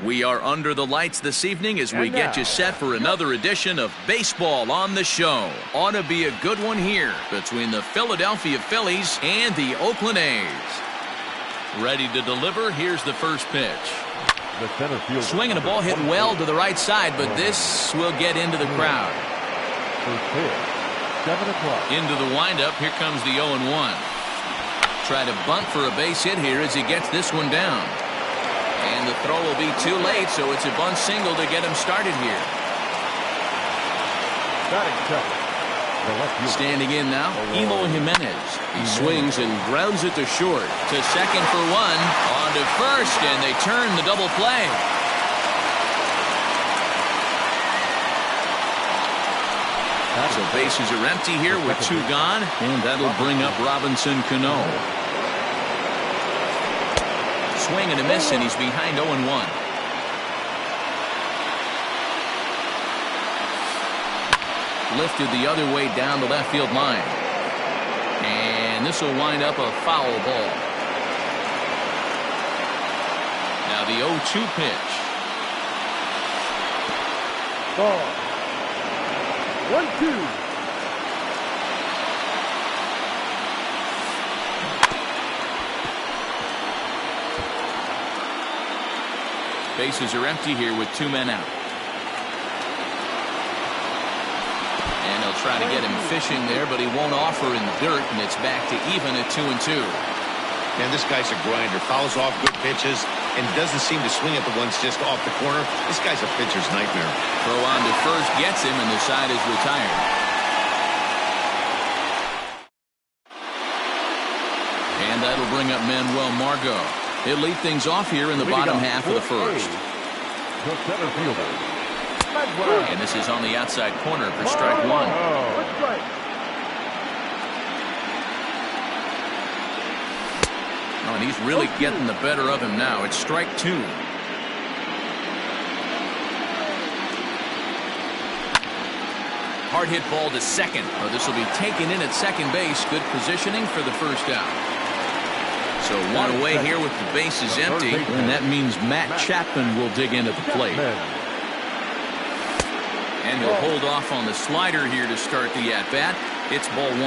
We are under the lights this evening as we get you set for another edition of Baseball on the Show. Ought to be a good one here between the Philadelphia Phillies and the Oakland A's. Ready to deliver, here's the first pitch. The center fielder. Swinging a ball hit well to the right side, but this will get into the crowd. First pitch, 7 o'clock. Into the windup, here comes the 0-1. Try to bunt for a base hit here as he gets this one down. And the throw will be too late, so it's a bunt single to get him started here. Standing in now, Elo Jimenez. He swings and grounds it to short. To second for one. On to first, and they turn the double play. So bases are empty here with 2 gone, and that'll bring up Robinson Cano. Swing and a miss, and he's behind 0-1. Lifted the other way down the left field line. And this will wind up a foul ball. Now the 0-2 pitch. Ball. 1-2. Bases are empty here with 2 men out. And they'll try to get him fishing there, but he won't offer in the dirt, and it's back to even at 2-2. And this guy's a grinder. Fouls off good pitches and doesn't seem to swing at the ones just off the corner. This guy's a pitcher's nightmare. Throw on to first gets him, and the side is retired. And that'll bring up Manuel Margot. He'll lead things off here in the bottom half of the first. The center fielder. And this is on the outside corner for strike 1. Oh, and he's really getting the better of him now. It's strike 2. Hard hit ball to second. Oh, this will be taken in at second base. Good positioning for the first out. So 1 away here with the bases empty, and that means Matt Chapman will dig into the plate. And he'll hold off on the slider here to start the at-bat. It's ball 1.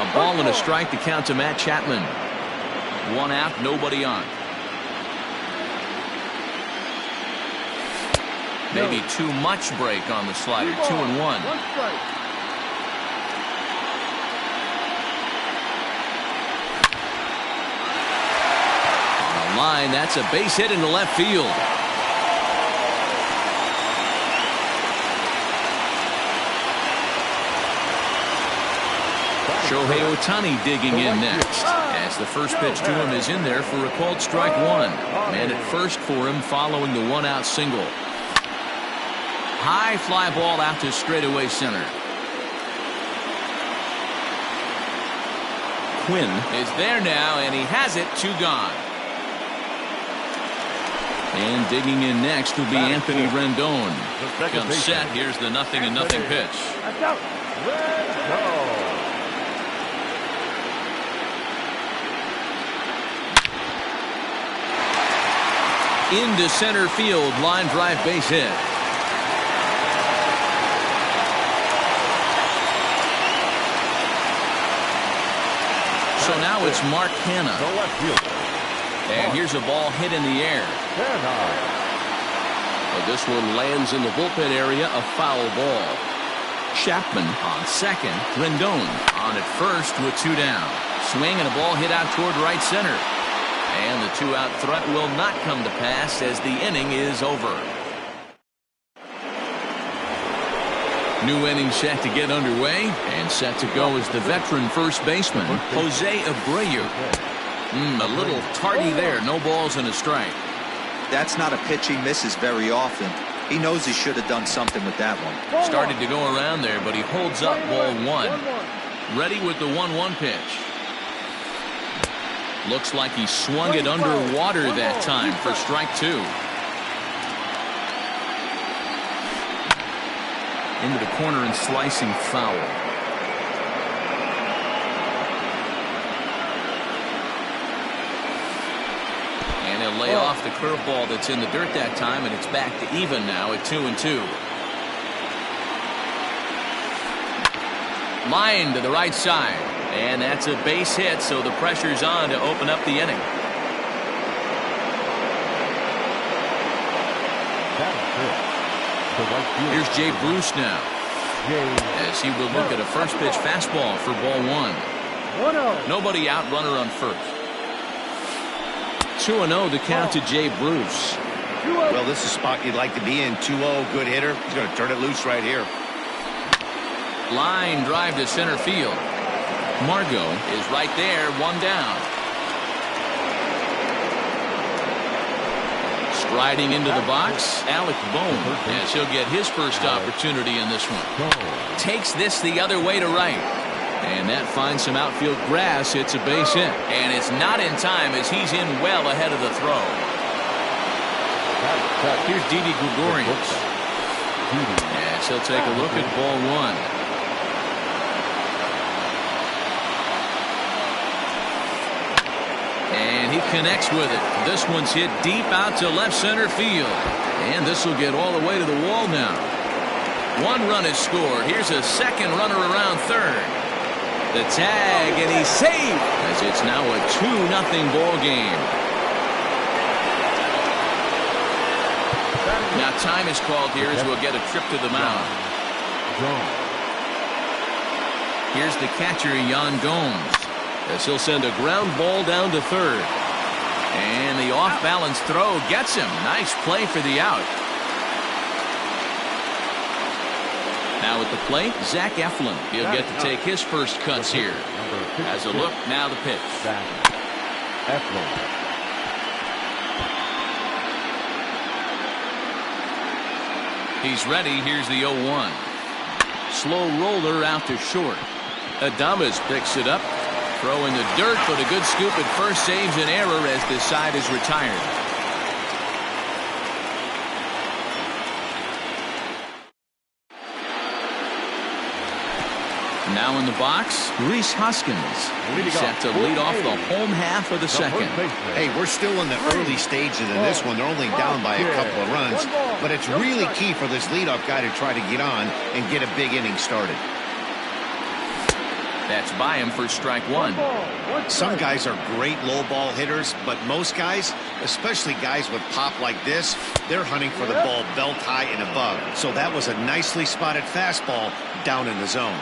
A ball and a strike to count to Matt Chapman. 1 out, nobody on. Maybe too much break on the slider. 2-1. Line, that's a base hit into left field. Shohei Ohtani digging in next, as the first pitch to him is in there for a called strike 1. Man at first for him following the 1-out single. High fly ball out to straightaway center. Quinn is there now, and he has it. 2 gone. And digging in next will be Anthony Rendon. Comes set. Here's the 0-0 pitch. Into center field, line drive base hit. So now it's Mark Hanna. And here's a ball hit in the air. But this one lands in the bullpen area, a foul ball. Chapman on second. Rendon on at first with 2 down. Swing and a ball hit out toward right center. And the 2-out threat will not come to pass as the inning is over. New inning set to get underway, and set to go is the veteran first baseman, Jose Abreu. A little tardy there. No balls and a strike. That's not a pitch he misses very often. He knows he should have done something with that one. Started to go around there, but he holds up ball 1. Ready with the 1-1 pitch. Looks like he swung it underwater that time for strike 2. Into the corner and slicing foul. lay off the curveball that's in the dirt that time, and it's back to even now at 2-2. Line to the right side, and that's a base hit, so the pressure's on to open up the inning. Here's Jay Bruce now, as he will look at a first pitch fastball for ball 1. Nobody out, runner on first. 2-0 to count to Jay Bruce. Well, this is a spot you'd like to be in. 2-0, good hitter. He's going to turn it loose right here. Line drive to center field. Margot is right there, one down. Striding into the box, Alec Bohm, as he'll get his first opportunity in this one. Takes this the other way to right. And that finds some outfield grass. It's a base hit. And it's not in time as he's in well ahead of the throw. Here's Didi Gregorius. As he'll take a look at ball 1. And he connects with it. This one's hit deep out to left center field. And this will get all the way to the wall now. 1 run is scored. Here's a second runner around third. The tag, and he's safe, as it's now a 2-0 ball game. Now time is called here as we'll get a trip to the mound. Here's the catcher, Yan Gomes, as he'll send a ground ball down to third. And the off-balance throw gets him. Nice play for the out. Now at the plate, Zach Eflin. He'll get to take his first cuts here. As a look, now the pitch. He's ready. Here's the 0-1. Slow roller out to short. Adames picks it up. Throw in the dirt, but a good scoop at first saves an error as this side is retired. Now in the box, Reese Hoskins. He's set to lead off the home half of the second. Hey, we're still in the early stages of this one. They're only down by a couple of runs, but it's really key for this leadoff guy to try to get on and get a big inning started. That's by him for strike 1. Some guys are great low ball hitters, but most guys, especially guys with pop like this, they're hunting for the ball belt high and above. So that was a nicely spotted fastball down in the zone.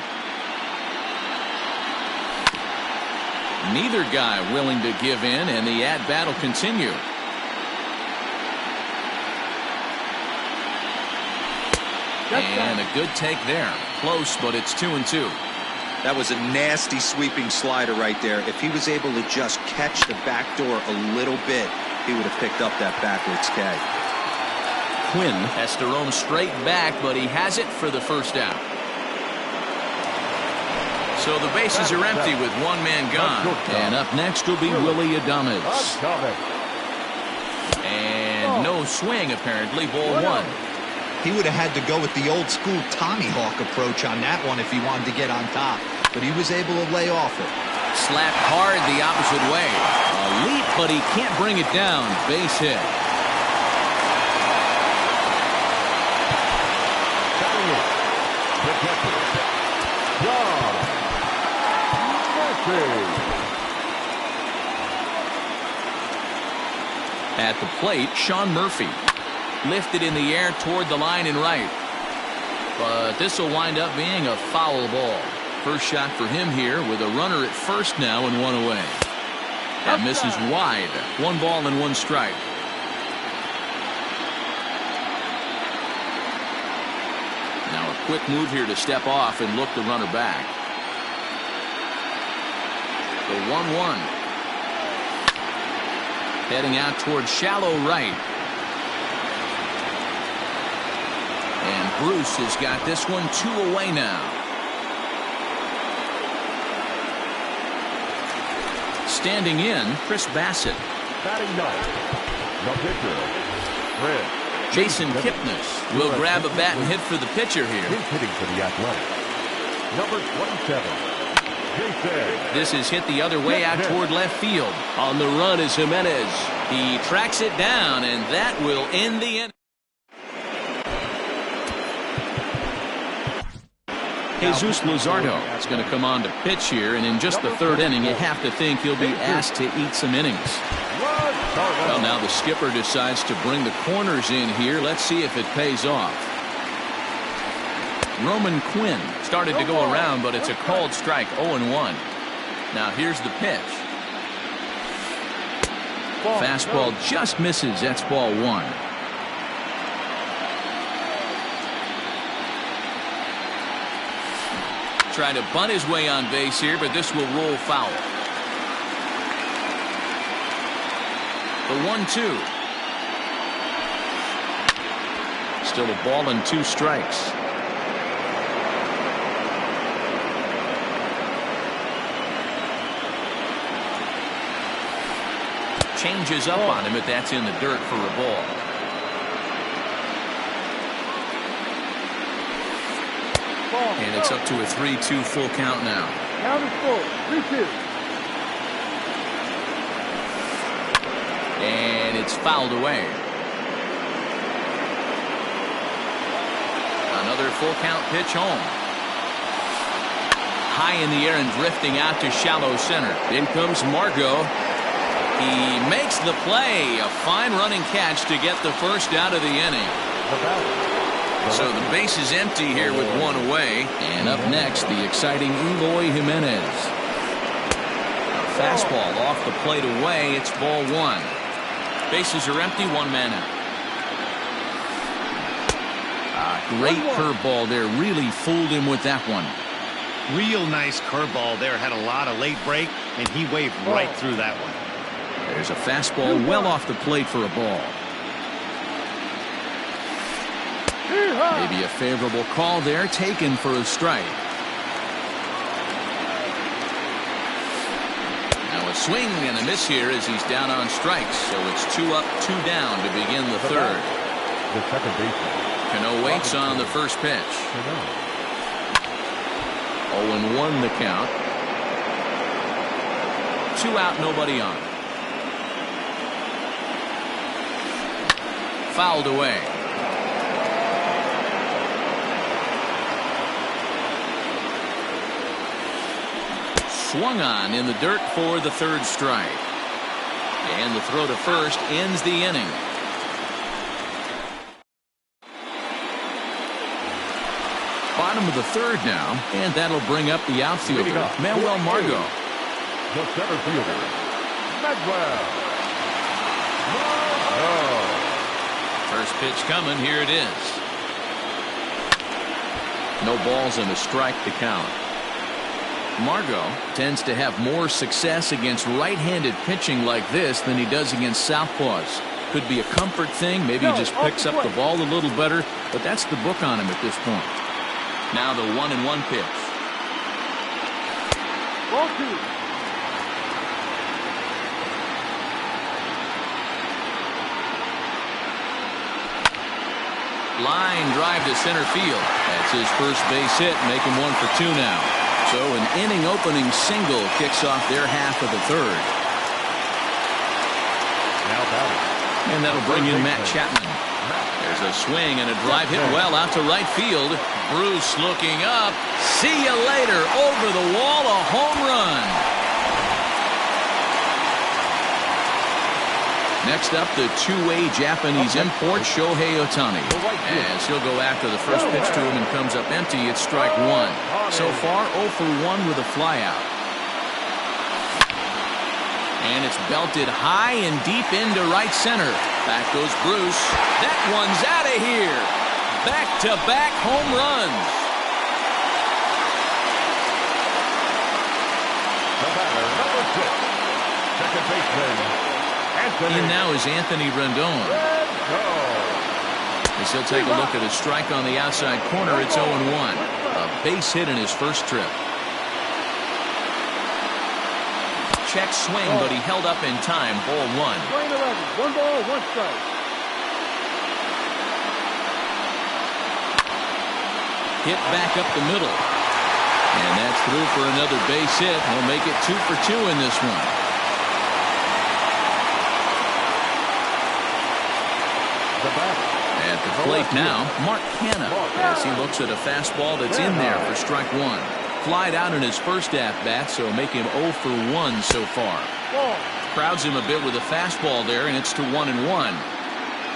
Neither guy willing to give in, and the at-bat will continue. And a good take there. Close, but it's 2-2. That was a nasty sweeping slider right there. If he was able to just catch the back door a little bit, he would have picked up that backwards K. Quinn has to roam straight back, but he has it for the first out. So the bases are empty with one man gone. And up next will be Willie Adames. And no swing, apparently, ball 1. He would have had to go with the old school Tommy Hawk approach on that one if he wanted to get on top. But he was able to lay off it. Slapped hard the opposite way. A leap, but he can't bring it down. Base hit. At the plate, Sean Murphy. Lifted in the air toward the line and right. But this will wind up being a foul ball. First shot for him here with a runner at first now and 1 away. That misses wide. 1 ball and 1 strike. Now a quick move here to step off and look the runner back. The 1-1. Heading out toward shallow right. And Bruce has got this one 2 away now. Standing in, Chris Bassett. Batting ninth, the pitcher, Jason Kipnis will grab a bat and hit for the pitcher here. He's hitting for the Athletics. Number 27, Jason. This is hit the other way out toward left field. On the run is Jimenez. He tracks it down, and that will end the inning. Jesus Luzardo is going to come on to pitch here, and in just the third inning, you have to think he'll be asked to eat some innings. Well, now the skipper decides to bring the corners in here. Let's see if it pays off. Roman Quinn started to go around, but it's a called strike, 0-1. Now here's the pitch. Fastball just misses. That's ball one. Trying to bunt his way on base here, but this will roll foul. The 1-2. Still a ball and 2 strikes. Changes up on him, but that's in the dirt for a ball. And it's up to a 3-2 full count now. Count is full. 3-2. And it's fouled away. Another full count pitch home. High in the air and drifting out to shallow center. In comes Margot. He makes the play. A fine running catch to get the first out of the inning. So the base is empty here with 1 away. And up next, the exciting Eloy Jimenez. A fastball off the plate away. It's ball 1. Bases are empty, 1 man out. Great curveball there. Really fooled him with that one. Real nice curveball there. Had a lot of late break, and he waved right through that one. There's a fastball well off the plate for a ball. Maybe a favorable call there, taken for a strike. Now a swing and a miss here as he's down on strikes. So it's 2 up, 2 down to begin the third. The second baseman. Cano waits on the first pitch. 0-1 the count. 2 out, nobody on. Fouled away. Swung on in the dirt for the third strike. And the throw to first ends the inning. Bottom of the third now, and that'll bring up the outfielder, Manuel Margot. The center fielder, Manuel. First pitch coming. Here it is. No balls and a strike to count. Margot tends to have more success against right-handed pitching like this than he does against southpaws. Could be a comfort thing. Maybe he just picks up the ball a little better, but that's the book on him at this point. Now the 1-1 pitch. Ball 2. Line drive to center field. That's his first base hit, make him 1 for 2 now. So an inning opening single kicks off their half of the third. Now batting. And that'll bring in Matt Chapman. There's a swing and a drive hit well out to right field. Bruce looking up. See you later. Over the wall, a home run. Next up, the two-way Japanese import, Shohei Ohtani. As he'll go after the first pitch to him and comes up empty, it's strike 1. So far, 0 for 1 with a flyout. And it's belted high and deep into right center. Back goes Bruce. That one's out of here. Back-to-back home runs. The batter, number 6, second baseman. In now is Anthony Rendon. As he'll take a look at a strike on the outside corner, it's 0-1. A base hit in his first trip. Check swing, but he held up in time. Ball 1. 1 ball, 1 strike. Hit back up the middle. And that's through for another base hit. He'll make it 2 for 2 in this one. plate now, Mark Hanna, as he looks at a fastball that's in there for strike one. Flied out in his first at-bat, so make him 0 for 1 so far. Crowds him a bit with a fastball there, and it's to 1-1.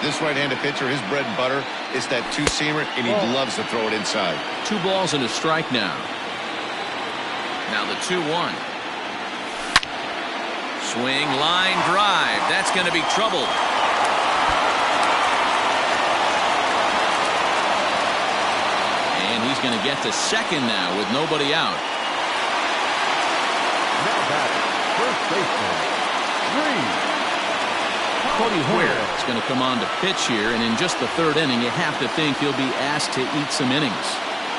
This right-handed pitcher, his bread and butter is that two-seamer, and he loves to throw it inside. 2 balls and a strike now. Now the 2-1. Swing, line, drive. That's going to be trouble. And he's going to get to second now with nobody out. Now back, first baseman, Cody Hoyer is going to come on to pitch here, and in just the 3rd inning, you have to think he'll be asked to eat some innings.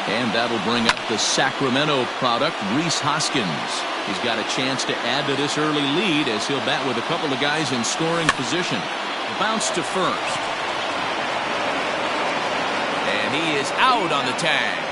And that'll bring up the Sacramento product, Rhys Hoskins. He's got a chance to add to this early lead as he'll bat with a couple of guys in scoring position. Bounce to first. And he is out on the tag.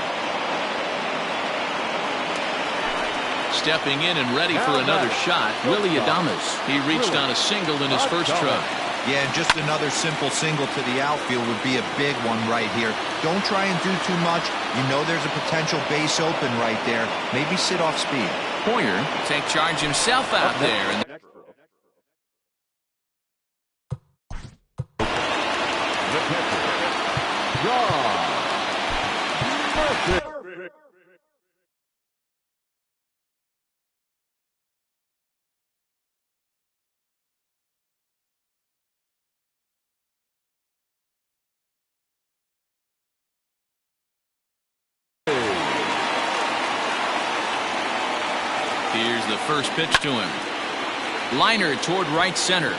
Stepping in and ready for another shot, Willie Adames. He reached on a single in his first try. Yeah, just another simple single to the outfield would be a big one right here. Don't try and do too much. You know there's a potential base open right there. Maybe sit off speed. Hoyer take charge himself out there. And the pitcher, John Murphy. here's the first pitch to him. Liner toward right center.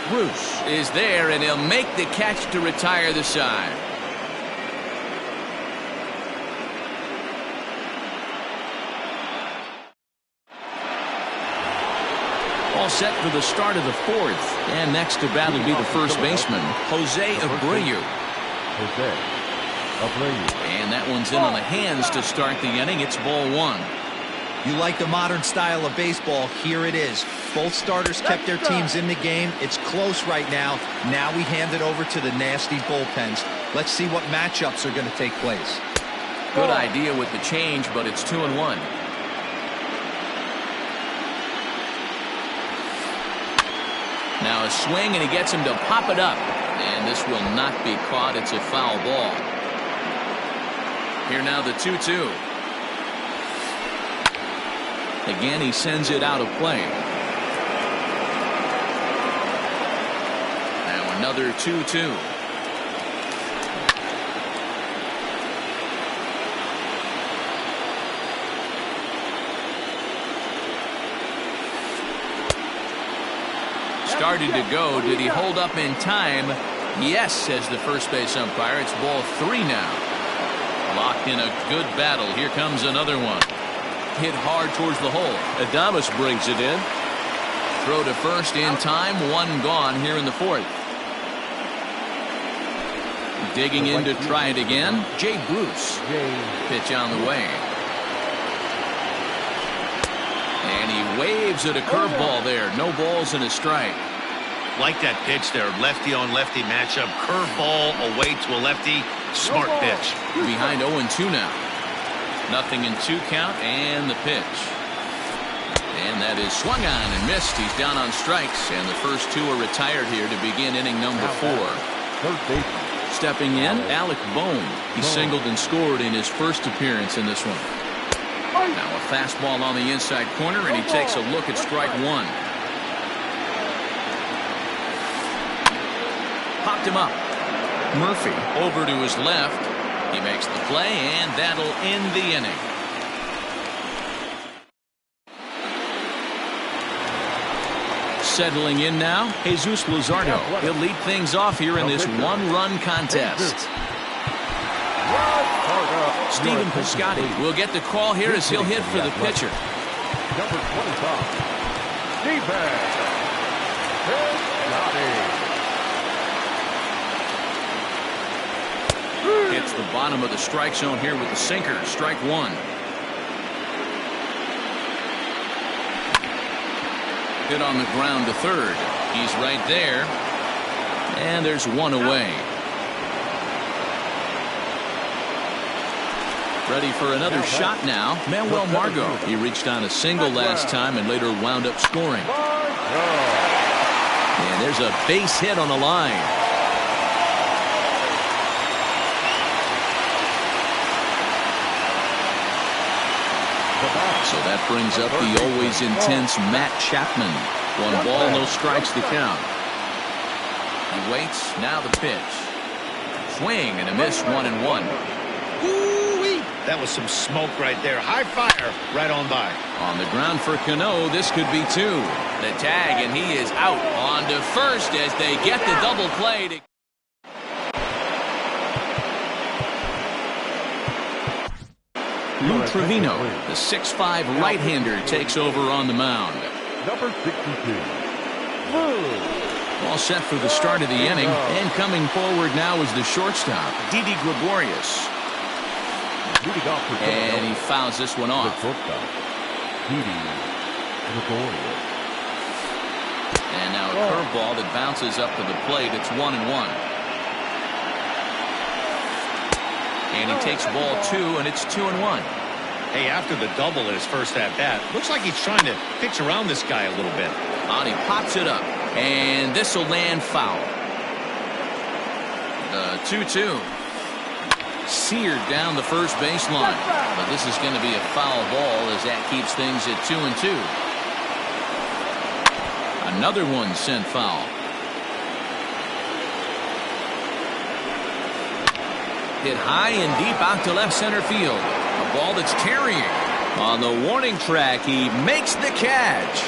Bruce is there, and he'll make the catch to retire the side. All set for the start of the 4th. And next to bat will be the first baseman, Jose Abreu. And that one's in on the hands to start the inning. It's ball 1. You like the modern style of baseball, here it is. Both starters kept their teams in the game. It's close right now. Now we hand it over to the nasty bullpens. Let's see what matchups are going to take place. Good idea with the change, but it's 2-1. Now a swing, and he gets him to pop it up. And this will not be caught. It's a foul ball. Here now the 2-2. Again, he sends it out of play. Now another 2-2. Started to go. Did he hold up in time? Yes, says the first base umpire. It's ball 3 now. Locked in a good battle. Here comes another one. Hit hard towards the hole. Adames brings it in. Throw to first in time. 1 gone here in the 4th. Digging in to try it again. Jay Bruce. Pitch on the way. And he waves at a curveball there. No balls and a strike. Like that pitch there. Lefty on lefty matchup. Curveball away to a lefty. Smart pitch. Behind 0-2 now. Nothing in 2 count, and the pitch. And that is swung on and missed. He's down on strikes, and the first 2 are retired here to begin inning number 4. Stepping in, Alec Bohm. He singled and scored in his first appearance in this one. Now a fastball on the inside corner, and he takes a look at strike 1. Popped him up. Murphy over to his left. He makes the play, and that'll end the inning. Settling in now, Jesus Luzardo. He'll lead things off here in this 1-run contest. Stephen Piscotty will get the call here as he'll hit for the pitcher. Number 25, Stephen Piscotty. Hits the bottom of the strike zone here with the sinker. Strike 1. Hit on the ground to third. He's right there. And there's 1 away. Ready for another shot now. Manuel Margot. He reached on a single last time and later wound up scoring. And there's a base hit on the line. So that brings up the always intense Matt Chapman. 1 ball, no strikes to count. He waits. Now the pitch. Swing and a miss. 1-1. That was some smoke right there. High fire right on by. On the ground for Cano. This could be 2. The tag, and he is out on to first as they get the double play. Lou Trevino, the 6'5" right-hander, takes over on the mound. Number 62. All set for the start of the inning, and coming forward now is the shortstop, Didi Gregorius. And he fouls this one off. And now a curveball that bounces up to the plate. It's 1-1. And he takes ball 2, and it's 2-1. Hey, after the double in his first at-bat, looks like he's trying to pitch around this guy a little bit. And he pops it up, and this will land foul. The 2-2. Seared down the first baseline. But this is going to be a foul ball as that keeps things at 2-2. Another one sent foul. Hit high and deep out to left center field. A ball that's tarrying. On the warning track, he makes the catch.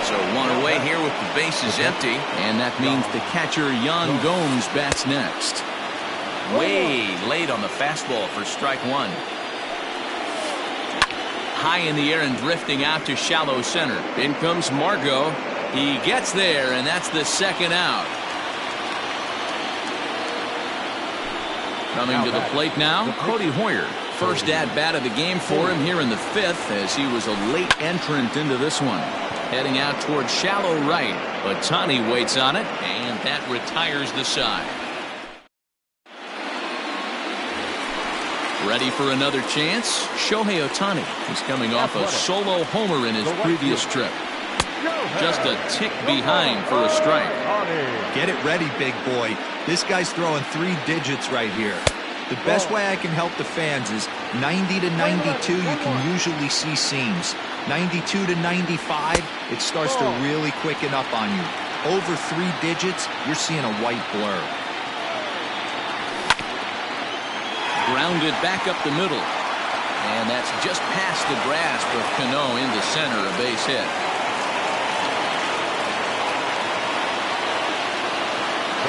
So 1 away here with the bases empty. And that means the catcher, Yan Gomes, bats next. Way late on the fastball for strike 1. High in the air and drifting out to shallow center. In comes Margot. He gets there, and that's the second out. Coming to the plate now, Cody Hoyer. First at-bat of the game for him here in the 5th, as he was a late entrant into this one. Heading out towards shallow right. Ohtani waits on it, and that retires the side. Ready for another chance? Shohei Ohtani is coming off a solo homer in his previous trip. Just a tick behind for a strike. Get it ready, big boy. This guy's throwing 3 digits right here. The best way I can help the fans is 90 to 92, you can usually see seams. 92 to 95, it starts to really quicken up on you. Over 3 digits, you're seeing a white blur. Grounded back up the middle. And that's just past the grasp of Cano into center, a base hit.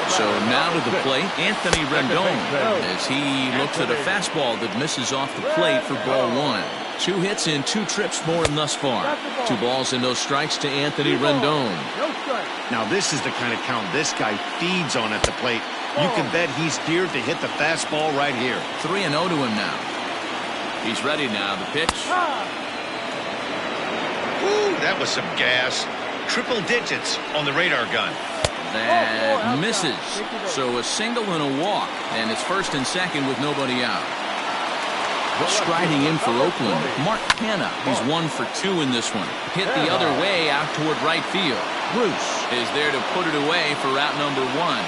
So now to the plate, Anthony Rendon, as he looks at a fastball that misses off the plate for ball 1. 2 hits in 2 trips for him thus far. 2 balls and no strikes to Anthony Rendon. Now this is the kind of count this guy feeds on at the plate. You can bet he's geared to hit the fastball right here. 3-0 to him now. He's ready now. The pitch. Ooh, that was some gas. Triple digits on the radar gun. That misses. So a single and a walk. And it's first and second with nobody out. Striding in for Oakland, Mark Hanna. He's 1 for 2 in this one. Hit the other way out toward right field. Bruce is there to put it away for out number 1.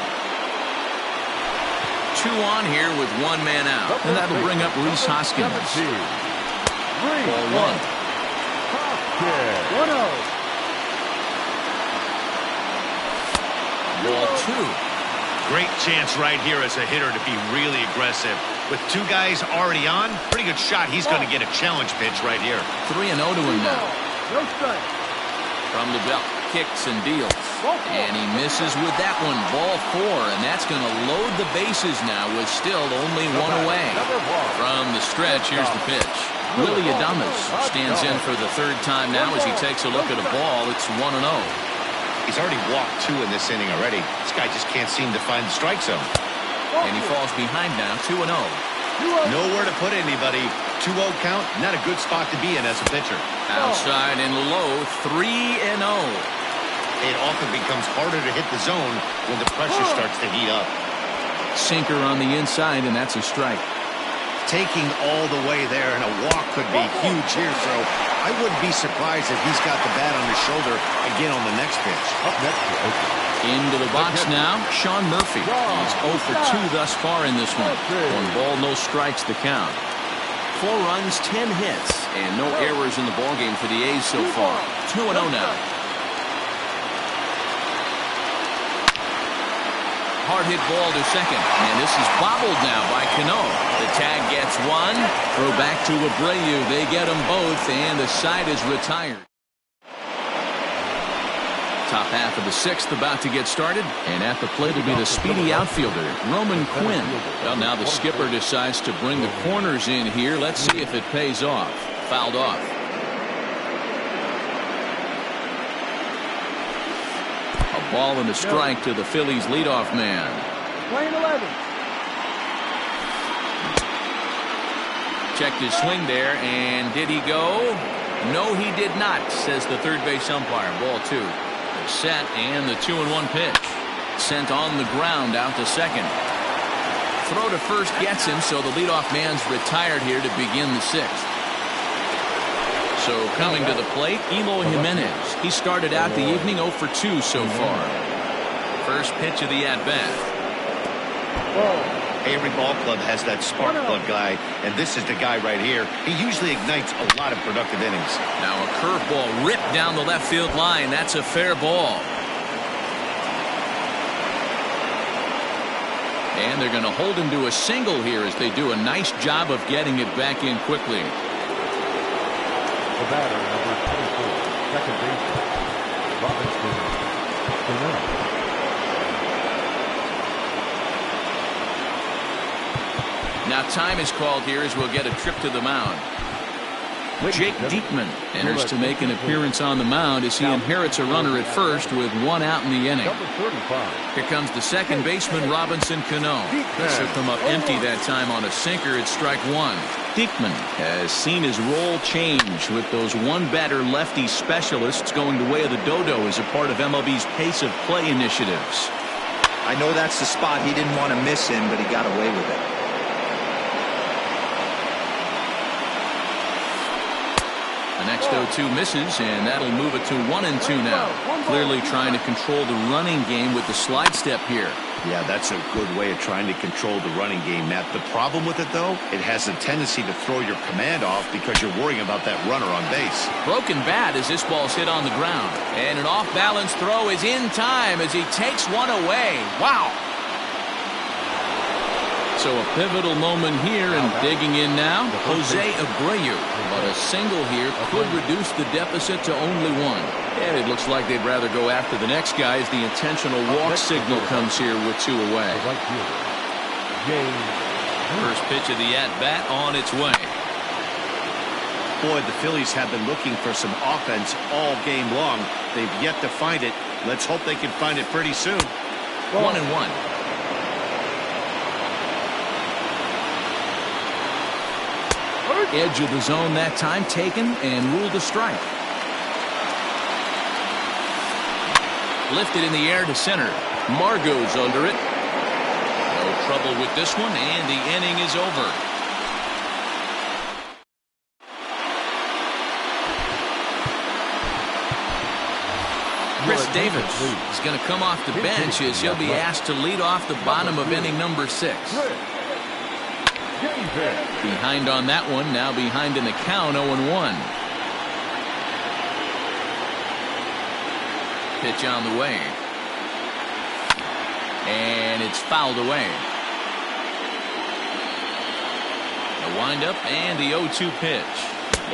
2 on here with 1 man out. And that'll bring up Rhys Hoskins. Ball 1. 1-0. Ball 2. Great chance right here as a hitter to be really aggressive. With 2 guys already on, pretty good shot. He's going to get a challenge pitch right here. 3-0 to him now. From the belt, kicks and deals. And he misses with that one. Ball 4, and that's going to load the bases now with still only 1 away. From the stretch, here's the pitch. Willie Adames stands in for the 3rd time now as he takes a look at a ball. It's 1-0. He's already walked 2 in this inning already. This guy just can't seem to find the strike zone. And he falls behind now, 2-0. Nowhere to put anybody. 2-0 count, not a good spot to be in as a pitcher. Outside and low, 3-0. It often becomes harder to hit the zone when the pressure starts to heat up. Sinker on the inside, and that's a strike. taking all the way there, and a walk could be huge here. So I wouldn't be surprised if he's got the bat on his shoulder again on the next pitch. Up next for Oakland. Into the box now, Sean Murphy. He's 0 for 2 thus far in this one. 1 ball, no strikes the count. 4 runs, 10 hits, and no errors in the ballgame for the A's so far. 2-0 now. Hard hit ball to second, and this is bobbled now by Cano. The tag gets 1. Throw back to Abreu. They get them both, and the side is retired. Top half of the 6th about to get started, and at the plate will be the speedy outfielder, Roman Quinn. Well, now the skipper decides to bring the corners in here. Let's see if it pays off. Fouled off. A ball and a strike to the Phillies leadoff man. Lane 11. Checked his swing there, and did he go? No, he did not, says the third base umpire. Ball 2. Set, and the 2-1 pitch. Sent on the ground out to second. Throw to first gets him, so the leadoff man's retired here to begin the 6th. So coming to the plate, Eloy Jimenez. He started out the evening 0 for 2 so far. First pitch of the at-bat. Every ball club has that spark plug guy, and this is the guy right here. He usually ignites a lot of productive innings. Now a curveball ripped down the left field line. That's a fair ball. And they're going to hold him to a single here as they do a nice job of getting it back in quickly. The batter, number 24, second baseman, Robinson. Now time is called here as we'll get a trip to the mound. Jake Diekman enters to make an appearance on the mound as he inherits a runner at first with 1 out in the inning. Here comes the second baseman, Robinson Cano. This will come up empty that time on a sinker at strike 1. Diekman has seen his role change with those one-batter lefty specialists going the way of the dodo as a part of MLB's pace of play initiatives. I know that's the spot he didn't want to miss in, but he got away with it. The next 0-2 misses, and that'll move it to 1-2 now. Clearly trying to control the running game with the slide step here. Yeah, that's a good way of trying to control the running game, Matt. The problem with it, though, it has a tendency to throw your command off because you're worrying about that runner on base. Broken bat as this ball's hit on the ground. And an off-balance throw is in time as he takes one away. Wow! So a pivotal moment here, and digging in now, Jose Abreu. But a single here could reduce the deficit to only 1. And it looks like they'd rather go after the next guy as the intentional walk signal comes here with 2 away. First pitch of the at-bat on its way. Boy, the Phillies have been looking for some offense all game long. They've yet to find it. Let's hope they can find it pretty soon. 1-1. Edge of the zone that time taken and ruled a strike. Lifted in the air to center. Margot's under it. No trouble with this one, and the inning is over. Chris Davis is going to come off the bench as he'll be asked to lead off the bottom of inning number 6. Behind on that one, now behind in the count, 0-1. Pitch on the way. And it's fouled away. The windup and the 0-2 pitch.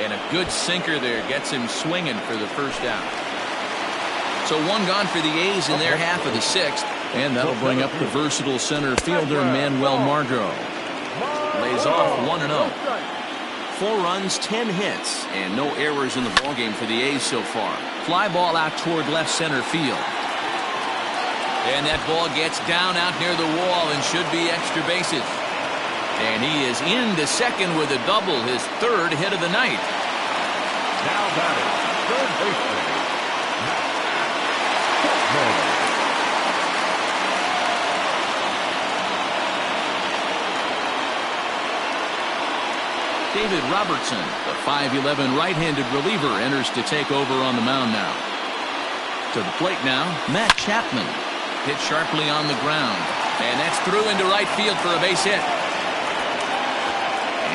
And a good sinker there gets him swinging for the first out. So 1 gone for the A's in their half of the 6th. And that'll bring up the versatile center fielder, Manuel Margot. Lays off 1-0. 4 runs, 10 hits, and no errors in the ballgame for the A's so far. Fly ball out toward left center field. And that ball gets down out near the wall and should be extra bases. And he is into second with a double, his 3rd hit of the night. Now batting, third baseman. David Robertson, the 5'11" right-handed reliever, enters to take over on the mound now. To the plate now, Matt Chapman. Hit sharply on the ground. And that's through into right field for a base hit.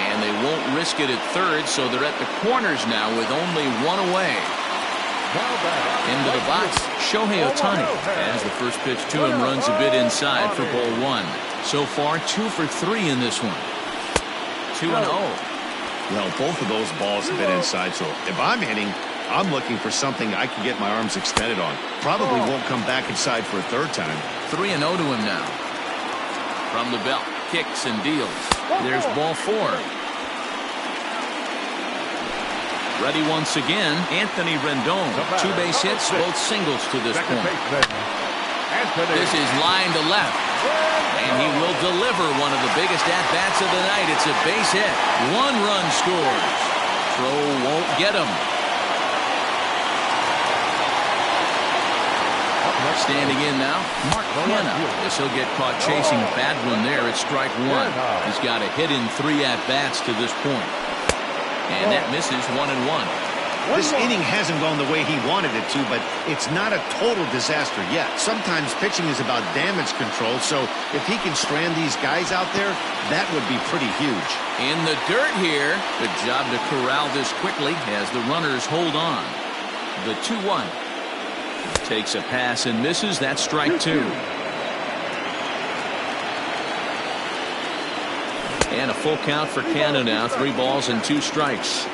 And they won't risk it at third, so they're at the corners now with only one away. Into the box, Shohei Ohtani, as the first pitch to him runs a bit inside for ball one. So far, 2 for 3 in this one. 2-0. Well, both of those balls have been inside, so if I'm hitting, I'm looking for something I can get my arms extended on. Probably won't come back inside for a third time. 3-0 to him now. From the belt, kicks and deals. There's ball 4. Ready once again, Anthony Rendon. 2 base hits, both singles to this point. This is line to left. And he will deliver one of the biggest at-bats of the night. It's a base hit. 1 run scores. Throw won't get him. Standing in now, Mark Hanna, as he'll get caught chasing a bad one there at strike 1. He's got a hit in 3 at-bats to this point. And that misses 1-1. This inning hasn't gone the way he wanted it to, but it's not a total disaster yet. Sometimes pitching is about damage control, so if he can strand these guys out there, that would be pretty huge. In the dirt here. Good job to corral this quickly as the runners hold on. The 2-1. Takes a pass and misses. That's strike 2. And a full count for Canada now. 3 balls and 2 strikes.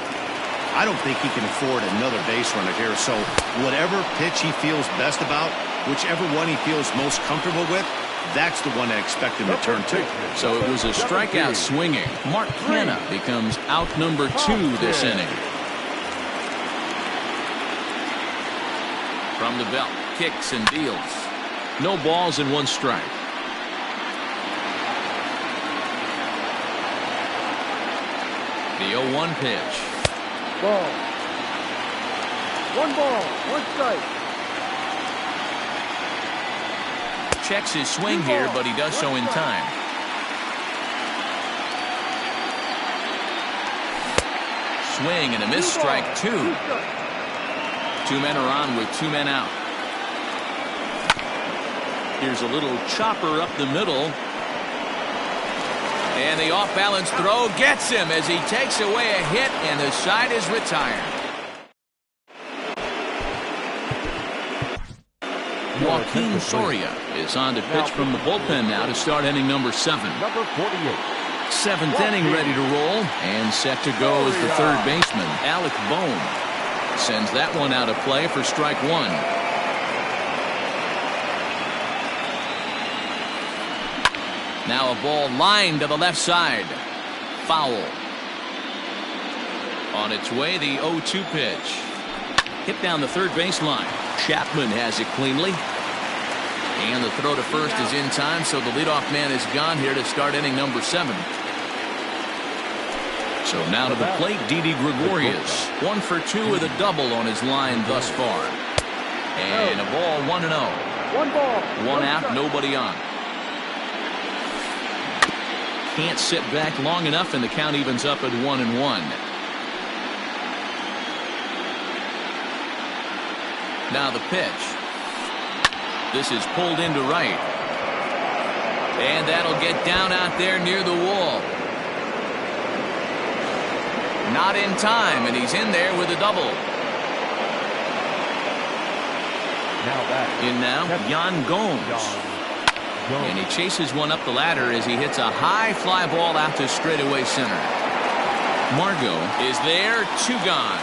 I don't think he can afford another base runner here, so whatever pitch he feels best about, whichever one he feels most comfortable with, that's the one I expect him to turn to. So it was a strikeout swinging. Mark Hanna becomes out number 2 this inning. From the belt, kicks and deals. No balls and 1 strike. The 0-1 pitch. Ball. 1 ball, 1 strike. Checks his swing here, but he does so in time. Swing and a miss, strike 2. 2 men are on with 2 men out. Here's a little chopper up the middle. And the off-balance throw gets him as he takes away a hit, and the side is retired. Joaquin Soria is on to pitch from the bullpen now to start inning number 7. Number 48. 7th inning ready to roll, and set to go is the third baseman, Alec Bohm. Sends that one out of play for strike 1. Now a ball lined to the left side. Foul. On its way, the 0-2 pitch. Hit down the third baseline. Chapman has it cleanly. And the throw to first is in time, so the leadoff man is gone here to start inning number 7. So now to the plate, Didi Gregorius. 1 for 2 with a double on his line thus far. And a ball 1-0. 1 ball. 1 out, nobody on. Can't sit back long enough, and the count evens up at 1-1. Now the pitch. This is pulled into right. And that'll get down out there near the wall. Not in time, and he's in there with a double. In now, Yan Gomes. And he chases one up the ladder as he hits a high fly ball out to straightaway center. Margot is there, 2 gone.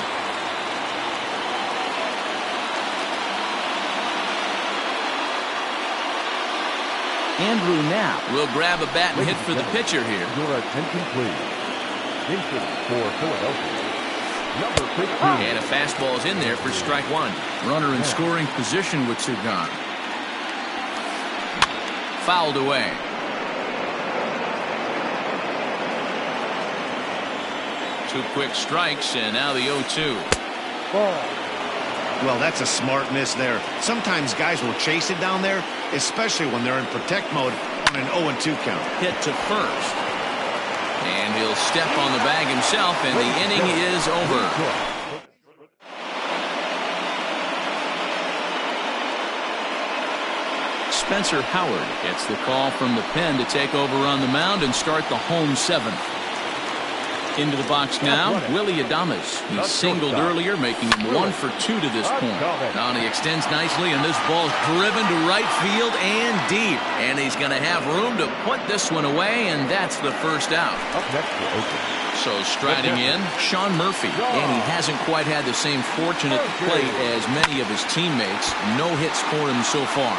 Andrew Knapp will grab a bat and hit for the pitcher here. Your attention, please. Infield for Philadelphia. Number 15. And a fastball's in there for strike 1. Runner in scoring position with 2 gone. Fouled away. Two quick strikes, and now the 0-2. Well, that's a smart miss there. Sometimes guys will chase it down there, especially when they're in protect mode on an 0-2 count. Hit to first. And he'll step on the bag himself, and the inning is over. Spencer Howard gets the call from the pen to take over on the mound and start the home seventh. Into the box now, Willie Adames. He singled earlier, making him 1 for 2 to this point. Now he extends nicely, and this ball's driven to right field and deep. And he's going to have room to put this one away, and that's the first out. So striding in, Sean Murphy. And he hasn't quite had the same fortune at the plate as many of his teammates. No hits for him so far.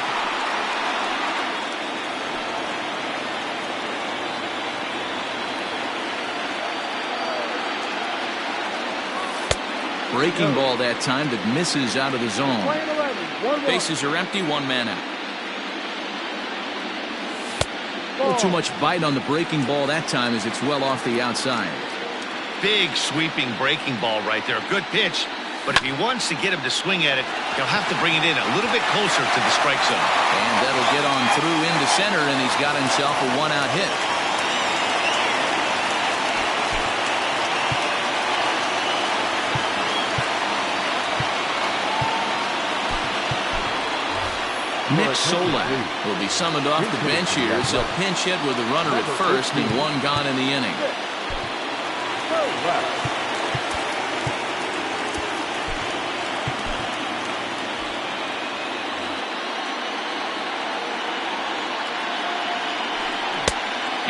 Breaking ball that time that misses out of the zone. Bases are empty, 1 man out. A little too much bite on the breaking ball that time as it's well off the outside. Big sweeping breaking ball right there. Good pitch, but if he wants to get him to swing at it, he'll have to bring it in a little bit closer to the strike zone. And that'll get on through into center, and he's got himself a 1-out hit. Nick Solak will be summoned off the bench here as he'll pinch hit with a runner at first and 1 gone in the inning.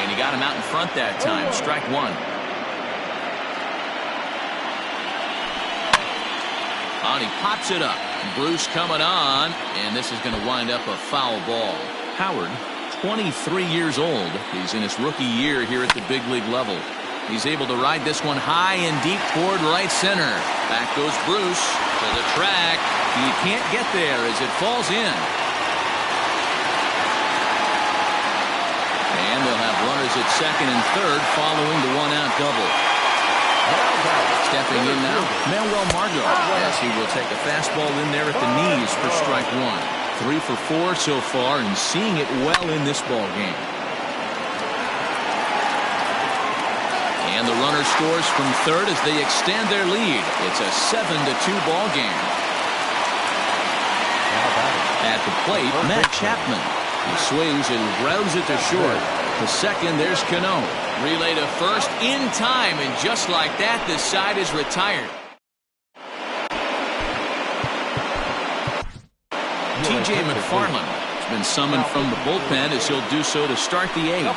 And he got him out in front that time. Strike 1. And he pops it up. Bruce coming on, and this is going to wind up a foul ball. Howard, 23 years old. He's in his rookie year here at the big league level. He's able to ride this one high and deep toward right center. Back goes Bruce to the track. He can't get there as it falls in. And they'll have runners at second and third following the 1-out double. Stepping in now, Manuel Margot, as he will take a fastball in there at the knees for strike 1. 3 for 4 so far, and seeing it well in this ball game. And the runner scores from third as they extend their lead. It's a 7-2 ball game. At the plate, Matt Chapman. He swings and grounds it to short. To second, there's Cano. Relay to first in time, and just like that, this side is retired. TJ McFarland has been summoned from the bullpen as he'll do so to start the 8th.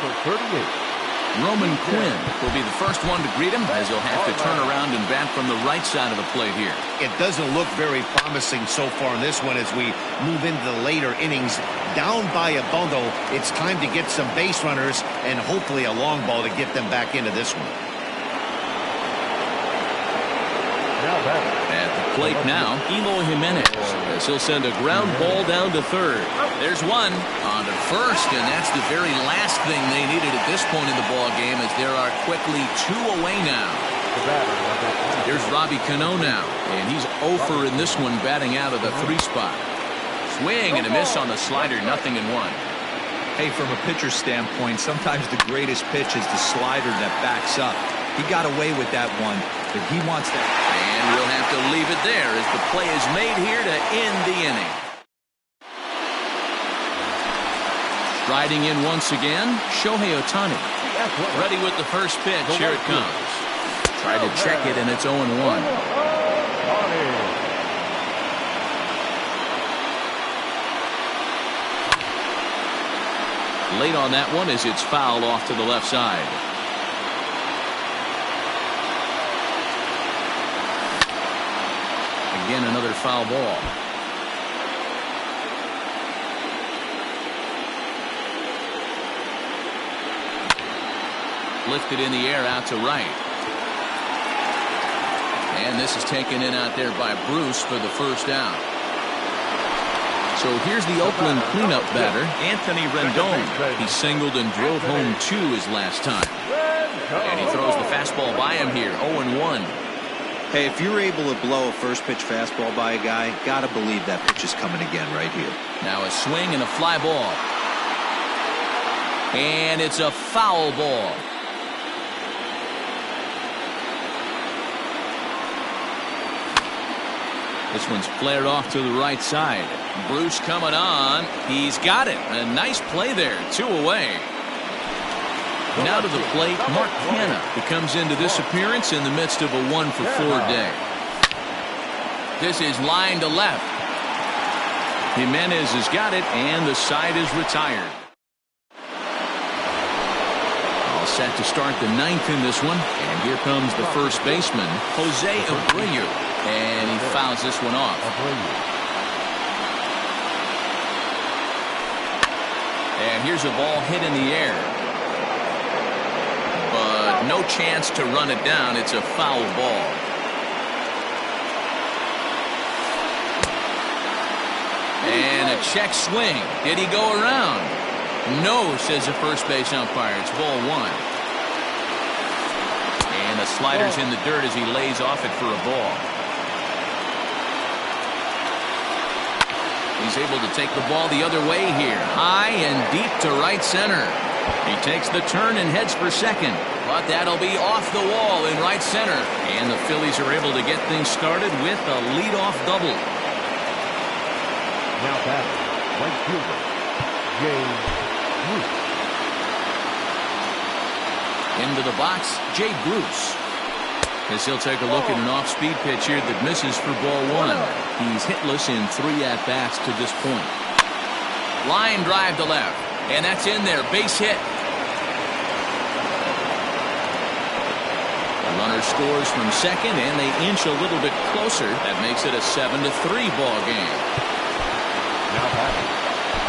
Roman Quinn will be the first one to greet him as he'll have to turn around and bat from the right side of the plate here. It doesn't look very promising so far in this one as we move into the later innings. Down by a bundle, it's time to get some base runners and hopefully a long ball to get them back into this one. At the plate now, Eloy Jimenez as he'll send a ground ball down to third. There's one on to first, and that's the very last thing they needed at this point in the ball game as there are quickly 2 away now. Here's Robbie Cano now, and he's 0 for in this one, batting out of the 3 spot. Swing and a miss on the slider, 0-1. Hey, from a pitcher's standpoint, sometimes the greatest pitch is the slider that backs up. He got away with that one, but he wants that. And we'll have to leave it there as the play is made here to end the inning. Riding in once again, Shohei Ohtani. Ready with the first pitch. Here it comes. Try to check it, and it's 0-1. Late on that one as it's fouled off to the left side. Again, another foul ball. Lifted in the air out to right. And this is taken in out there by Bruce for the first out. So here's the Oakland cleanup batter, Anthony Rendon. He singled and drove home 2 his last time. And he throws the fastball by him here, 0-1. Hey, if you're able to blow a first pitch fastball by a guy, gotta believe that pitch is coming again right here. Now a swing and a fly ball. And it's a foul ball. This one's flared off to the right side. Bruce coming on. He's got it. A nice play there. 2 away. Now to the plate, Mark Hanna, who comes into this appearance in the midst of a 1-for-4 day. This is line to left. Jimenez has got it, and the side is retired. All set to start the 9th in this one, and here comes the first baseman, Jose Abreu, and he fouls this one off. And here's a ball hit in the air. But no chance to run it down. It's a foul ball. And a check swing. Did he go around? No, says the first base umpire. It's ball 1. And the slider's in the dirt as he lays off it for a ball. He's able to take the ball the other way here. High and deep to right center. He takes the turn and heads for second. But that'll be off the wall in right center. And the Phillies are able to get things started with a leadoff double. Now batting, right fielder, Jay Bruce. Into the box, Jay Bruce. As he'll take a look at an off-speed pitch here that misses for ball 1. He's hitless in 3 at-bats to this point. Line drive to left. And that's in there. Base hit. The runner scores from second, and they inch a little bit closer. That makes it a 7-3 ball game. Now batting,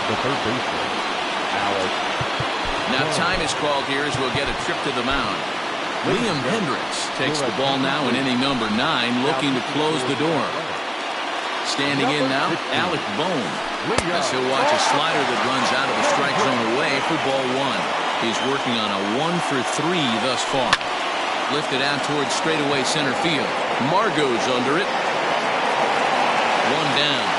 the third baseman, Alex. Now time is called here as we'll get a trip to the mound. Liam Hendricks takes the ball now in inning number 9, looking to close the door. Standing in now, Alec Bohm. As he'll watch a slider that runs out of the strike zone away for ball 1. He's working on a 1-for-3 thus far. Lifted out towards straightaway center field. Margot's under it. 1 down.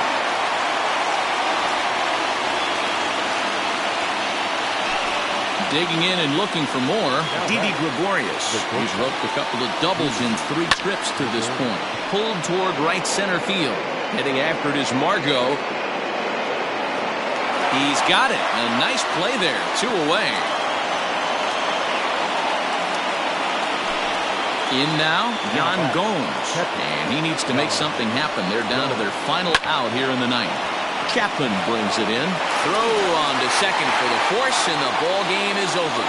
Digging in and looking for more, Didi Gregorius. He's roped a couple of doubles in 3 trips to this point. Pulled toward right center field. Heading after it is Margot. He's got it. A nice play there. 2 away. In now, Jan Gomes. And he needs to make something happen. They're down to their final out here in the 9th. Chapman brings it in. Throw on to second for the force, and the ball game is over.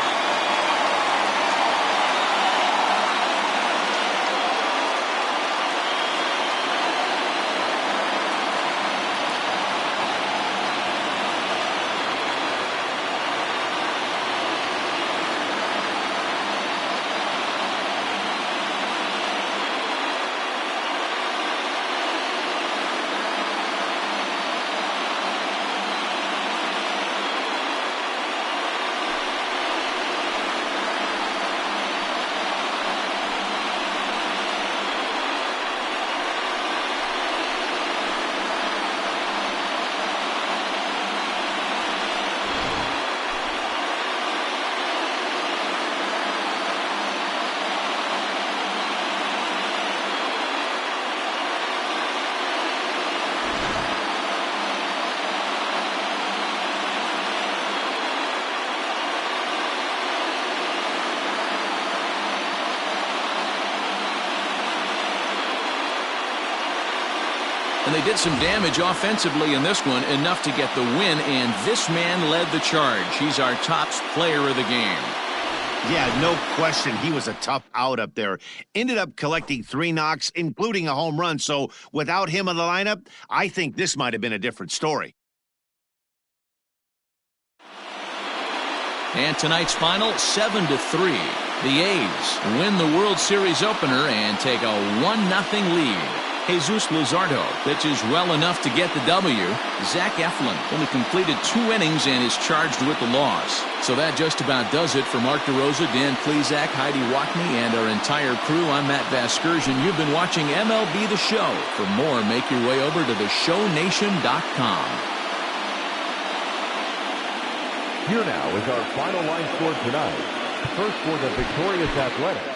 And they did some damage offensively in this one, enough to get the win, and this man led the charge. He's our top player of the game. Yeah, no question. He was a tough out up there. Ended up collecting 3 knocks, including a home run. So without him in the lineup, I think this might have been a different story. And tonight's final, 7-3. The A's win the World Series opener and take a 1-0 lead. Jesus Luzardo pitches well enough to get the W. Zach Eflin only completed 2 innings and is charged with the loss. So that just about does it for Mark DeRosa, Dan Plesac, Heidi Watney, and our entire crew. I'm Matt Vasgersian. You've been watching MLB The Show. For more, make your way over to theshownation.com. Here now is our final line score tonight. First for the victorious Athletics.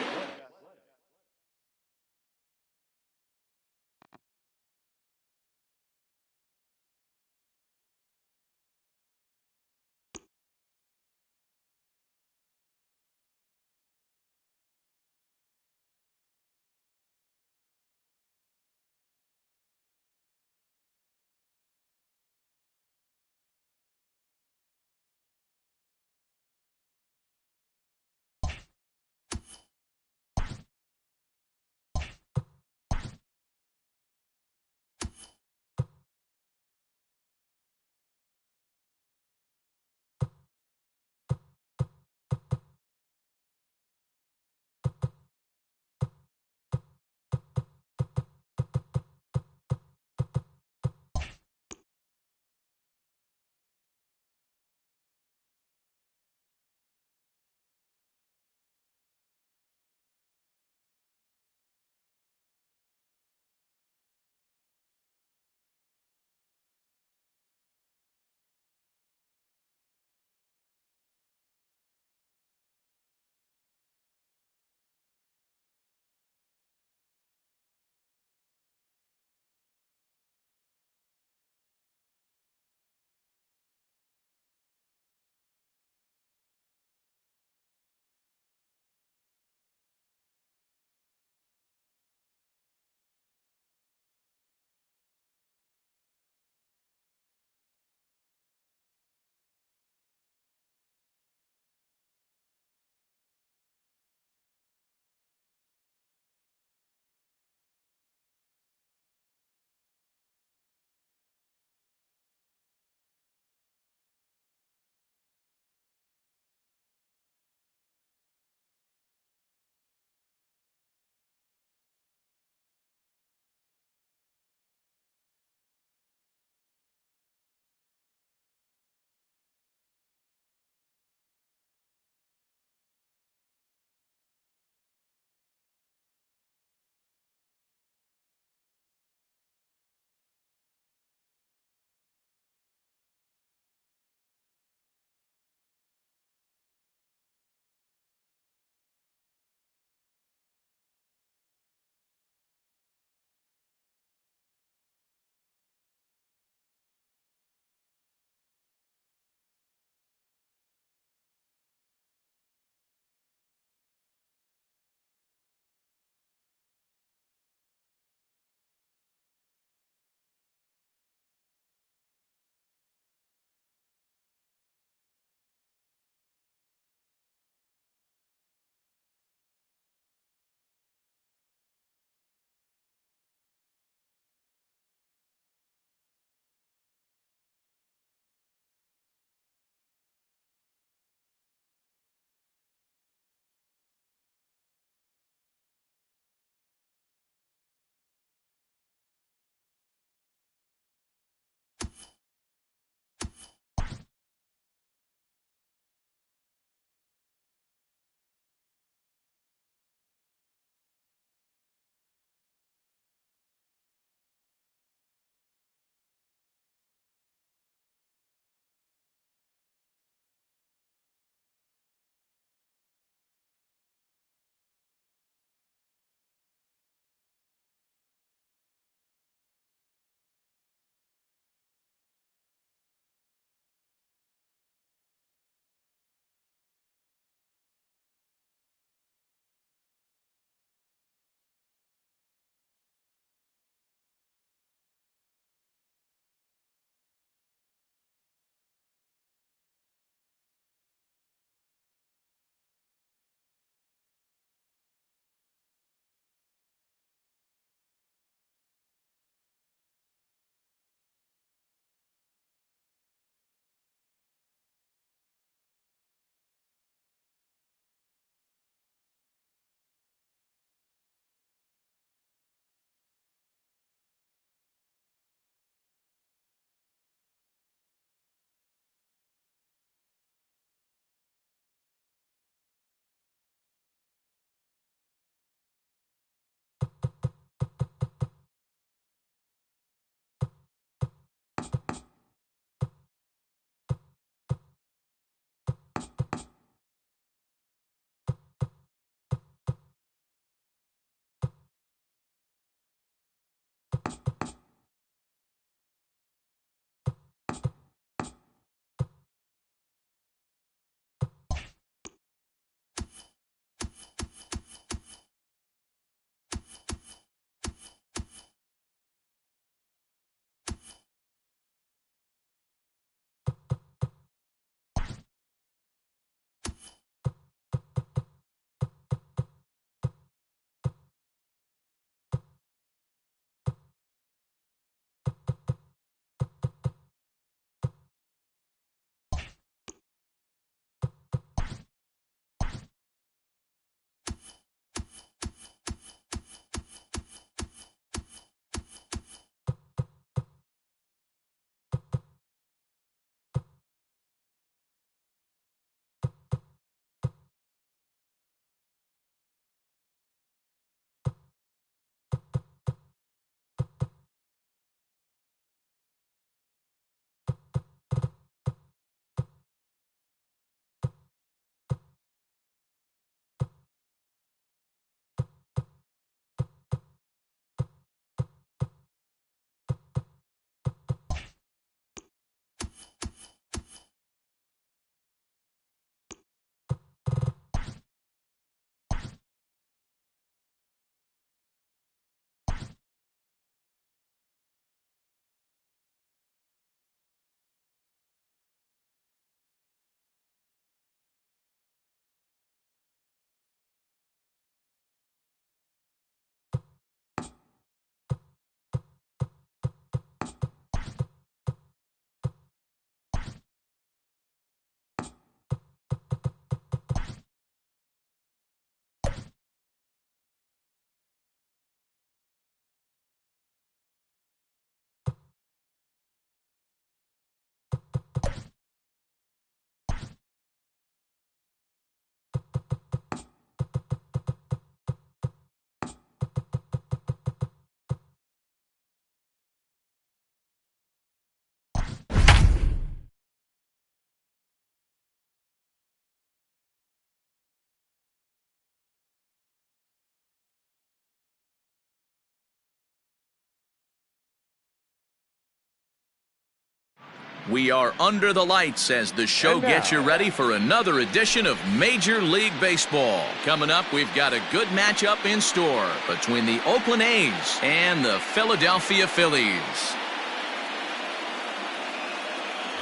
We are under the lights as the show gets you ready for another edition of Major League Baseball. Coming up, we've got a good matchup in store between the Oakland A's and the Philadelphia Phillies.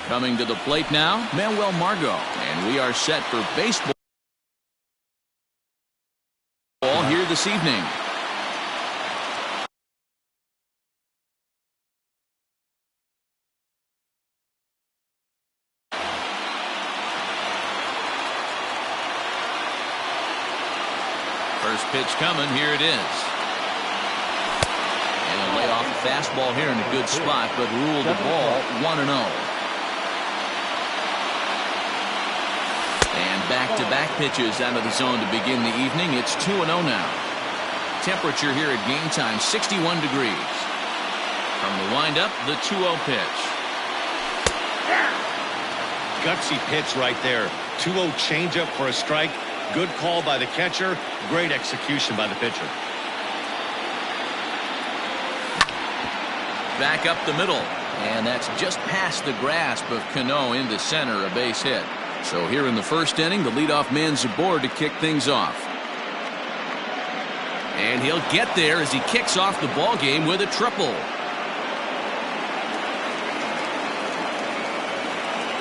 Coming to the plate now, Manuel Margot, and we are set for baseball here this evening. First pitch coming, here it is. And a lay off the fastball here in a good spot, but ruled the ball 1-0. And back-to-back pitches out of the zone to begin the evening. It's 2-0 now. Temperature here at game time, 61 degrees. From the windup, the 2-0 pitch. Gutsy pitch right there. 2-0 changeup for a strike. Good call by the catcher. Great execution by the pitcher. Back up the middle. And that's just past the grasp of Cano into center, a base hit. So here in the first inning, the leadoff man's aboard to kick things off. And he'll get there as he kicks off the ball game with a triple.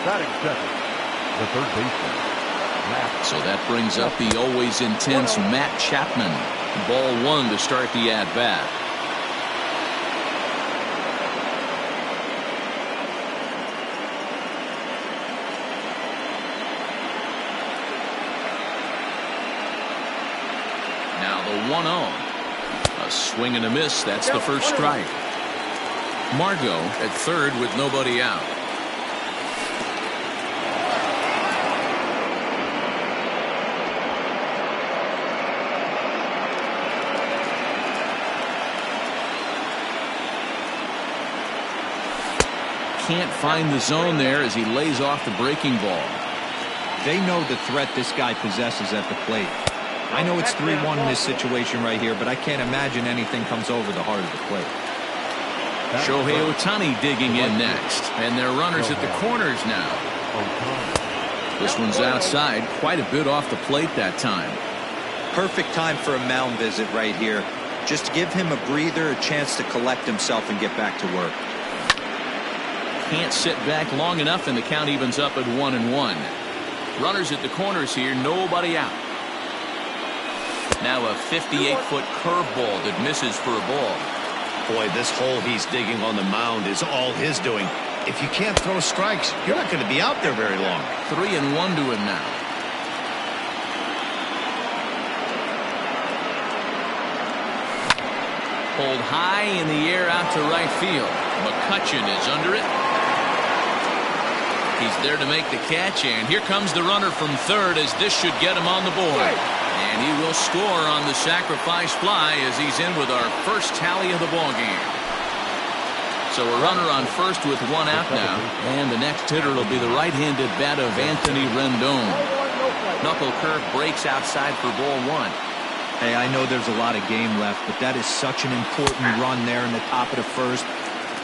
Batting second, the third baseman. So that brings up the always intense Matt Chapman. Ball one to start the at-bat. Now the 1-0. A swing and a miss. That's the first strike. Margot at third with nobody out. Can't find the zone there as he lays off the breaking ball. They know the threat this guy possesses at the plate. I know it's 3-1 in this situation right here, but I can't imagine anything comes over the heart of the plate. Shohei Ohtani digging in next, and they're runners at the corners now. This one's outside, quite a bit off the plate that time. Perfect time for a mound visit right here. Just give him a breather, a chance to collect himself and get back to work. Can't sit back long enough, and the count evens up at 1-1. Runners at the corners here, nobody out. Now a 58-foot curveball that misses for a ball. Boy, this hole he's digging on the mound is all his doing. If you can't throw strikes, you're not going to be out there very long. 3-1 to him now. Pulled high in the air out to right field. McCutchen is under it. He's there to make the catch, and here comes the runner from third as this should get him on the board. And he will score on the sacrifice fly as he's in with our first tally of the ball game. So a runner on first with one out now, and the next hitter will be the right-handed bat of Anthony Rendon. Knuckle curve breaks outside for ball one. Hey, I know there's a lot of game left, but that is such an important run there in the top of the first.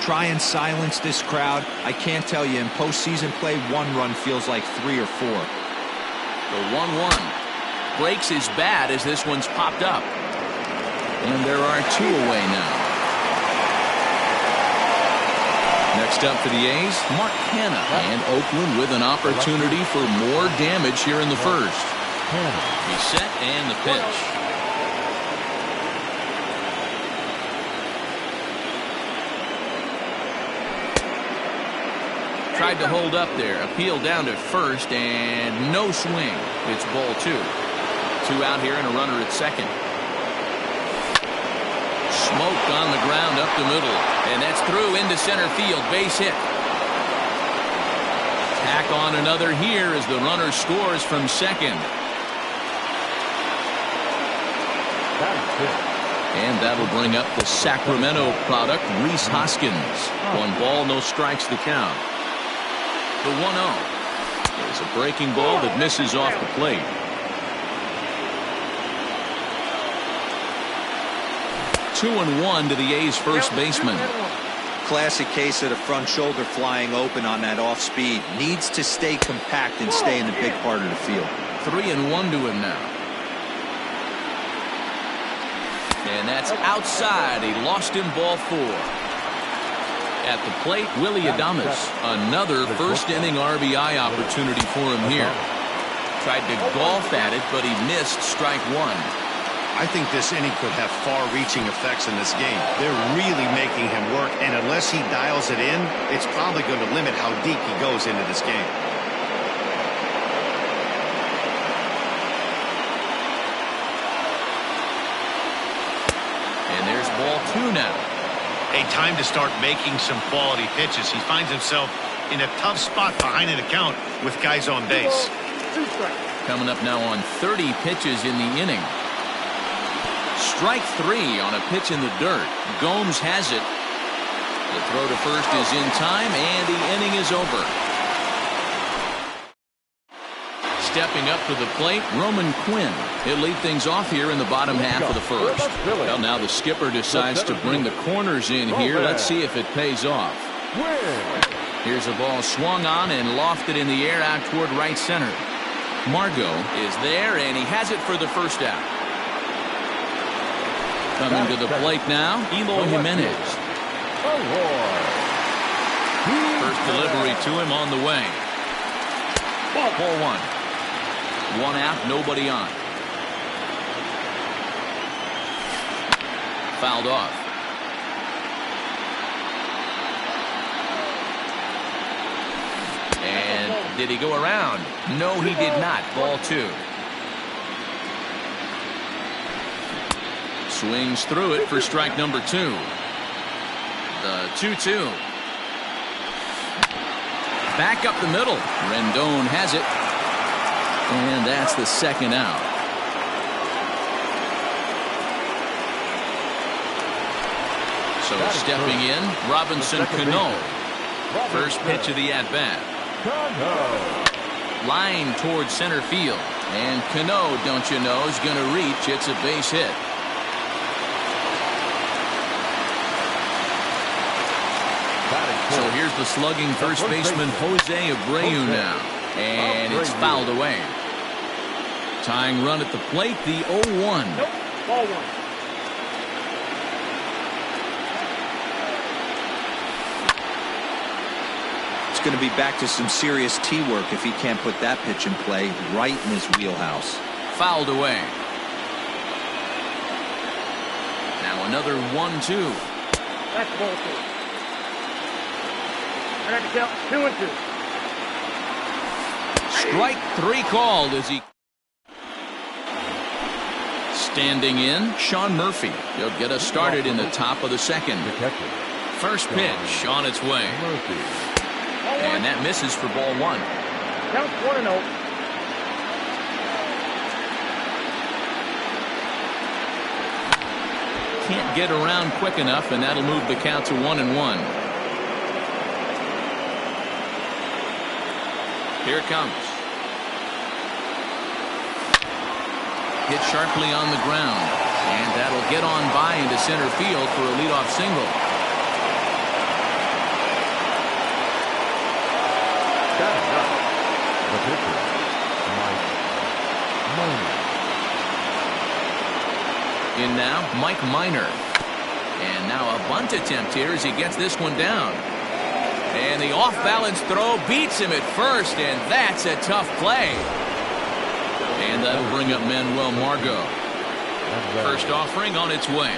Try and silence this crowd. I can't tell you, in postseason play, one run feels like 3 or 4. The 1-1 breaks his bat as this one's popped up. And there are 2 away now. Next up for the A's, Mark Hanna, and Oakland with an opportunity for more damage here in the first. He's set, and the pitch. Tried to hold up there, appeal down to first, and no swing. It's ball 2. 2 out here and a runner at second. Smoked on the ground up the middle, and that's through into center field, base hit. Tack on another here as the runner scores from second. And that'll bring up the Sacramento product, Rhys Hoskins. 1 ball, no strikes to count. The 1-0 is a breaking ball that misses off the plate. Two and one to the A's first baseman. classic case of the front shoulder flying open on that off speed. Needs to stay compact and stay in the big part of the field. 3-1 to him now. And that's outside. He lost him, ball 4. At the plate, Willie Adames. Another first inning RBI opportunity for him here. Tried to golf at it, but he missed strike 1. I think this inning could have far-reaching effects in this game. They're really making him work, and unless he dials it in, it's probably going to limit how deep he goes into this game. And there's ball 2 now. A time to start making some quality pitches. He finds himself in a tough spot behind an account with guys on base. Coming up now on 30 pitches in the inning. Strike 3 on a pitch in the dirt. Gomes has it. The throw to first is in time, and the inning is over. Stepping up to the plate, Roman Quinn. He'll lead things off here in the bottom half of the first. Well, now the skipper decides to bring the corners in here. Let's see if it pays off. Here's a ball swung on and lofted in the air out toward right center. Margot is there, and he has it for the first out. Coming to the plate now, Eloy Jimenez. First delivery to him on the way. Ball 1. 1 out, nobody on. Fouled off. And did he go around? No, he did not. Ball 2. Swings through it for strike number 2. The 2-2. Back up the middle. Rendon has it. And that's the second out. So stepping in, Robinson Cano. First pitch of the at-bat. Line towards center field. And Cano, don't you know, is going to reach. It's a base hit. So here's the slugging first baseman Jose Abreu now. And it's fouled away. Tying run at the plate, the 0-1. Ball 1. It's going to be back to some serious tee work if he can't put that pitch in play right in his wheelhouse. Fouled away. Now another 1-2. That's ball 2. I got to count 2 and 2. Strike 3 called as he. Standing in, Sean Murphy. He'll get us started in the top of the second. First pitch on its way. And that misses for ball 1. Count 1-0. Can't get around quick enough, and that'll move the count to 1-1. Here it comes. Hit sharply on the ground. And that'll get on by into center field for a leadoff single. The pitcher, Mike Minor. In now, Mike Minor. And now a bunt attempt here as he gets this one down. And the off-balance throw beats him at first, and that's a tough play. And that'll bring up Manuel Margot. First offering on its way.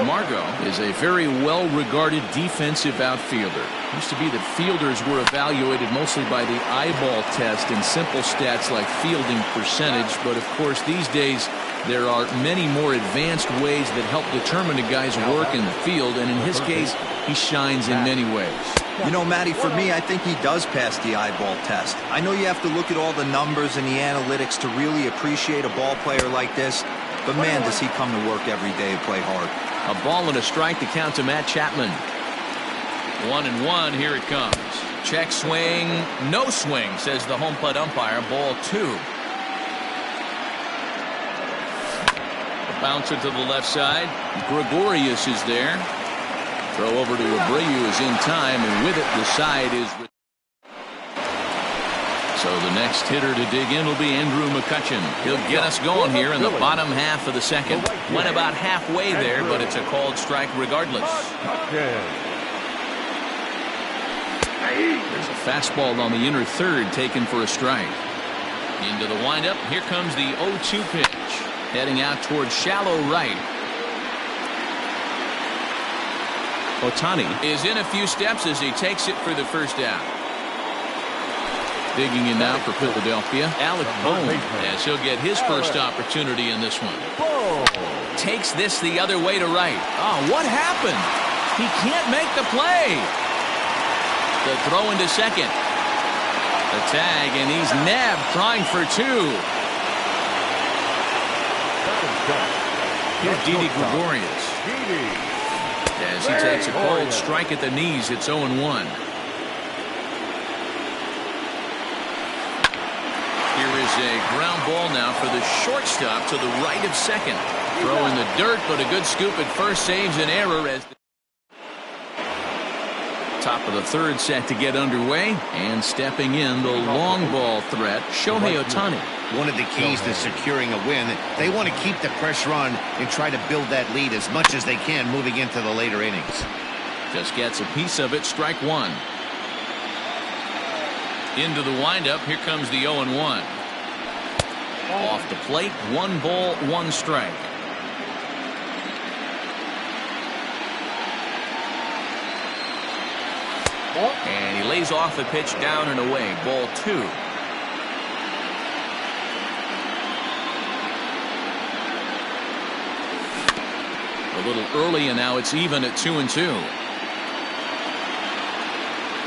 Margot is a very well-regarded defensive outfielder. Used to be that fielders were evaluated mostly by the eyeball test and simple stats like fielding percentage. But, of course, these days there are many more advanced ways that help determine a guy's work in the field. And in his case, he shines in many ways. You know, Matty, for me, I think he does pass the eyeball test. I know you have to look at all the numbers and the analytics to really appreciate a ball player like this. But, man, does he come to work every day and play hard. A ball and a strike to count to Matt Chapman. 1-1, here it comes. Check swing, no swing, says the home plate umpire. Ball 2. A bouncer to the left side. Gregorius is there. Throw over to Abreu is in time, and with it, the side is. So the next hitter to dig in will be Andrew McCutchen. He'll get us going here in the bottom half of the second. Went about halfway there, but it's a called strike regardless. There's a fastball on the inner third taken for a strike. Into the windup. Here comes the 0-2 pitch. Heading out towards shallow right. Ohtani is in a few steps as he takes it for the first out. Digging in now for Philadelphia, Alec Bohm, as he'll get his first opportunity in this one. Takes this the other way to right. Oh, what happened? He can't make the play. The throw into second. The tag, and he's nabbed, trying for two. Here's Didi Gregorius. As he takes a cold strike at the knees, it's 0-1. Here is a ground ball now for the shortstop to the right of second. Throw in the dirt, but a good scoop at first saves an error as the top of the third set to get underway. And stepping in, the long ball threat, Shohei Ohtani. One of the keys to securing a win, they want to keep the pressure on and try to build that lead as much as they can moving into the later innings. Just gets a piece of it, strike one. Into the windup, here comes the 0-1. Off the plate, 1 ball, 1 strike. And he lays off the pitch down and away, ball 2. A little early, and now it's even at 2-2.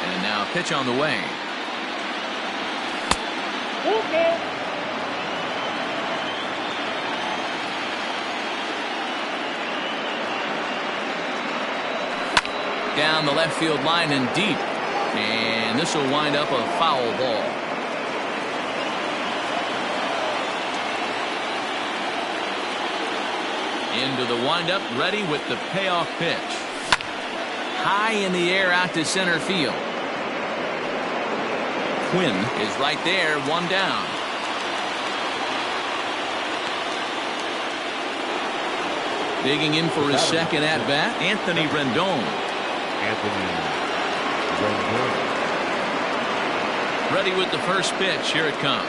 And now a pitch on the way. Down the left field line and deep. And this will wind up a foul ball. Into the windup, ready with the payoff pitch. High in the air out to center field. Quinn is right there, 1 down. Digging in for his second at bat, Anthony Rendon. Ready with the first pitch. Here it comes.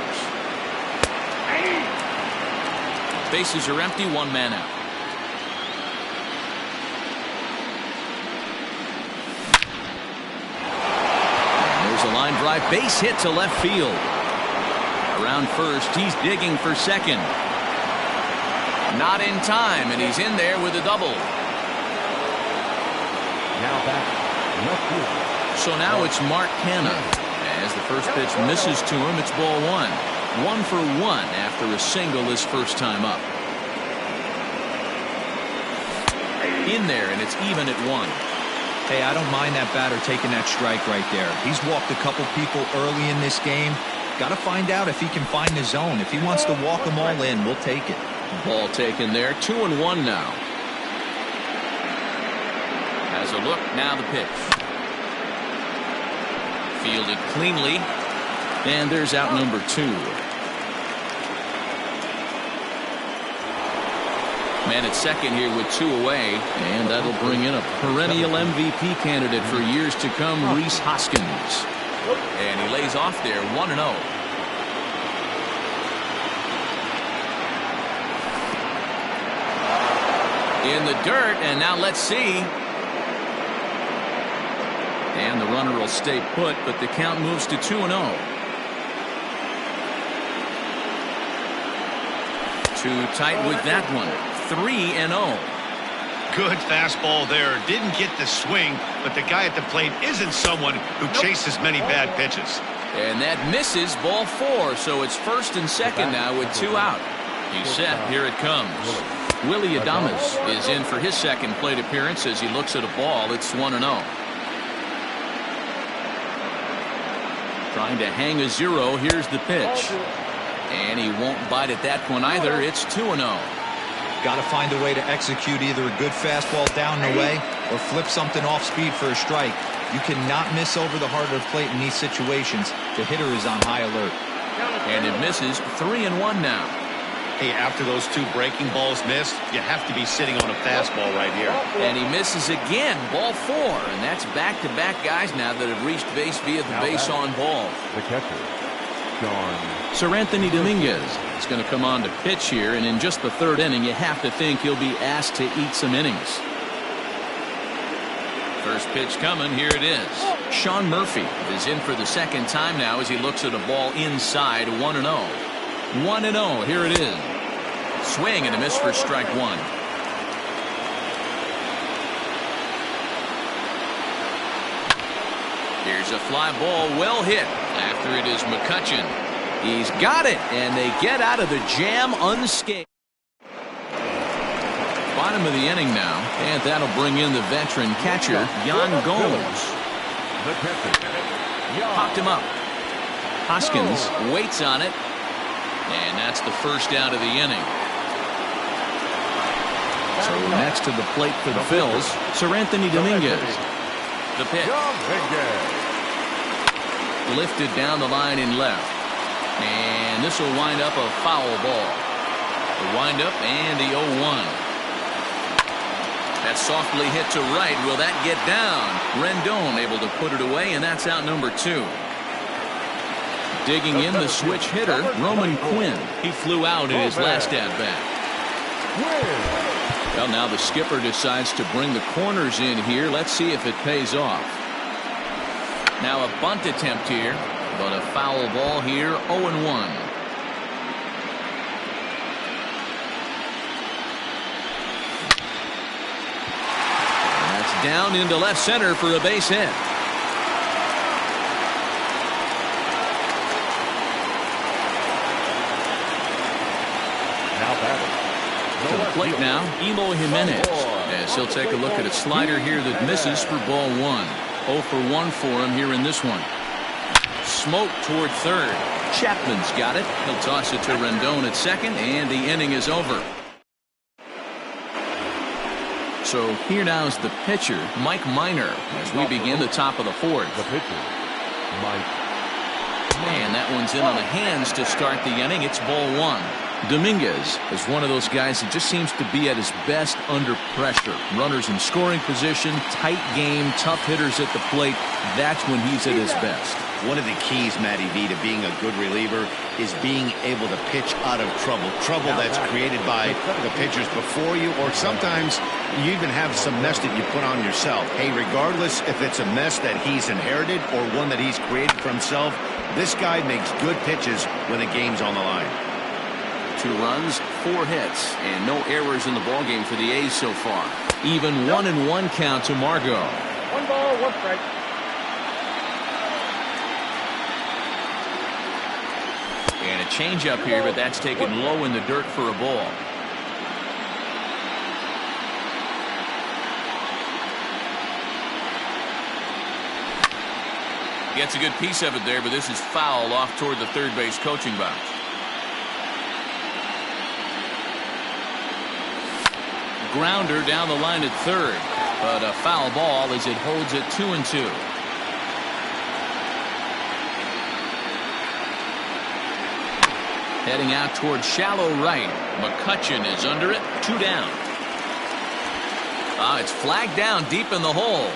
Bases are empty, 1 man out. And there's a line drive, base hit to left field. Around first, he's digging for second. Not in time, and he's in there with a double. So now it's Mark Canha. As the first pitch misses to him, it's ball 1. 1 for 1 after a single his first time up. In there, and it's even at 1. Hey, I don't mind that batter taking that strike right there. He's walked a couple people early in this game. Got to find out if he can find the zone. If he wants to walk them all in, we'll take it. Ball taken there, 2-1 now. Has a look, now the pitch. Fielded cleanly, and there's out number 2. Man at second here with 2 away, and that'll bring in a perennial MVP candidate for years to come, Rhys Hoskins. And he lays off there, 1-0. In the dirt, and now let's see. And the runner will stay put, but the count moves to 2-0. Too tight with that one. 3-0. Good fastball there. Didn't get the swing, but the guy at the plate isn't someone who chases many bad pitches. And that misses, ball 4, so it's first and second now with 2 out. He's set, here it comes. Willy Adames is in for his second plate appearance as he looks at a ball. It's 1-0. Trying to hang a 0. Here's the pitch. And he won't bite at that one either. It's 2-0. Got to find a way to execute either a good fastball down and away or flip something off speed for a strike. You cannot miss over the heart of the plate in these situations. The hitter is on high alert. And it misses. 3-1 now. Hey, after those two breaking balls missed, you have to be sitting on a fastball right here. And he misses again. Ball 4. And that's back-to-back guys now that have reached base via the base on ball. The catcher, John. Sir Anthony Dominguez is going to come on to pitch here. And in just the third inning, you have to think he'll be asked to eat some innings. First pitch coming. Here it is. Sean Murphy is in for the second time now as he looks at a ball inside. 1-0. 1-0. Here it is. Swing and a miss for strike 1. Here's a fly ball, well hit. After it is McCutchen. He's got it, and they get out of the jam unscathed. Bottom of the inning now, and that'll bring in the veteran catcher, Yan Gomes. The catcher, Popped him up. Hoskins waits on it, and that's the first out of the inning. So next to the plate for the Phils, Sir Anthony Dominguez. The pitch. Lifted down the line in left. And this will wind up a foul ball. The windup and the 0-1. That's softly hit to right. Will that get down? Rendon able to put it away, and that's out number 2. Digging in the switch hitter, Roman Quinn. He flew out in his last at-bat. Well, now the skipper decides to bring the corners in here. Let's see if it pays off. Now a bunt attempt here, but a foul ball here, 0-1. Down into left center for a base hit. Now batting. To the plate now, Eloy Jimenez. As he'll take a look at a slider here that misses for ball 1. 0 for 1 for him here in this one. Smoke toward third. Chapman's got it. He'll toss it to Rendon at second, and the inning is over. So here now is the pitcher, Mike Minor, as we begin the top of the 4th. The pitcher, Mike. And that one's in on the hands to start the inning. It's ball 1. Dominguez is one of those guys that just seems to be at his best under pressure. Runners in scoring position, tight game, tough hitters at the plate. That's when he's at his best. One of the keys, Matty V, to being a good reliever is being able to pitch out of trouble. Trouble that's created by the pitchers before you, or sometimes you even have some mess that you put on yourself. Hey, regardless if it's a mess that he's inherited or one that he's created for himself, this guy makes good pitches when the game's on the line. 2 runs, 4 hits, and no errors in the ballgame for the A's so far. Even 1-1 count to Margot. 1 ball, 1 strike. And a changeup here, but that's taken low in the dirt for a ball. Gets a good piece of it there, but this is foul off toward the third base coaching box. Grounder down the line at third, but a foul ball as it holds it 2-2. Heading out toward shallow right. McCutchen is under it. 2 down. It's flagged down deep in the hole.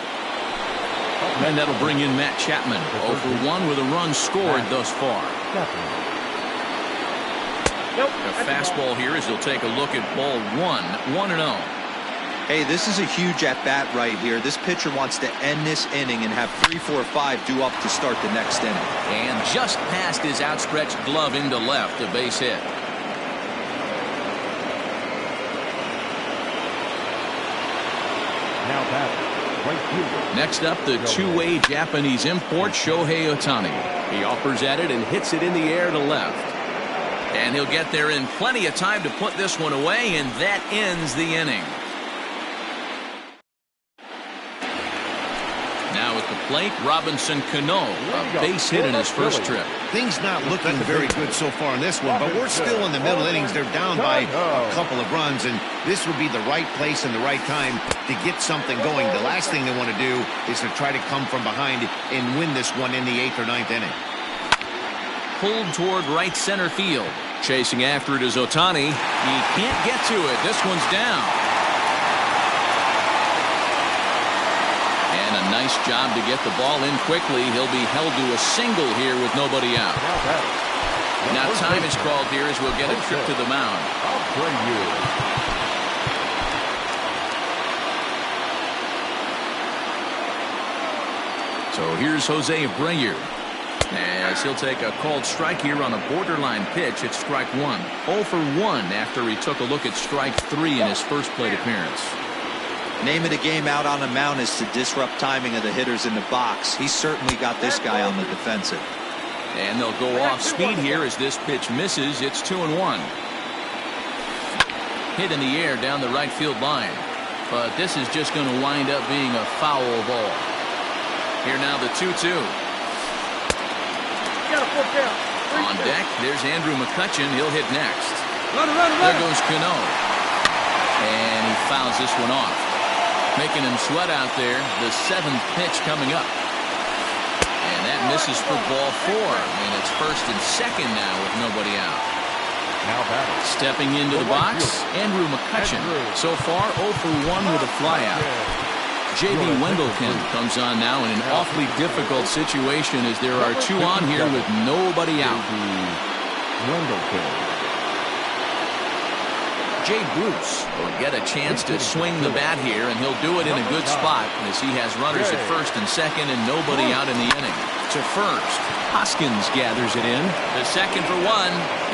And that'll bring in Matt Chapman. 0 for 1 with a run scored thus far. A fastball here as he'll take a look at ball 1. 1-0. Hey, this is a huge at-bat right here. This pitcher wants to end this inning and have 3, 4, 5 due up to start the next inning. And just past his outstretched glove into left, a base hit. Now batting, right fielder. Next up, the two-way Japanese import, Shohei Ohtani. He offers at it and hits it in the air to left. And he'll get there in plenty of time to put this one away, and that ends the inning. Now at the plate, Robinson Cano, a base hit in his first trip. Things not looking very good so far in this one, but we're still in the middle innings. They're down by a couple of runs, and this would be the right place and the right time to get something going. The last thing they want to do is to try to come from behind and win this one in the 8th or 9th inning. Pulled toward right center field. Chasing after it is Ohtani. He can't get to it. This one's down. And a nice job to get the ball in quickly. He'll be held to a single here with nobody out. Now time is called here as we'll get a trip to the mound. So here's Jose Abreu, as he'll take a called strike here on a borderline pitch at strike one. 0 for 1 after he took a look at strike 3 in his first plate appearance. Name of the game out on the mound is to disrupt timing of the hitters in the box. He's certainly got this guy on the defensive. And they'll go off speed here as this pitch misses. It's 2-1. Hit in the air down the right field line. But this is just going to wind up being a foul ball. Here now the 2-2. On deck, there's Andrew McCutchen. He'll hit next. There goes Cano. And he fouls this one off. Making him sweat out there. The 7th pitch coming up. And that misses for ball 4. And it's first and second now with nobody out. Stepping into the box, Andrew McCutchen. So far 0 for 1 with a flyout. J.B. Wendelken comes on now in an awfully difficult situation as there are 2 on here with nobody out. Jay Bruce will get a chance to swing the bat here, and he'll do it in a good spot as he has runners at first and second and nobody out in the inning. To first, Hoskins gathers it in. The second for 1,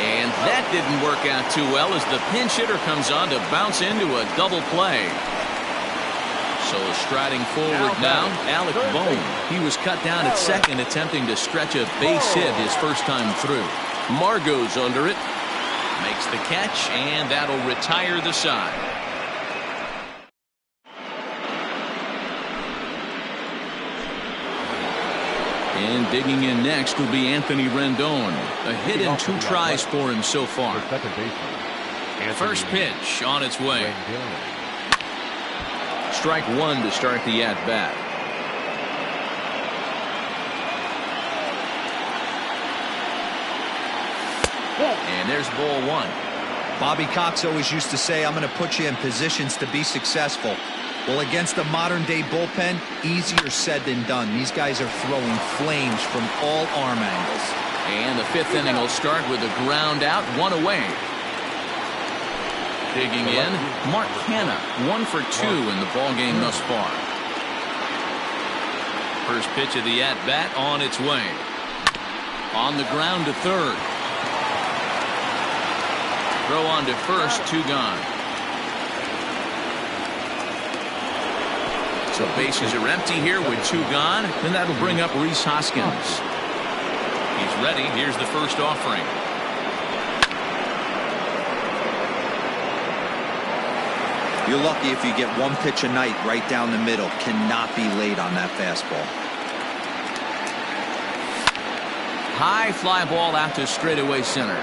and that didn't work out too well as the pinch hitter comes on to bounce into a double play. So striding forward now, Alec Bohm. He was cut down at second, attempting to stretch a base hit his first time through. Margot's under it. Makes the catch, and that'll retire the side. And digging in next will be Anthony Rendon. A hit in 2 tries for him so far. First pitch on its way. Strike 1 to start the at-bat. And there's ball 1. Bobby Cox always used to say, I'm going to put you in positions to be successful. Well, against a modern-day bullpen, easier said than done. These guys are throwing flames from all arm angles. And the 5th inning will start with a ground out, 1 away. Digging in, Mark Hanna, 1 for 2 in the ballgame thus far. First pitch of the at-bat on its way. On the ground to third. Throw on to first, 2 gone. So bases are empty here with 2 gone, and that'll bring up Rhys Hoskins. He's ready. Here's the first offering. You're lucky if you get 1 pitch a night right down the middle. Cannot be late on that fastball. High fly ball out to straightaway center.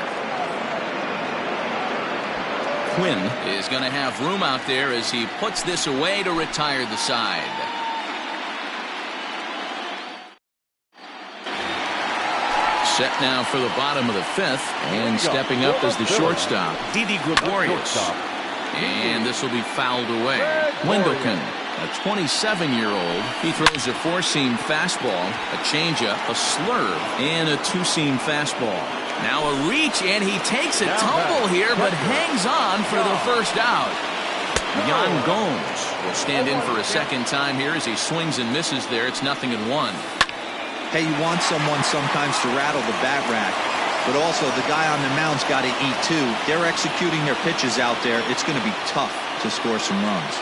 Quinn is going to have room out there as he puts this away to retire the side. Set now for the bottom of the 5th, and stepping up as the shortstop, Didi Gregorius. And this will be fouled away. Wendelken, a 27-year-old, he throws a 4-seam fastball, a changeup, a slurve, and a 2-seam fastball. Now a reach, and he takes a tumble here, but hangs on for the first out. Yan Gomes will stand in for a second time here as he swings and misses there. It's 0-1. Hey, you want someone sometimes to rattle the bat rack, but also the guy on the mound's got to eat too. They're executing their pitches out there. It's going to be tough to score some runs.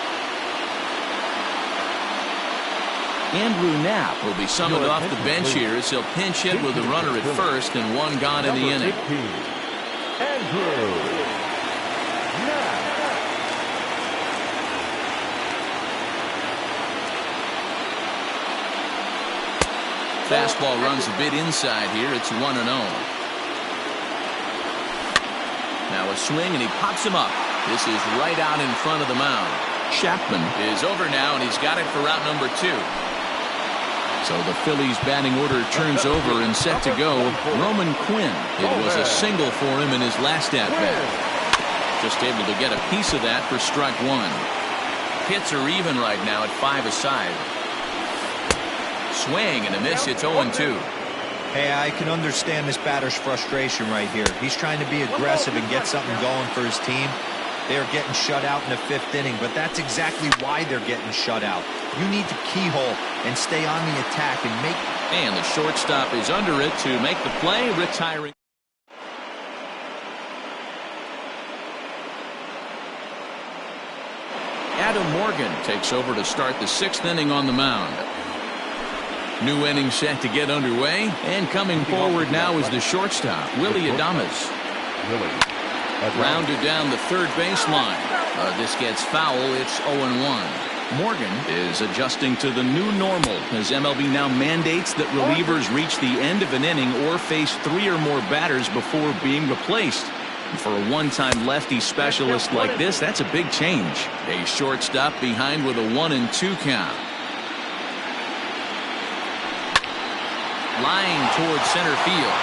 Andrew Knapp will be summoned off the bench here as he'll pinch hit with a runner at first and 1 gone in the inning. Andrew Knapp. Fastball runs a bit inside here. It's 1-0. Now a swing, and he pops him up. This is right out in front of the mound. Chapman is over now, and he's got it for route number 2. So the Phillies batting order turns over and set to go. Roman Quinn. It was a single for him in his last at-bat. Just able to get a piece of that for strike 1. Hits are even right now at 5 aside. Swing and a miss. It's 0-2. Hey, I can understand this batter's frustration right here. He's trying to be aggressive and get something going for his team. They're getting shut out in the 5th inning, but that's exactly why they're getting shut out. You need to keyhole and stay on the attack and make... And the shortstop is under it to make the play, retiring. Adam Morgan takes over to start the 6th inning on the mound. New inning set to get underway, and coming forward now is the shortstop, Willie Adames. Rounded down the third baseline. This gets foul. It's 0-1. Morgan is adjusting to the new normal as MLB now mandates that relievers reach the end of an inning or face 3 or more batters before being replaced. And for a one-time lefty specialist like this, that's a big change. A shortstop behind with a 1-2 count. Line towards center field.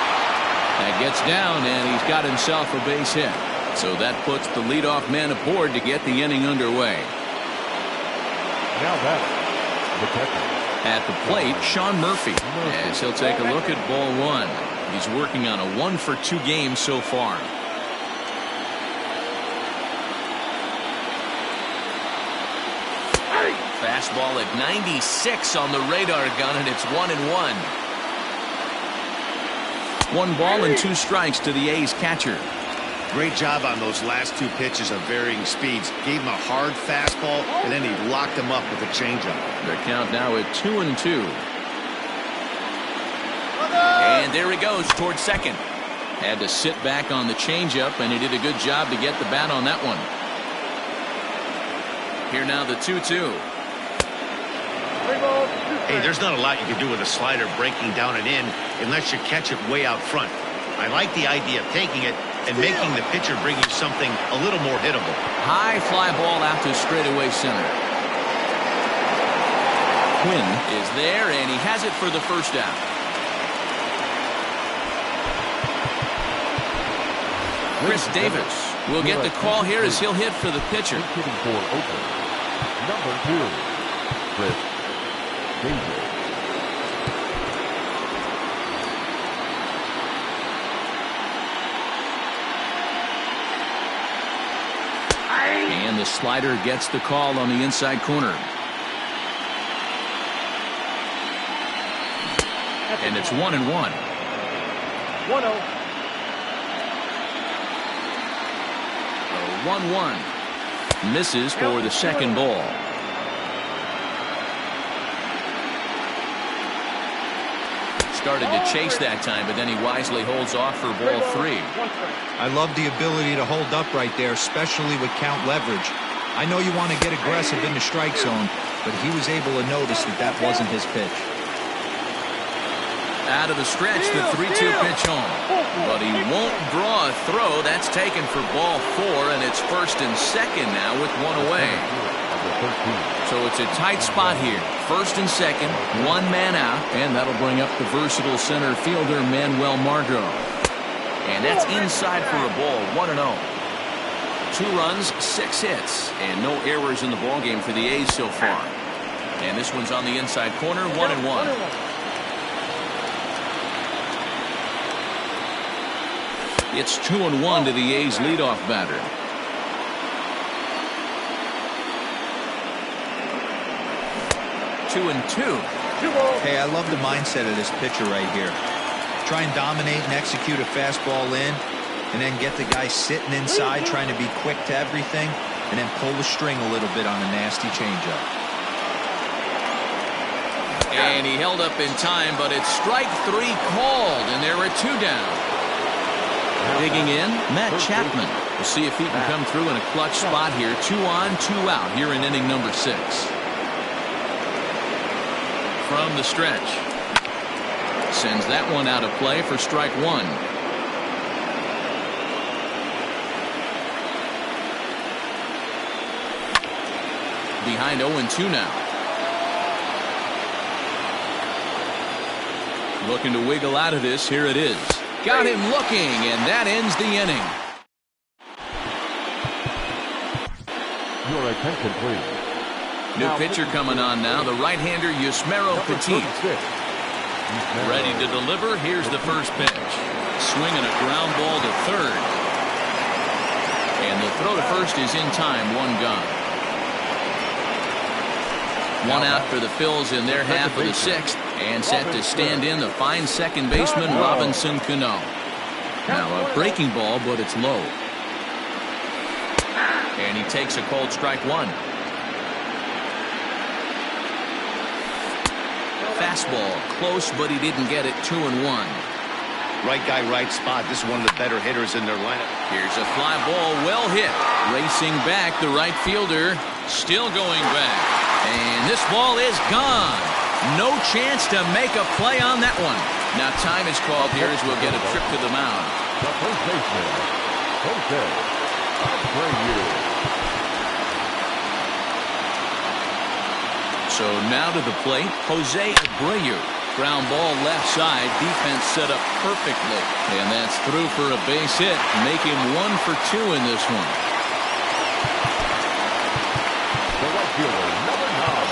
That gets down, and he's got himself a base hit. So that puts the leadoff man aboard to get the inning underway. Now that's the catcher. At the plate, Sean Murphy. As he'll take a look at ball 1. He's working on a 1-for-2 game so far. Fastball at 96 on the radar gun, and it's 1-1. 1 ball and 2 strikes to the A's catcher. Great job on those last 2 pitches of varying speeds. Gave him a hard fastball, and then he locked him up with a changeup. The count now at 2-2. And there he goes towards second. Had to sit back on the changeup, and he did a good job to get the bat on that one. Here now the 2-2. Hey, there's not a lot you can do with a slider breaking down and in unless you catch it way out front. I like the idea of taking it and making the pitcher bring you something a little more hittable. High fly ball out to straightaway center. Quinn is there, and he has it for the first out. Chris Davis will get the call here as he'll hit for the pitcher. Hitting for Oakland, number 2, Chris Davis. And the slider gets the call on the inside corner. And it's 1-1. 1-0. 1-1. Misses for the second ball. Started to chase that time, but then he wisely holds off for ball 3. I love the ability to hold up right there, especially with count leverage. I know you want to get aggressive in the strike zone, but he was able to notice that that wasn't his pitch. Out of the stretch, the 3-2 pitch home. But he won't draw a throw. That's taken for ball 4, and it's first and second now with 1 away. So it's a tight spot here. First and second, 1 man out, and that'll bring up the versatile center fielder, Manuel Margot. And that's inside for a ball, 1-0. 2 runs, 6 hits, and no errors in the ballgame for the A's so far. And this one's on the inside corner, 1-1. It's 2-1 to the A's leadoff batter. Two and two. Hey, I love the mindset of this pitcher right here. Try and dominate and execute a fastball in, and then get the guy sitting inside trying to be quick to everything, and then pull the string a little bit on a nasty changeup. And he held up in time, but it's strike 3 called, and there are 2 down. Digging in, Matt Chapman. We'll see if he can come through in a clutch spot here. 2 on, 2 out here in inning number 6. From the stretch. Sends that one out of play for strike one. Behind 0-2 now. Looking to wiggle out of this. Here it is. Got him looking, and that ends the inning. Your attention, please. New pitcher coming on now, the right-hander Yusmeiro Petit. Ready to deliver. Here's the first pitch. Swinging a ground ball to third. And the throw to first is in time. One gone. One out for the Phils in their half of the sixth. And set to stand in the fine second baseman Robinson Cano. Now a breaking ball, but it's low. And he takes a cold strike one. Fastball close, but he didn't get it. 2-1. Right guy, right spot. This is one of the better hitters in their lineup. Here's a fly ball, well hit. Racing back, the right fielder still going back. And this ball is gone. No chance to make a play on that one. Now time is called here as we'll get a trip to the mound. The first baseman, Jose Abreu. So now to the plate, Jose Abreu. Ground ball left side. Defense set up perfectly. And that's through for a base hit. Make him 1 for 2 in this one. The right fielder, number 9,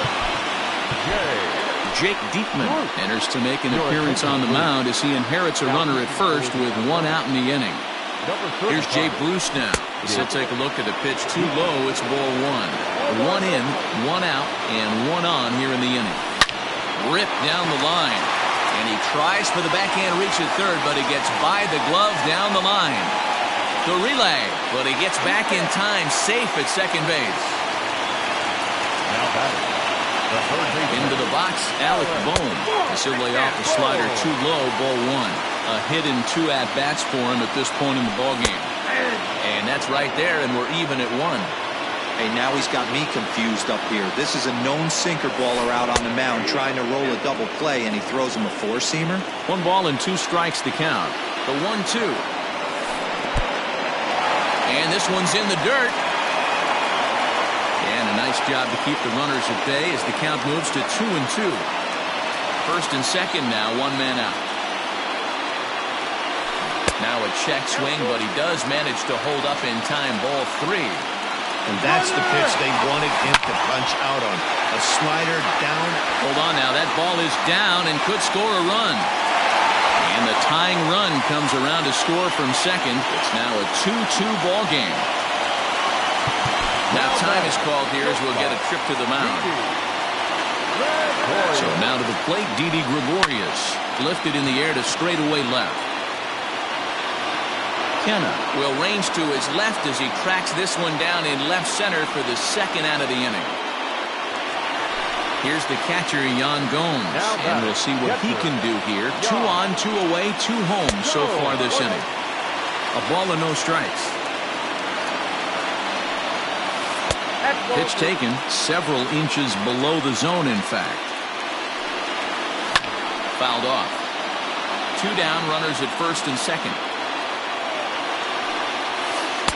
Jake Diekman enters to make an appearance on the mound as he inherits a runner at first with 1 out in the inning. Here's Jay Bruce now. So take a look at the pitch. Too low. It's ball 1. 1 in, 1 out, and 1 on here in the inning. Ripped down the line. And he tries for the backhand reach at third, but he gets by the glove down the line. The relay, but he gets back in time, safe at second base. Now batting. Into the box, Alec Bohm. He'll lay off the slider too low, ball 1. A hit and 2 at-bats for him at this point in the ballgame. And that's right there, and we're even at 1. Hey, now he's got me confused up here. This is a known sinker baller out on the mound trying to roll a double play, and he throws him a four-seamer. 1 ball and 2 strikes to count. The 1-2. And this one's in the dirt. And a nice job to keep the runners at bay as the count moves to 2-2. First and second now, 1 man out. Now a check swing, but he does manage to hold up in time. Ball 3. And that's the pitch they wanted him to punch out on. A slider down. Hold on now. That ball is down and could score a run. And the tying run comes around to score from second. It's now a 2-2 ball game. Now time is called here as we'll get a trip to the mound. So now to the plate, Didi Gregorius. Lifted in the air to straightaway left. Kenna will range to his left as he tracks this one down in left center for the second out of the inning. Here's the catcher, Yan Gomes, and we'll see what he can do here. 2 on, 2 away, 2 home so far this inning. A ball and no strikes. Pitch taken several inches below the zone, in fact. Fouled off. 2 down, runners at first and second.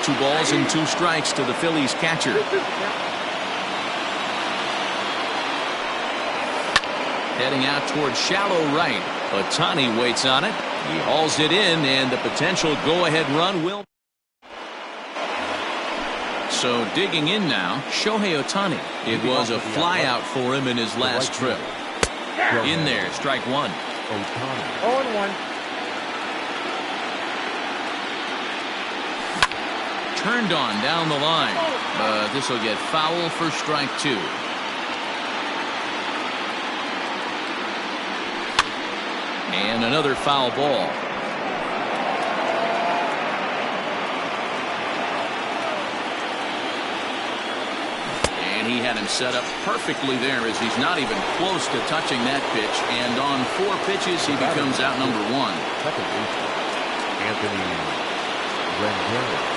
2 balls and 2 strikes to the Phillies catcher. Heading out towards shallow right. Ohtani waits on it. He hauls it in, and the potential go-ahead run will. So digging in now, Shohei Ohtani. It was a flyout for him in his last trip. In there, strike 1. Ohtani. 0-1. Turned on down the line, but this will get foul for strike 2. And another foul ball. And he had him set up perfectly there as he's not even close to touching that pitch. And on 4 pitches, he becomes out number 1. Second baseman, Anthony Rendon.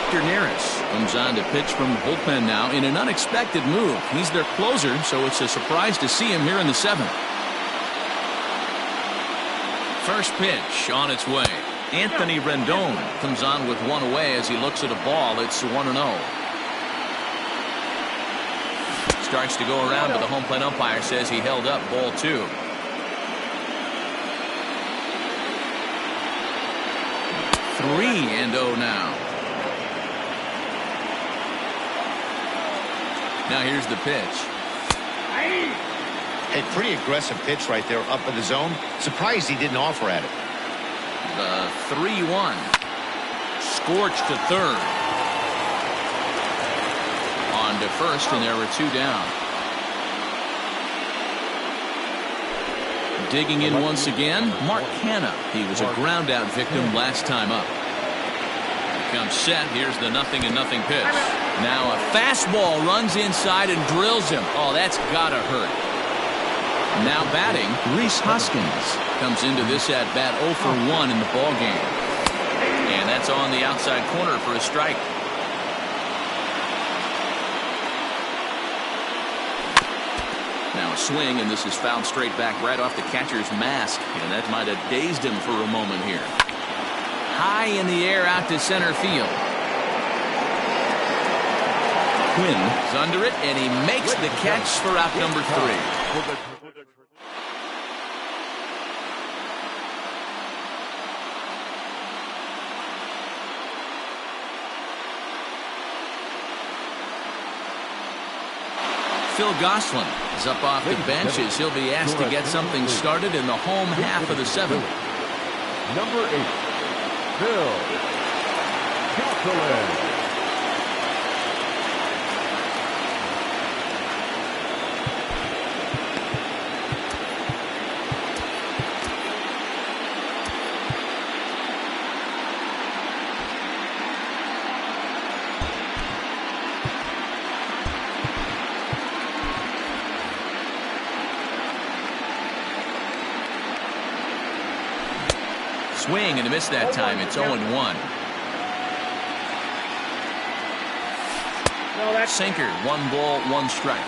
Hector Neris comes on to pitch from the bullpen now in an unexpected move. He's their closer, so it's a surprise to see him here in the 7th. First pitch on its way. Anthony Rendon comes on with one away as he looks at a ball. It's 1-0. Starts to go around, but the home plate umpire says he held up ball 2. 3-0 now. Now here's the pitch. A pretty aggressive pitch right there up in the zone. Surprised he didn't offer at it. The 3-1. Scorched to third. On to first, and there were 2 down. Digging in once again, Mark Hanna. He was a ground out victim last time up. Comes set. Here's the 0-0 pitch. Now a fastball runs inside and drills him. Oh, that's gotta hurt. Now batting, Rhys Hoskins comes into this at bat 0 for 1 in the ball game, and that's on the outside corner for a strike. Now a swing, and this is fouled straight back right off the catcher's mask, and that might have dazed him for a moment here. High in the air out to center field. Quinn is under it, and he makes the catch for out number 3. Phil Gosselin is up off the bench as he'll be asked to get something started in the home half of the 7th. Number 8, Phil Gosselin. Swing and a miss that time. It's 0-1. Sinker, 1 ball, 1 strike.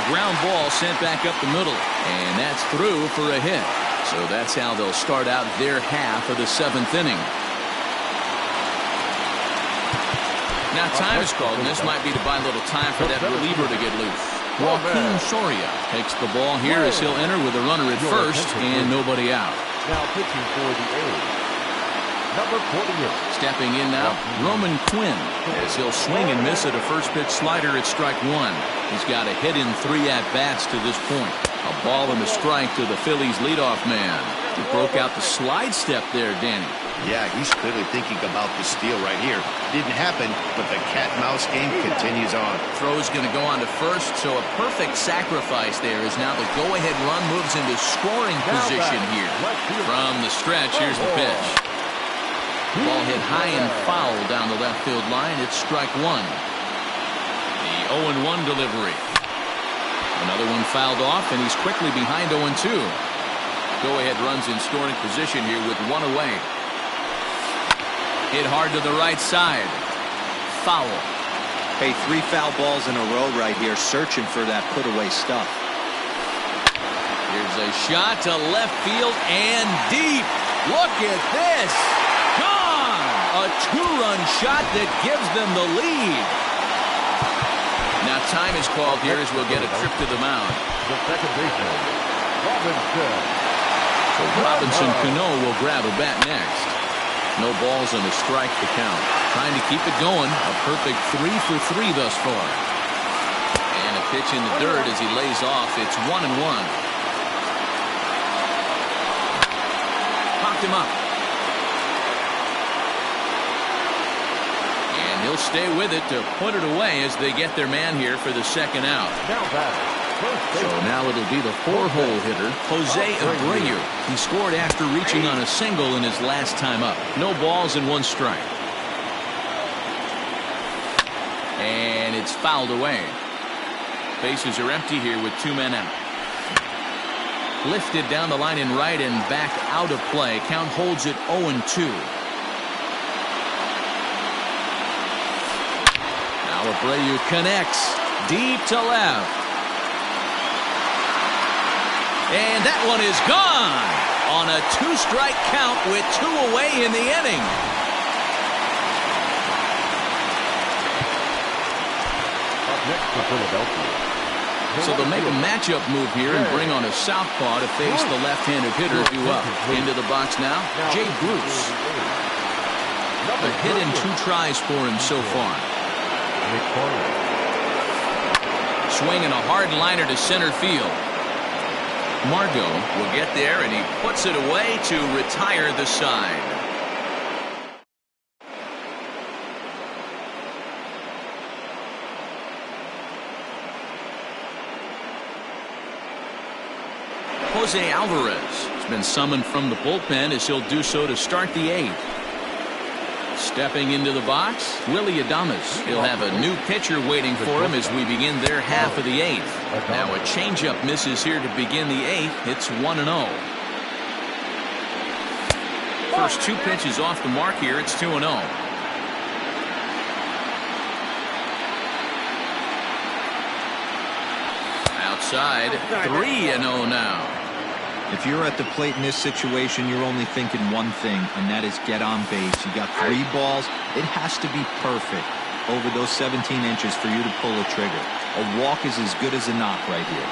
Ground ball sent back up the middle, and that's through for a hit. So that's how they'll start out their half of the 7th inning. Now time is called, and this might be to buy a little time for that reliever to get loose. Joaquin Soria takes the ball here as he'll enter with a runner at first and nobody out. Now pitching for the A's, number 48. Stepping in now, Roman Quinn, as he'll swing and miss at a first pitch slider at strike 1. He's got a hit in 3 at-bats to this point. A ball and a strike to the Phillies leadoff man. He broke out the slide step there, Danny. Yeah, he's clearly thinking about the steal right here. Didn't happen, but the cat-mouse game continues on. Throw's going to go on to first, so a perfect sacrifice there as now the go-ahead run moves into scoring position here. From the stretch, here's the pitch. Ball hit high and foul down the left field line. It's strike 1. The 0-1 delivery. Another one fouled off, and he's quickly behind 0-2. Go-ahead runs in scoring position here with 1 away. Hit hard to the right side. Foul. Hey, 3 foul balls in a row right here, searching for that put-away stuff. Here's a shot to left field and deep. Look at this. Gone. A 2-run shot that gives them the lead. Now time is called here as we'll get a trip to the mound. The second baseman, Robinson. So Robinson Cano will grab a bat next. No balls and a strike to count. Trying to keep it going. A perfect 3 for 3 thus far. And a pitch in the dirt as he lays off. It's 1-1. Popped him up. And he'll stay with it to put it away as they get their man here for the second out. Now batting. So now it'll be the 4-hole hitter, Jose Abreu. He scored after reaching on a single in his last time up. No balls and 1 strike. And it's fouled away. Bases are empty here with 2 men out. Lifted down the line in right and back out of play. Count holds it 0-2. Now Abreu connects deep to left. And that one is gone on a 2-strike count with 2 away in the inning. Up next for Philadelphia. So they'll make a matchup move here and bring on a southpaw to face the left-handed hitter due up. Into the box now, Jay Bruce. A hit in 2 tries for him so far. Swinging a hard liner to center field. Margot will get there, and he puts it away to retire the side. Jose Alvarez has been summoned from the bullpen as he'll do so to start the 8th. Stepping into the box, Willie Adames. He'll have a new pitcher waiting for him as we begin their half of the 8th. Now a changeup misses here to begin the 8th. It's 1-0. First 2 pitches off the mark here. It's 2-0. Outside, 3-0 now. If you're at the plate in this situation, you're only thinking one thing, and that is get on base. You got 3 balls. It has to be perfect over those 17 inches for you to pull a trigger. A walk is as good as a knock right here.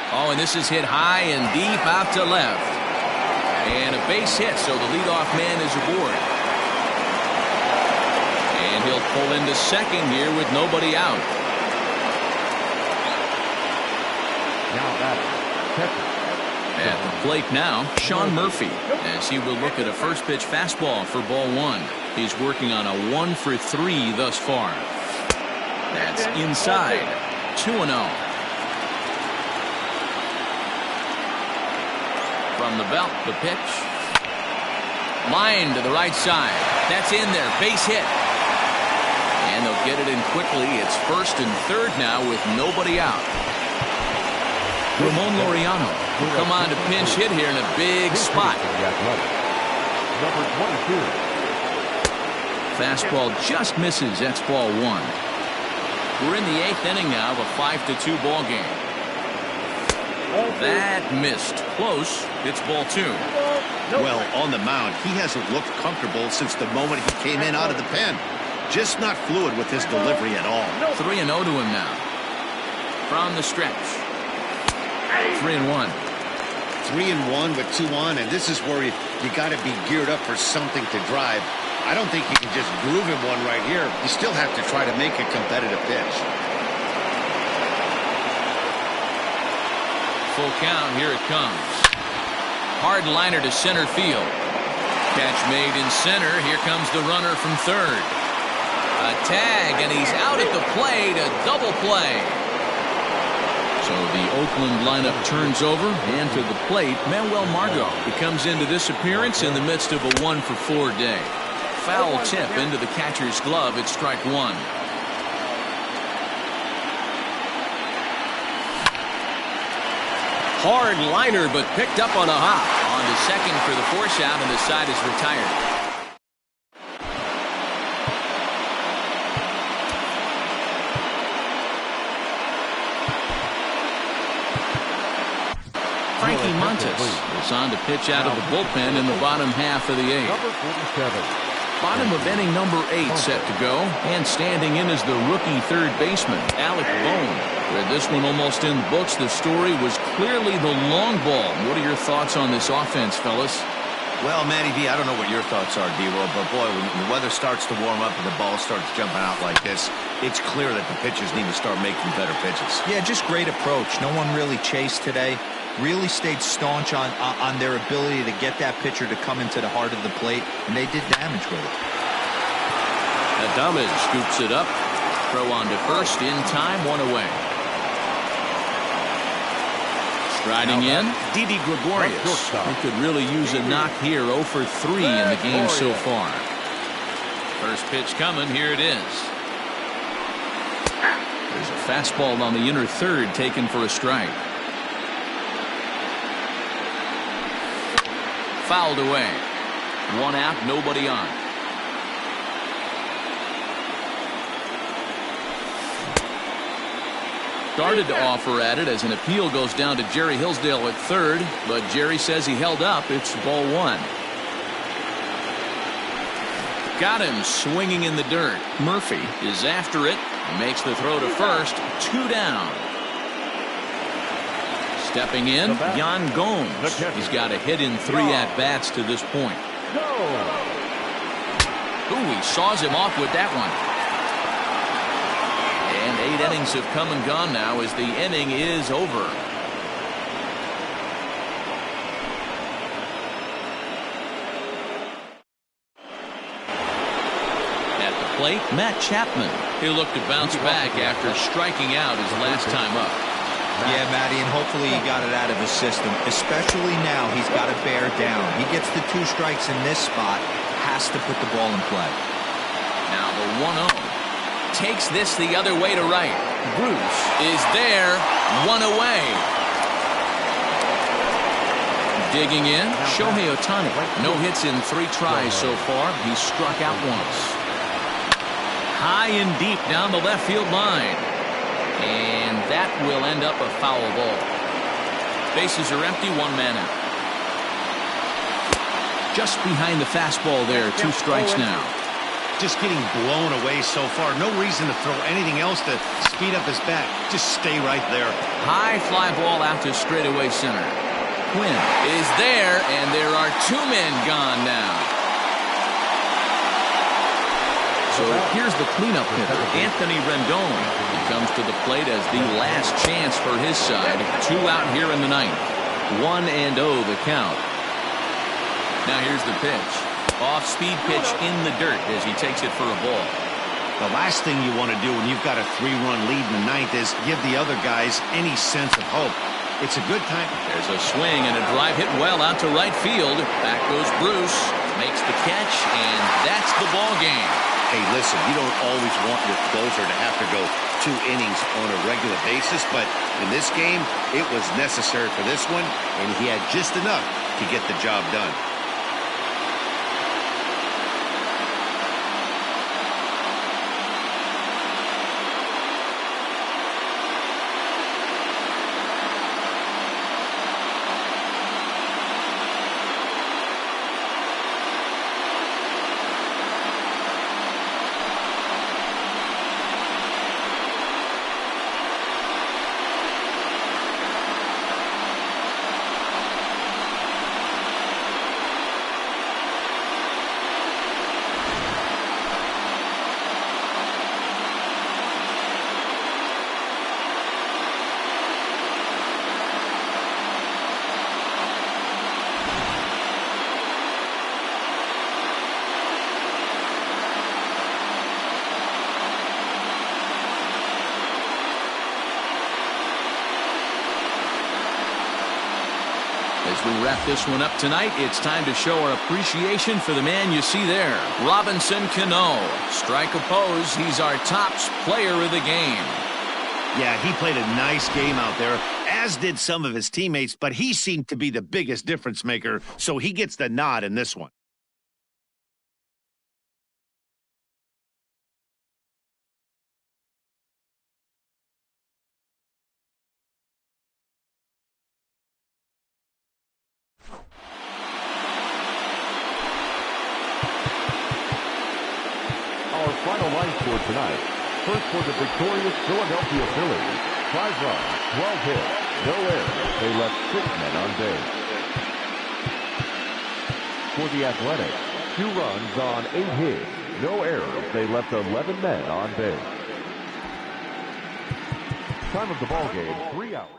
Oh, and this is hit high and deep out to left. And a base hit, so the leadoff man is aboard. And he'll pull into second here with nobody out. Now that catcher. At the plate now, Sean Murphy, as he will look at a first pitch fastball for ball 1. He's working on a 1 for 3 thus far. That's inside. 2-0. From the belt, the pitch. Line to the right side. That's in there. Base hit. And they'll get it in quickly. It's first and third now with nobody out. Ramon Laureano will come on to pinch hit here in a big spot. Number 22. Fastball just misses. That's ball 1. We're in the 8th inning now of a 5-2 ball game. That missed. Close. It's ball 2. Well, on the mound, he hasn't looked comfortable since the moment he came in out of the pen. Just not fluid with his delivery at all. 3-0 to him now. From the stretch. 3-1. 3-1 with 2 on, and this is where you got to be geared up for something to drive. I don't think you can just groove him one right here. You still have to try to make a competitive pitch. Full count. Here it comes. Hard liner to center field. Catch made in center. Here comes the runner from third. A tag, and he's out at the plate. A double play. So the Oakland lineup turns over, and to the plate, Manuel Margot. He comes into this appearance in the midst of a 1 for 4 day. Foul tip into the catcher's glove. It's strike 1. Hard liner, but picked up on a hop. On to second for the force out, and the side is retired. Frankie Montes is on to pitch out of the bullpen in the bottom half of the 8th. Number 47. Bottom of inning number 8 set to go, and standing in is the rookie third baseman, Alec Bohm. With this one almost in the books, the story was clearly the long ball. What are your thoughts on this offense, fellas? Well, Matty V, I don't know what your thoughts are, D-Roll, but boy, when the weather starts to warm up and the ball starts jumping out like this, it's clear that the pitchers need to start making better pitches. Yeah, just great approach. No one really chased today. Really stayed staunch on their ability to get that pitcher to come into the heart of the plate, and they did damage with it. Adames scoops it up. Throw on to first in time, 1 away. Striding in, Didi Gregorius. He could really use a knock here. 0 for 3 in the game so far. First pitch coming. Here it is. There's a fastball on the inner third taken for a strike. fouled away. 1 out, nobody on. Started to offer at it as an appeal goes down to Jerry Hillsdale at third, but Jerry says he held up. It's ball 1. Got him swinging in the dirt. Murphy is after it. Makes the throw to first. 2 down. Stepping in, Jan Gomes. He's got a hit in 3 at-bats to this point. Ooh, he saws him off with that one. And 8 innings have come and gone now as the inning is over. At the plate, Matt Chapman. He'll look to bounce back after striking out his last time up. Yeah, Matty, and hopefully he got it out of his system. Especially now, he's got to bear down. He gets the 2 strikes in this spot, has to put the ball in play. Now the 1-0. Takes this the other way to right. Bruce is there. 1 away. Digging in, Shohei Ohtani. No hits in 3 tries so far. He's struck out once. High and deep down the left field line. And that will end up a foul ball. Bases are empty, 1 man out. Just behind the fastball there. 2 strikes now. Just getting blown away so far. No reason to throw anything else to speed up his bat. Just stay right there. High fly ball out to straightaway center. Quinn is there, and there are 2 men gone now. So here's the cleanup hitter, Anthony Rendon. He comes to the plate as the last chance for his side. 2 out here in the 9th. 1-0 the count. Now here's the pitch. Off-speed pitch in the dirt as he takes it for a ball. The last thing you want to do when you've got a 3-run lead in the 9th is give the other guys any sense of hope. It's a good time. There's a swing and a drive hit well out to right field. Back goes Bruce. Makes the catch, and that's the ball game. Hey, listen, you don't always want your closer to have to go 2 innings on a regular basis, but in this game, it was necessary for this one, and he had just enough to get the job done. As we wrap this one up tonight, it's time to show our appreciation for the man you see there, Robinson Cano. Strike oppose, he's our top player of the game. Yeah, he played a nice game out there, as did some of his teammates, but he seemed to be the biggest difference maker, so he gets the nod in this one. Our final line score tonight. First for the victorious Philadelphia Phillies. 5 runs, 12 hits, no errors. They left 6 men on base. For the Athletics, 2 runs on 8 hits, no errors. They left 11 men on base. Time of the ball game, 3 hours.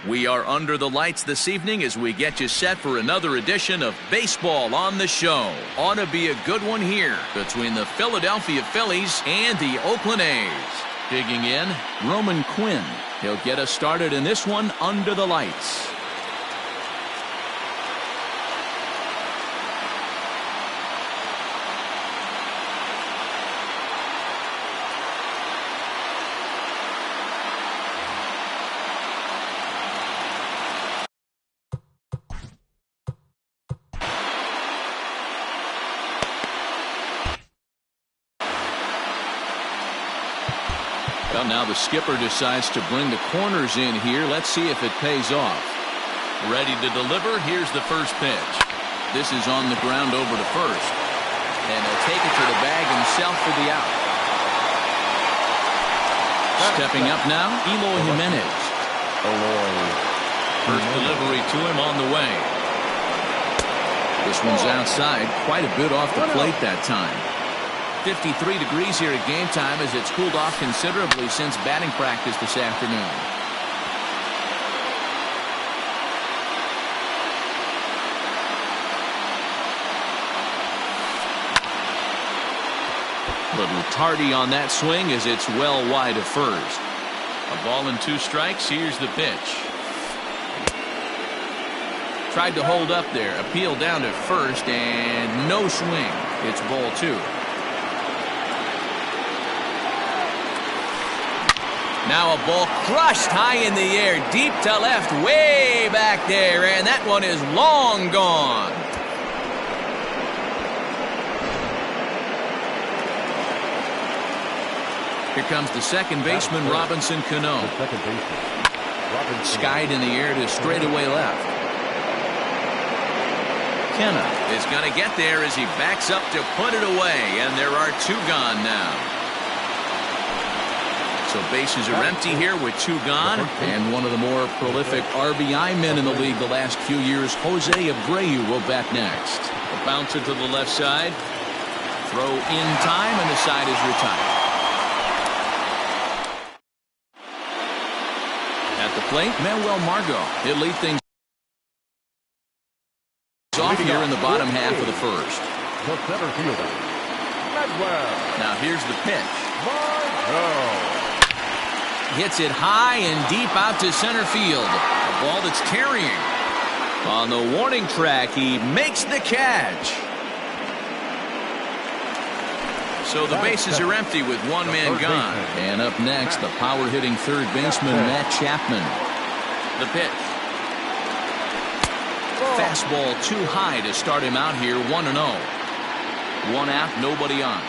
We are under the lights this evening as we get you set for another edition of Baseball on the Show. Ought to be a good one here between the Philadelphia Phillies and the Oakland A's. Digging in, Roman Quinn. He'll get us started in this one under the lights. Well, now the skipper decides to bring the corners in here. Let's see if it pays off. Ready to deliver. Here's the first pitch. This is on the ground over to first. And he'll take it to the bag himself for the out. Stepping up now, Eloy Jimenez. First delivery to him on the way. This one's outside, quite a bit off the plate that time. 53 degrees here at game time as it's cooled off considerably since batting practice this afternoon. Little tardy on that swing as it's well wide of first. A ball and 2 strikes. Here's the pitch. Tried to hold up there. Appeal down to first and no swing. It's ball 2. Now a ball crushed high in the air, deep to left, way back there, and that one is long gone. Here comes the second baseman, Robinson Cano. Skied in the air to straightaway left. Kenna is going to get there as he backs up to put it away, and there are 2 gone now. So bases are empty here with 2 gone, and one of the more prolific RBI men in the league the last few years, Jose Abreu, will bat next. A bouncer to the left side. Throw in time, and the side is retired. At the plate, Manuel Margot. He'll lead things off here in the bottom half of the first. The center fielder, Manuel. Now here's the pitch. Hits it high and deep out to center field. A ball that's carrying. On the warning track, he makes the catch. So the bases are empty with 1 man gone. And up next, the power-hitting third baseman, Matt Chapman. The pitch. Fastball too high to start him out here, 1-0. 1 out, nobody on.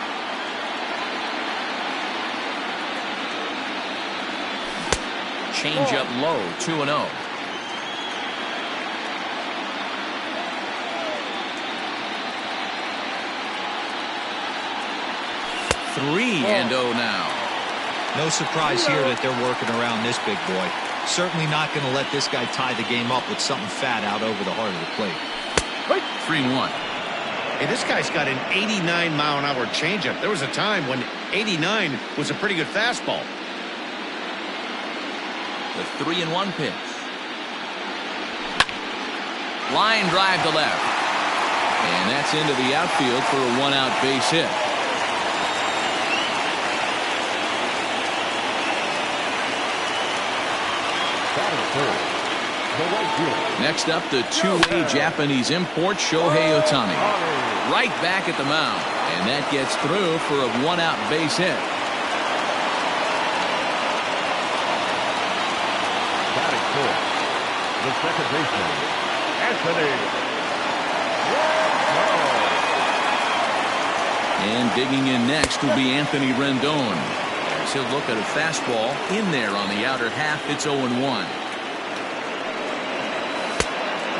Change up low, 2-0. Three and 0 now. No surprise here that they're working around this big boy. Certainly not going to let this guy tie the game up with something fat out over the heart of the plate. 3-1. Hey, this guy's got an 89-mile-an-hour changeup. There was a time when 89 was a pretty good fastball. The 3-1 pitch. Line drive to left. And that's into the outfield for a 1-out base hit. Next up, the two-way Japanese import, Shohei Ohtani. Right back at the mound. And that gets through for a 1-out base hit. The second baseman, Anthony. And digging in next will be Anthony Rendon. As he'll look at a fastball in there on the outer half. It's 0-1.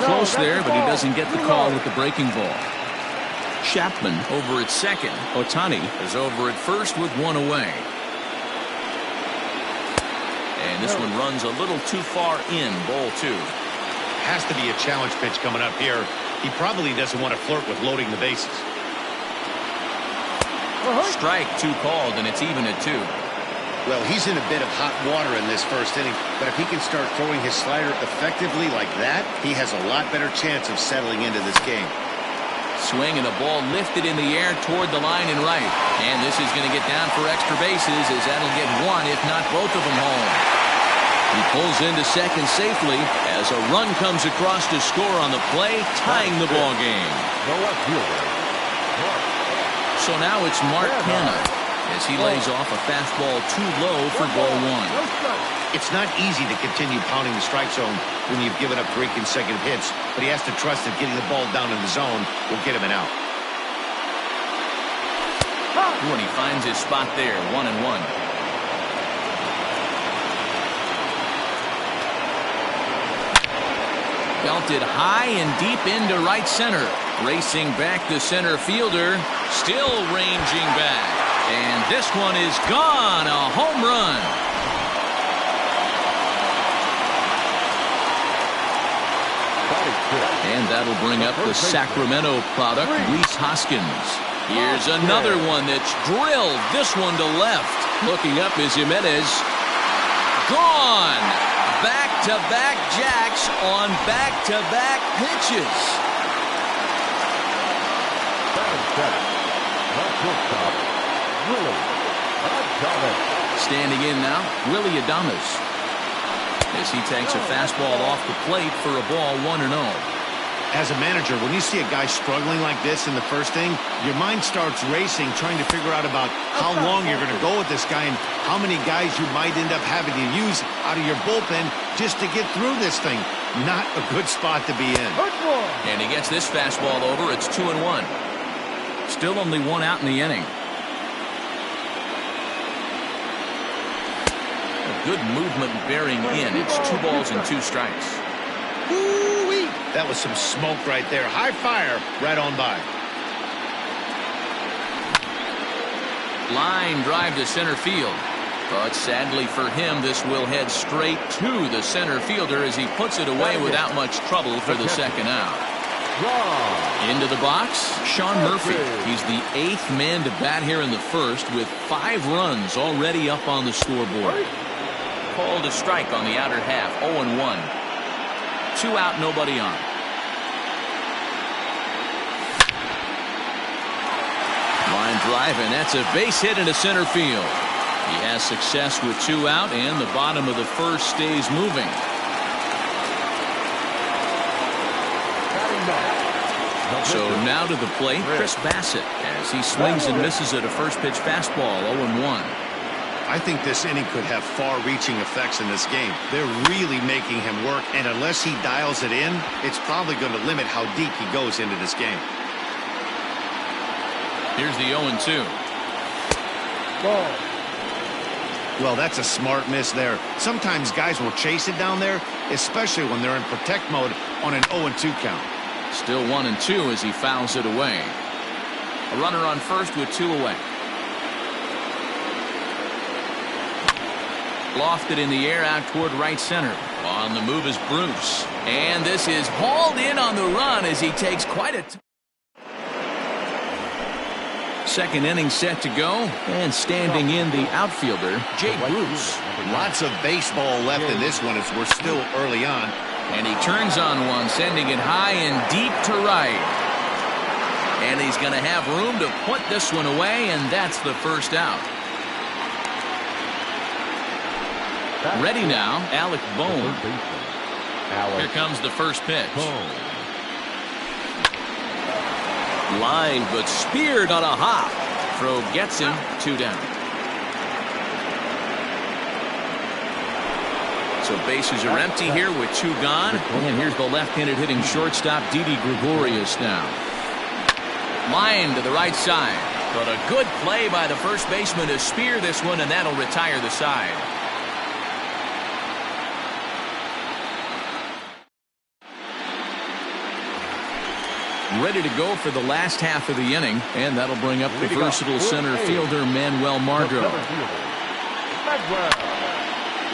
Close there, but he doesn't get the call with the breaking ball. Chapman over at second. Ohtani is over at first with 1 away. And this one runs a little too far in, ball 2. Has to be a challenge pitch coming up here. He probably doesn't want to flirt with loading the bases. Strike 2 called, and it's even at 2. Well, he's in a bit of hot water in this first inning, but if he can start throwing his slider effectively like that, he has a lot better chance of settling into this game. Swing and a ball lifted in the air toward the line and right. And this is going to get down for extra bases as that'll get one, if not both of them home. He pulls into second safely as a run comes across to score on the play, tying the ball game. So now it's Mark Hanna as he lays off a fastball too low for ball one. It's not easy to continue pounding the strike zone when you've given up 3 consecutive hits, but he has to trust that getting the ball down in the zone will get him an out. When he finds his spot there, 1-1. Belted high and deep into right center. Racing back the center fielder, still ranging back. And this one is gone, a home run. And that'll bring up the Sacramento product, Rhys Hoskins. Here's another one that's drilled, this one to left. Looking up is Jimenez. Gone. Back-to-back jacks on back-to-back pitches. Standing in now, Willie Adames, as he takes a fastball off the plate for a ball 1-0. As a manager, when you see a guy struggling like this in the first inning, your mind starts racing, trying to figure out about how long you're going to go with this guy and how many guys you might end up having to use out of your bullpen just to get through this thing. Not a good spot to be in. And he gets this fastball over. It's 2-1. Still only one out in the inning. Good movement bearing in. It's 2 balls and 2 strikes. Woo-wee. That was some smoke right there. High fire right on by. Line drive to center field. But sadly for him, this will head straight to the center fielder as he puts it away without much trouble for the second out. Into the box, Sean Murphy. He's the 8th man to bat here in the first with 5 runs already up on the scoreboard. Called a strike on the outer half, 0-1. 2 out, nobody on. Line drive, and that's a base hit into center field. He has success with 2 out, and the bottom of the first stays moving. So now to the plate, Chris Bassett, as he swings and misses at a first pitch fastball, 0-1. I think this inning could have far-reaching effects in this game. They're really making him work, and unless he dials it in, it's probably going to limit how deep he goes into this game. Here's the 0-2. Well, that's a smart miss there. Sometimes guys will chase it down there, especially when they're in protect mode on an 0-2 count. Still 1-2 as he fouls it away. A runner on first with 2 away. Lofted in the air out toward right center. On the move is Bruce. And this is hauled in on the run as he takes quite a second inning set to go. And standing in the outfielder, Jay Bruce. Lots of baseball left in this one as we're still early on. And he turns on one, sending it high and deep to right. And he's going to have room to put this one away, and that's the first out. Ready now, Alec Bohm. Here comes the first pitch. Line, but speared on a hop. Throw gets him, 2 down. So bases are empty here with 2 gone. And here's the left-handed hitting shortstop, Didi Gregorius now. Line to the right side. But a good play by the first baseman to spear this one, and that'll retire the side. Ready to go for the last half of the inning, and that'll bring up the versatile center fielder, Manuel Margot.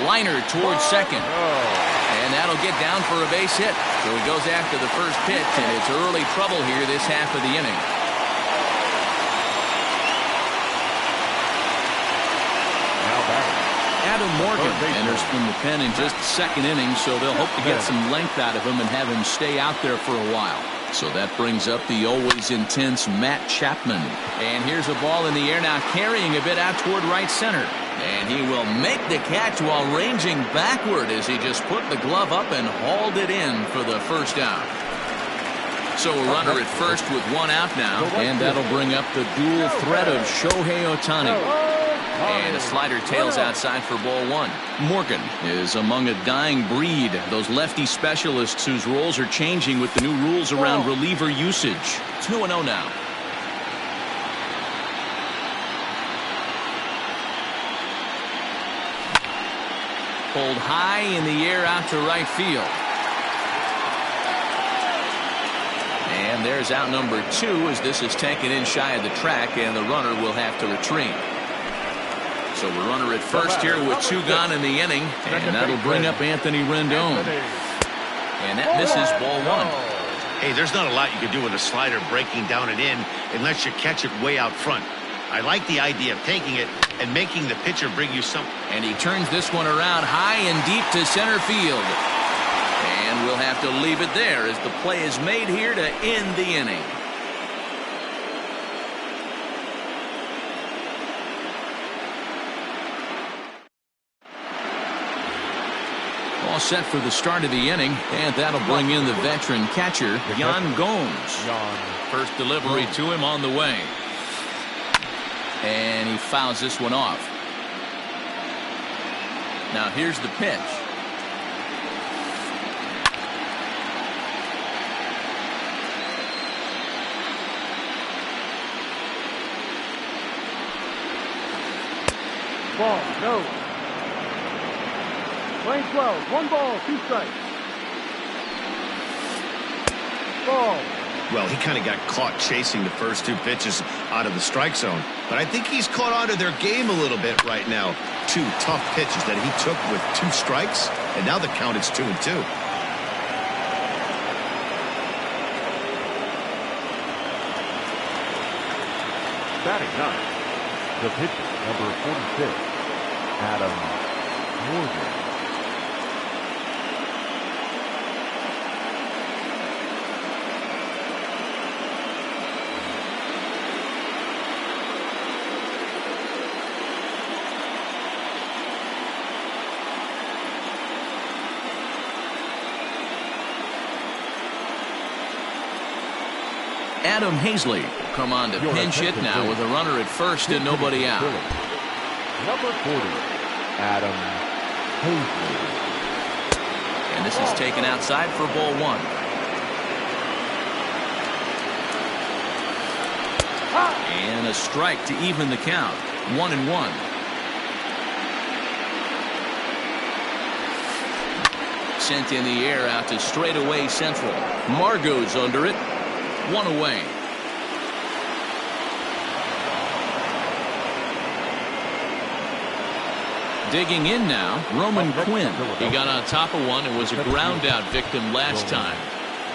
Liner towards second, and that'll get down for a base hit. So he goes after the first pitch, and it's early trouble here this half of the inning. Now back. Adam Morgan enters from the pen in just the second inning, so they'll hope to get some length out of him and have him stay out there for a while. So that brings up the always intense Matt Chapman. And here's a ball in the air now, carrying a bit out toward right center. And he will make the catch while ranging backward as he just put the glove up and hauled it in for the first out. So a runner at first with one out now, and that'll bring up the dual threat of Shohei Ohtani. And a slider tails outside for ball one. Morgan is among a dying breed, those lefty specialists whose roles are changing with the new rules around reliever usage. 2-0 now. Pulled high in the air out to right field. And there's out number 2 as this is taken in shy of the track, and the runner will have to retreat. So a runner at first here with 2 gone in the inning, and that'll bring up Anthony Rendon. And that misses ball 1. Hey, there's not a lot you can do with a slider breaking down and in unless you catch it way out front. I like the idea of taking it and making the pitcher bring you something. And he turns this one around high and deep to center field. And we'll have to leave it there as the play is made here to end the inning. All set for the start of the inning, and that'll bring in the veteran catcher, Yan Gomes. First delivery to him on the way. And he fouls this one off. Now here's the pitch. Ball, no. Playing 12, 1 ball, 2 strikes. Ball. Well, he kind of got caught chasing the first 2 pitches out of the strike zone. But I think he's caught onto their game a little bit right now. 2 tough pitches that he took with 2 strikes, and now the count is 2-2. Batting 9, the pitcher, number 46, Adam Morgan. Adam Hazley will come on to pinch hit now with a runner at first and nobody out. Number 40, Adam Hazley. And this is taken outside for ball 1. And a strike to even the count. 1-1. Sent in the air out to straightaway central. Margot's under it. 1 away. Digging in now, Roman Quinn. He got on top of one and was a ground out victim last time.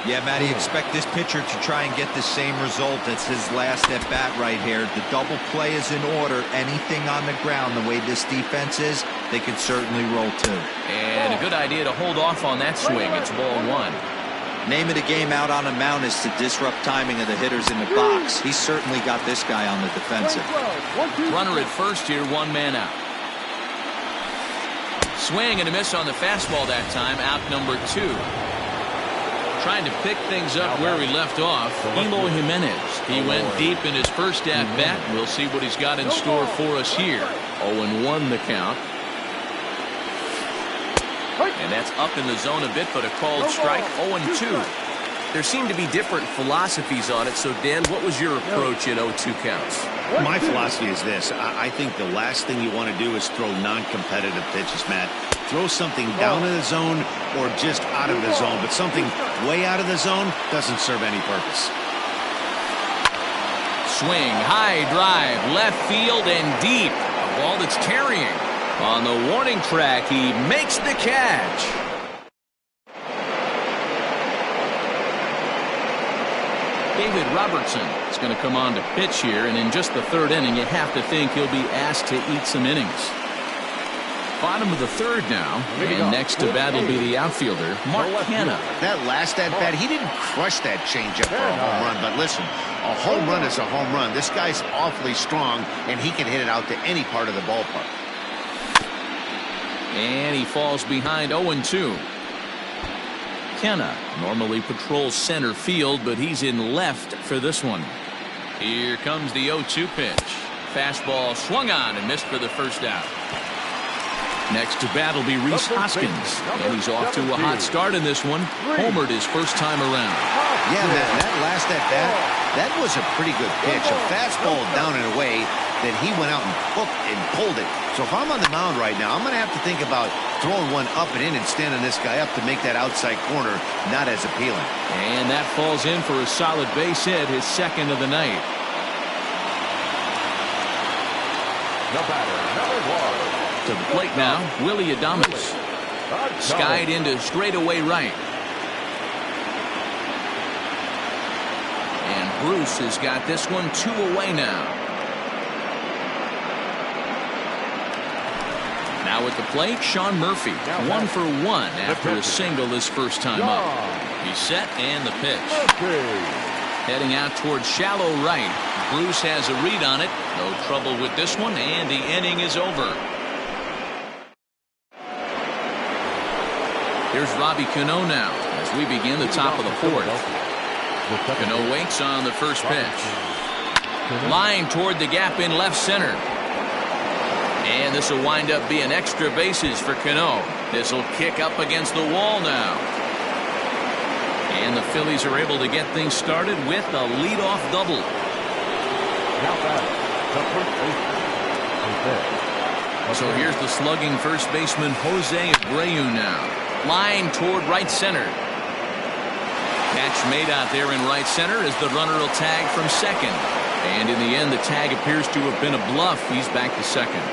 Yeah, Matty, expect this pitcher to try and get the same result as his last at bat right here. The double play is in order. Anything on the ground, the way this defense is, they could certainly roll 2. And a good idea to hold off on that swing. It's ball 1. Name of the game out on a mound is to disrupt timing of the hitters in the box. He's certainly got this guy on the defensive. Runner at first here, 1 man out. Swing and a miss on the fastball that time, out number 2. Trying to pick things up where he left off, Eloy Jimenez. He went deep in his first at bat. We'll see what he's got in store for us here. 0-1 the count. And that's up in the zone a bit, but a called strike. 0-2. There seem to be different philosophies on it. So, Dan, what was your approach at 0-2 counts? My philosophy is this. I think the last thing you want to do is throw non-competitive pitches, Matt. Throw something down in the zone or just out of the zone. But something way out of the zone doesn't serve any purpose. Swing, high drive, left field and deep. A ball that's carrying. On the warning track, he makes the catch. David Robertson is going to come on to pitch here, and in just the 3rd inning, you have to think he'll be asked to eat some innings. Bottom of the third now, and next to bat will be the outfielder, Mark Canha. That last at-bat, he didn't crush that changeup for a home run, but listen, a home run is a home run. This guy's awfully strong, and he can hit it out to any part of the ballpark. And he falls behind 0-2. Canha normally patrols center field, but he's in left for this one. Here comes the 0-2 pitch. Fastball swung on and missed for the first out. Next to bat will be Rhys Hoskins, and he's off to a hot start in this one. Homered his first time around. Yeah, man, that last at-bat, that was a pretty good pitch. A fastball down and away that he went out and hooked and pulled it. So if I'm on the mound right now, I'm going to have to think about throwing one up and in and standing this guy up to make that outside corner not as appealing. And that falls in for a solid base hit, his second of the night. The batter, number 1. To the plate now, Willie Adames. Skied into straightaway right. And Bruce has got this one 2 away now. Now at the plate, Sean Murphy. 1 for 1 after a single his first time up. He's set and the pitch. Heading out towards shallow right. Bruce has a read on it. No trouble with this one, and the inning is over. Here's Robbie Cano now as we begin the top of the fourth. Cano waits on the first pitch. Line toward the gap in left center. And this will wind up being extra bases for Cano. This will kick up against the wall now. And the Phillies are able to get things started with a leadoff double. So here's the slugging first baseman Jose Abreu now. Line toward right center. Catch made out there in right center as the runner will tag from second. And in the end, the tag appears to have been a bluff. He's back to second.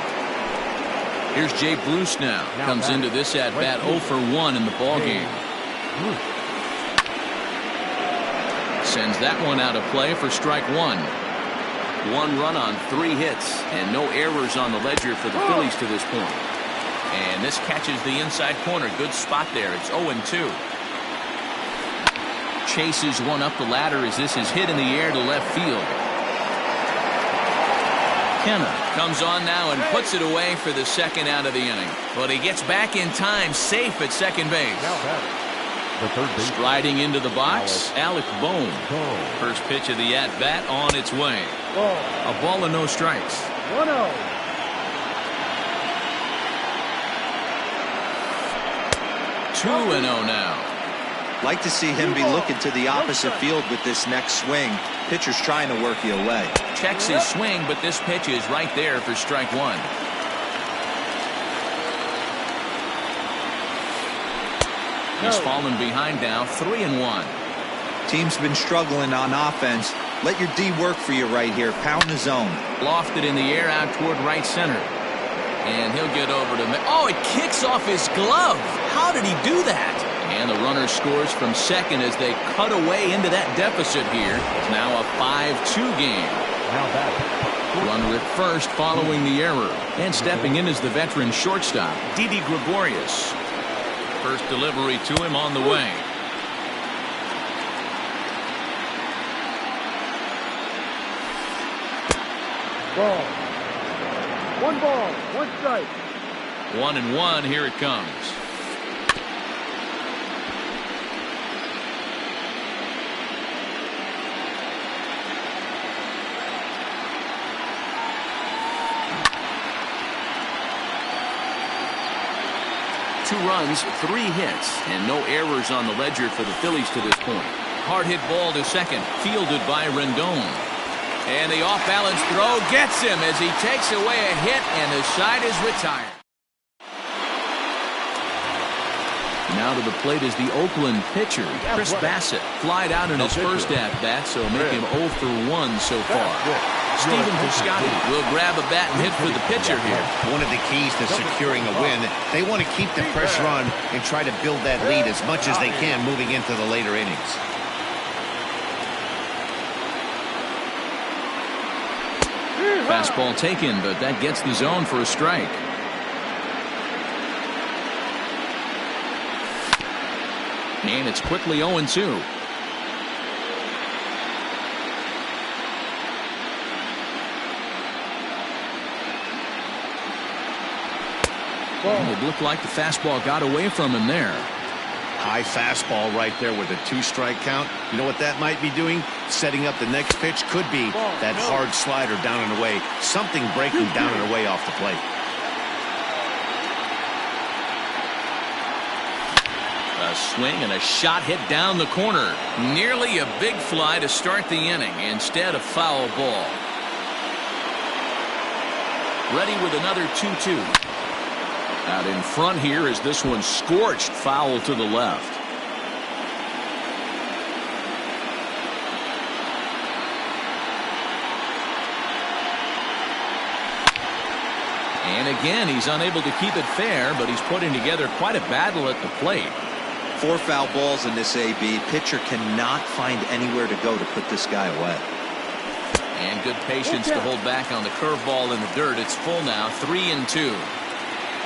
Here's Jay Bruce now. Comes into this at bat 0 for 1 in the ballgame. Sends that one out of play for strike 1. 1 run on 3 hits and no errors on the ledger for the Phillies to this point. And this catches the inside corner. Good spot there. It's 0-2. Chases one up the ladder as this is hit in the air to left field. Canha comes on now and puts it away for the second out of the inning. But he gets back in time, safe at second base. Striding into the box, Alec Bohm. First pitch of the at-bat on its way. A ball and no strikes. 1-0. 2-0 now. Like to see him be looking to the opposite field with this next swing. Pitcher's trying to work you away. Checks his swing, but this pitch is right there for strike 1. He's fallen behind now, 3-1. Team's been struggling on offense. Let your D work for you right here. Pound the zone. Lofted in the air out toward right center. And he'll get over to... Oh, it kicks off his glove. How did he do that? And the runner scores from second as they cut away into that deficit here. It's now a 5-2 game. Runner at first following the error. And stepping in is the veteran shortstop, Didi Gregorius. First delivery to him on the way. Ball. 1 ball, 1 strike. 1-1, here it comes. Two runs, 3 hits, and no errors on the ledger for the Phillies to this point. Hard hit ball to second, fielded by Rendon. And the off-balance throw gets him as he takes away a hit, and the side is retired. Now to the plate is the Oakland pitcher, Chris Bassett. Flied out in his first at-bat, so make him 0 for 1 so far. Stephen Piscotty will grab a bat and hit for the pitcher here. One of the keys to securing a win, they want to keep the pressure on and try to build that lead as much as they can moving into the later innings. Fastball taken, but that gets the zone for a strike. And it's quickly 0-2. It looked like the fastball got away from him there. High fastball right there with a 2-strike count. You know what that might be doing? Setting up the next pitch. Could be that hard slider down and away. Something breaking down and away off the plate. A swing and a shot hit down the corner. Nearly a big fly to start the inning. Instead, a foul ball. Ready with another 2-2. Out in front here is this one scorched foul to the left. And again, he's unable to keep it fair, but he's putting together quite a battle at the plate. 4 foul balls in this AB. Pitcher cannot find anywhere to go to put this guy away. And good patience to hold back on the curveball in the dirt. It's full now, 3-2.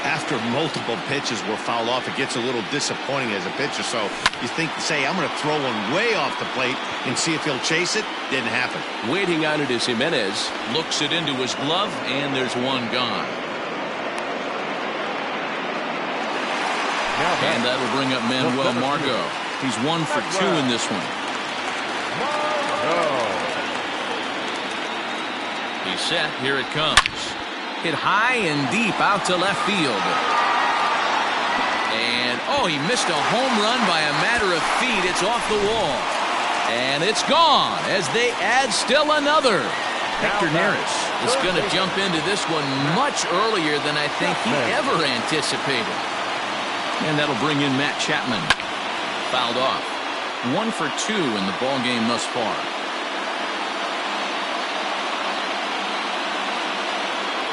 After multiple pitches were fouled off, it gets a little disappointing as a pitcher. So you think, say, I'm going to throw one way off the plate and see if he'll chase it. Didn't happen. Waiting on it is Jimenez. Looks it into his glove, and there's one gone. And that'll bring up Manuel Margot. He's 1 for 2 in this one. He's set. Here it comes. Hit high and deep out to left field. And, oh, he missed a home run by a matter of feet. It's off the wall. And it's gone as they add still another. Hector Neris is going to jump into this one much earlier than I think he ever anticipated. And that'll bring in Matt Chapman. Fouled off. 1 for 2 in the ball game thus far.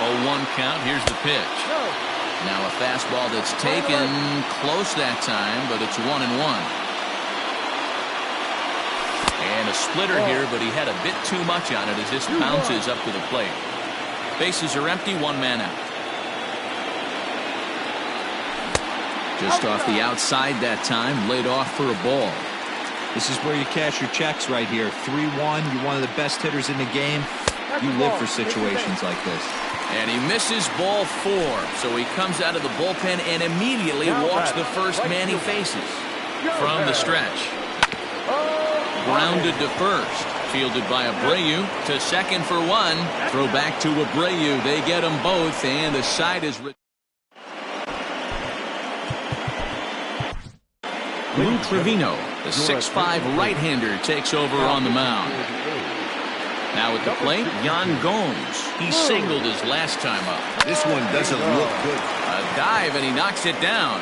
0-1 count. Here's the pitch. Now a fastball that's taken close that time, but it's 1-1. And a splitter here, but he had a bit too much on it as this bounces up to the plate. Bases are empty, 1 man out. Just off the outside that time, laid off for a ball. This is where you cash your checks right here. 3-1. You're one of the best hitters in the game. You live for situations like this. And he misses ball 4, so he comes out of the bullpen and immediately walks the first man he faces. From the stretch. Grounded to first. Fielded by Abreu to second for 1. Throw back to Abreu. They get them both, and the side is... Lou Trevino, the 6'5" right-hander, takes over on the mound. Now at the plate, Yan Gomes. He singled his last time up. This one doesn't look good. A dive, and he knocks it down.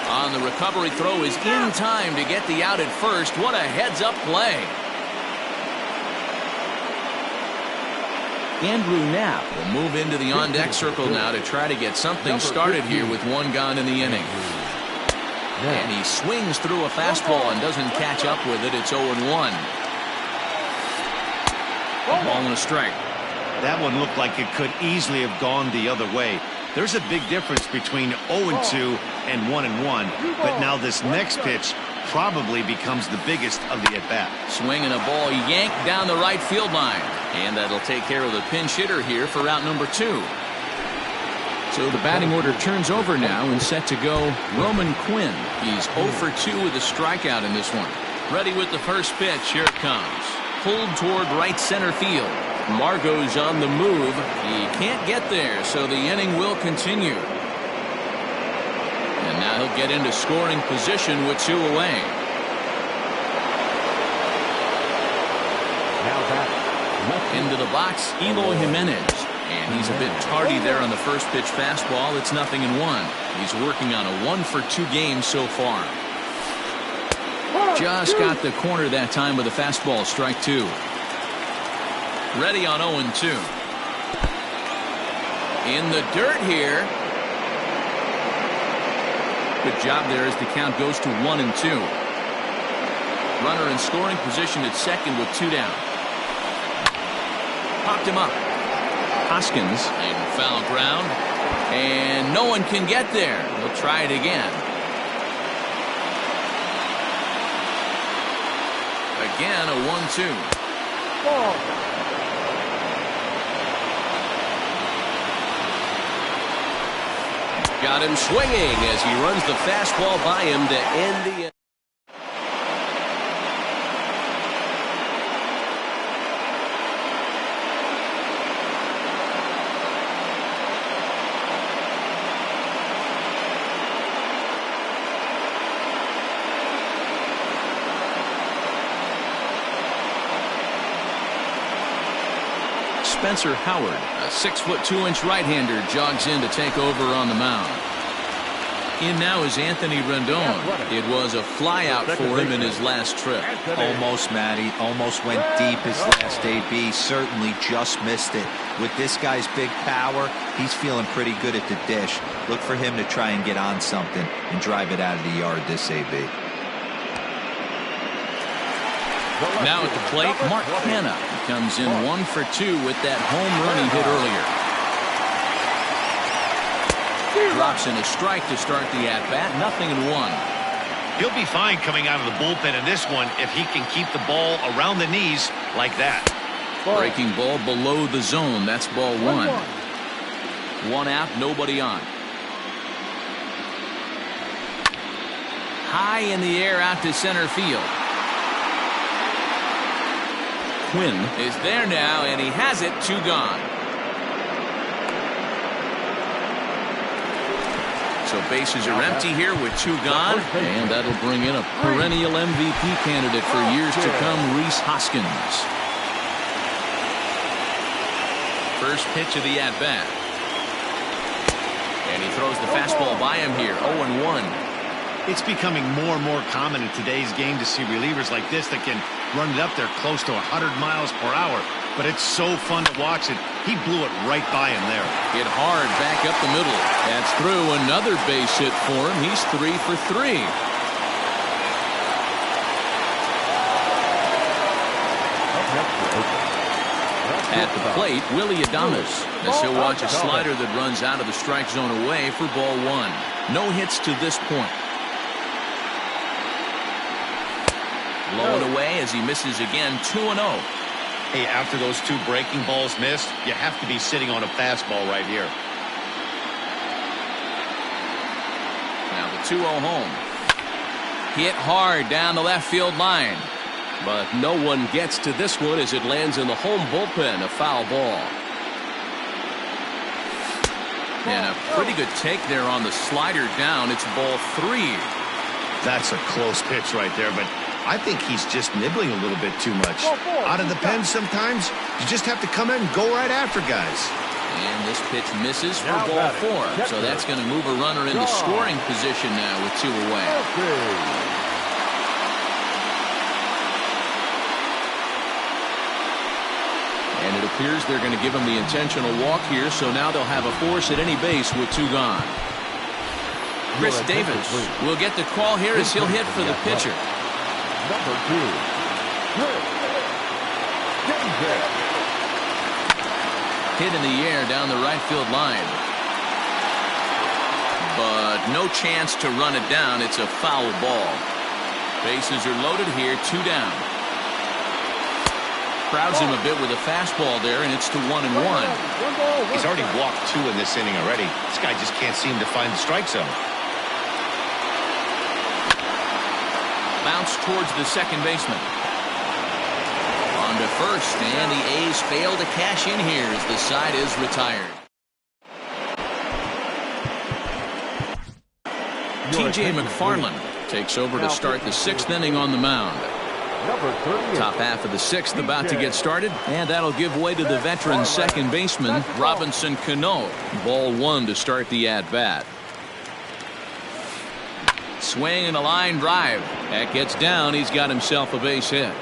On the recovery throw is in time to get the out at first. What a heads-up play. Andrew Knapp will move into the on-deck circle now to try to get something started here with 1 gone in the inning. And he swings through a fastball and doesn't catch up with it. It's 0-1. A ball and a strike. That one looked like it could easily have gone the other way. There's a big difference between 0-2 and 1-1. But now this next pitch probably becomes the biggest of the at-bat. Swing and a ball yanked down the right field line. And that'll take care of the pinch hitter here for out number 2. So the batting order turns over now and set to go Roman Quinn. He's 0 for 2 with a strikeout in this one. Ready with the first pitch. Here it comes. Pulled toward right center field. Margot's on the move. He can't get there, so the inning will continue. And now he'll get into scoring position with 2 away. Into the box, Eloy Jimenez. And he's a bit tardy there on the first pitch fastball. It's 0-1. He's working on a 1 for 2 game so far. Just got the corner that time with a fastball, strike 2. Ready on 0-2. In the dirt here. Good job there as the count goes to 1-2. Runner in scoring position at second with 2 down. Popped him up. Hoskins in foul ground. And no one can get there. He'll try it again. again a 1-2. Ball. Got him swinging as he runs the fastball by him to end the inning. Spencer Howard, a 6'2" right-hander, jogs in to take over on the mound. In now is Anthony Rendon. It was a flyout for him in his last trip. Almost, Matty. Almost went deep his last AB. Certainly just missed it. With this guy's big power, he's feeling pretty good at the dish. Look for him to try and get on something and drive it out of the yard this AB. Now at the plate, Mark Hanna comes in 1 for 2 with that home run he hit earlier. Drops in a strike to start the at-bat, 0-1. He'll be fine coming out of the bullpen in this one if he can keep the ball around the knees like that. Breaking ball below the zone, that's ball 1. 1 out, nobody on. High in the air out to center field. Quinn is there now, and he has it, 2 gone. So bases are empty here with 2 gone, and that'll bring in a perennial MVP candidate for years to come, Rhys Hoskins. First pitch of the at-bat. And he throws the fastball by him here, 0-1. It's becoming more and more common in today's game to see relievers like this that can run it up there close to 100 miles per hour. But it's so fun to watch it. He blew it right by him there. Hit hard back up the middle. That's through. Another base hit for him. He's 3 for 3. At the plate, Willie Adames, as he'll watch a slider that runs out of the strike zone away for ball 1. No hits to this point. Low and away as he misses again, 2-0. Hey, after those 2 breaking balls missed, you have to be sitting on a fastball right here. Now the 2-0 home. Hit hard down the left field line. But no one gets to this one as it lands in the home bullpen, a foul ball. And a pretty good take there on the slider down. It's ball 3. That's a close pitch right there, but I think he's just nibbling a little bit too much. Out of the pen sometimes, you just have to come in and go right after guys. And this pitch misses for ball 4. So that's going to move a runner into scoring position now with 2 away. And it appears they're going to give him the intentional walk here, so now they'll have a force at any base with 2 gone. Chris Davis will get the call here as he'll hit for the pitcher. Number 2, Chris Davis. Hit in the air down the right field line. But no chance to run it down. It's a foul ball. Bases are loaded here, 2 down. Crowds him a bit with a fastball there, and it's to 1-1. He's already walked 2 in this inning already. This guy just can't seem to find the strike zone. Bounce towards the second baseman. On to first, and the A's fail to cash in here as the side is retired. TJ McFarland takes over to start the 6th inning on the mound. Top half of the 6th about to get started, and that'll give way to the veteran second baseman, Robinson Cano. Ball 1 to start the at-bat. Swing and a line drive. That gets down. He's got himself a base hit.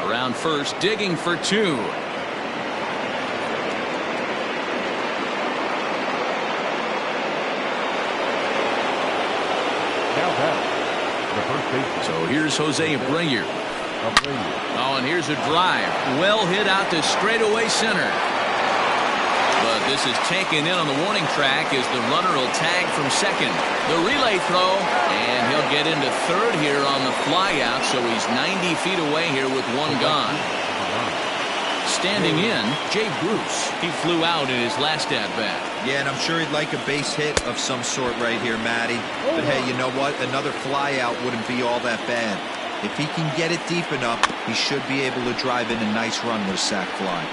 Around first, digging for 2. So here's Jose Abreu. Oh, and here's a drive. Well hit out to straightaway center. But This is taken in on the warning track as the runner will tag from second. The relay throw, and he'll get into third here on the flyout, so he's 90 feet away here with one gone. Standing in, Jay Bruce. He flew out in his last at-bat. Yeah, and I'm sure he'd like a base hit of some sort right here, Matty. But hey, you know what? Another flyout wouldn't be all that bad. If he can get it deep enough, he should be able to drive in a nice run with a sac fly.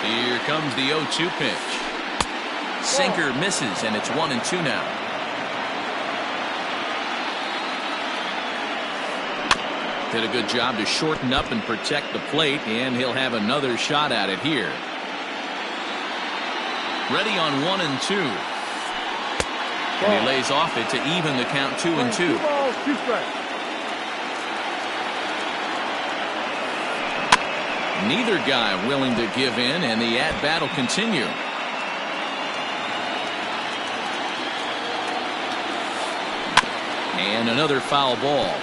Here comes the 0-2 pitch. Sinker misses, and it's 1-2 now. Did a good job to shorten up and protect the plate, and he'll have another shot at it here. Ready on 1-2. And he lays off it to even the count 2-2. 2 balls, 2 strikes. Neither guy willing to give in, and the at-bat will continue. And another foul ball.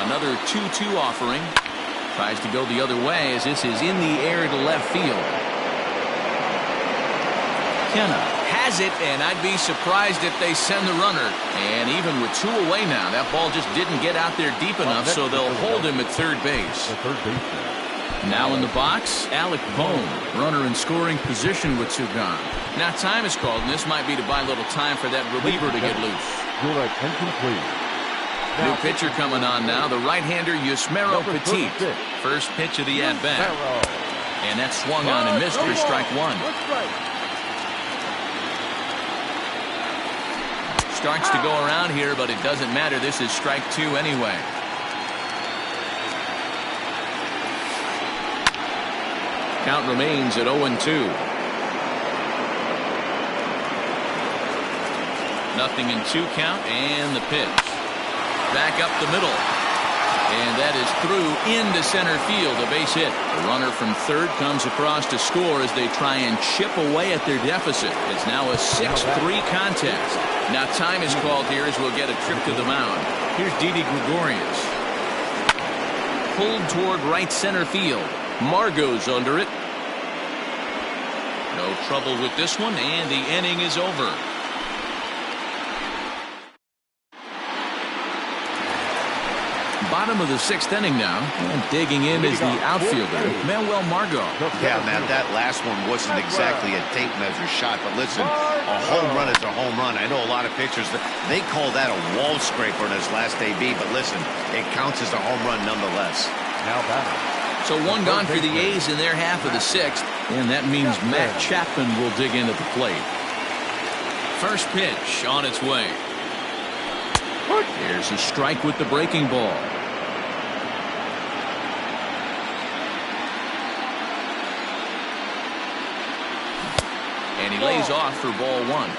Another 2-2 offering. Tries to go the other way as this is in the air to left field. Kenna has it, and I'd be surprised if they send the runner. And even with 2 away now, that ball just didn't get out there deep enough, so they'll hold him at third base. Now in the box, Alec Bohm, runner in scoring position with 2 gone. Now time is called, and this might be to buy a little time for that reliever to get loose. Your attention, please. New pitcher coming on now, the right-hander Yusmeiro Petit. First pitch of the at-bat. And that swung on and missed for strike 1. Starts to go around here, but it doesn't matter. This is strike 2 anyway. Count remains at 0-2. Nothing in 2 count, and the pitch. Back up the middle. And that is through into center field, a base hit. The runner from third comes across to score as they try and chip away at their deficit. It's now a 6-3 contest. Now time is called here as we'll get a trip to the mound. Here's Didi Gregorius. Pulled toward right center field. Margot's under it. No trouble with this one, and the inning is over. Bottom of the 6th inning now, and digging in is the outfielder, Manuel Margot. Yeah, Matt, that last one wasn't exactly a tape measure shot, but listen, a home run is a home run. I know a lot of pitchers, they call that a wall scraper in his last AB, but listen, it counts as a home run nonetheless. Now batting. So 1 gone for the A's in their half of the 6th, and that means Matt Chapman will dig in at the plate. First pitch on its way. Here's a strike with the breaking ball. And he lays off for ball 1.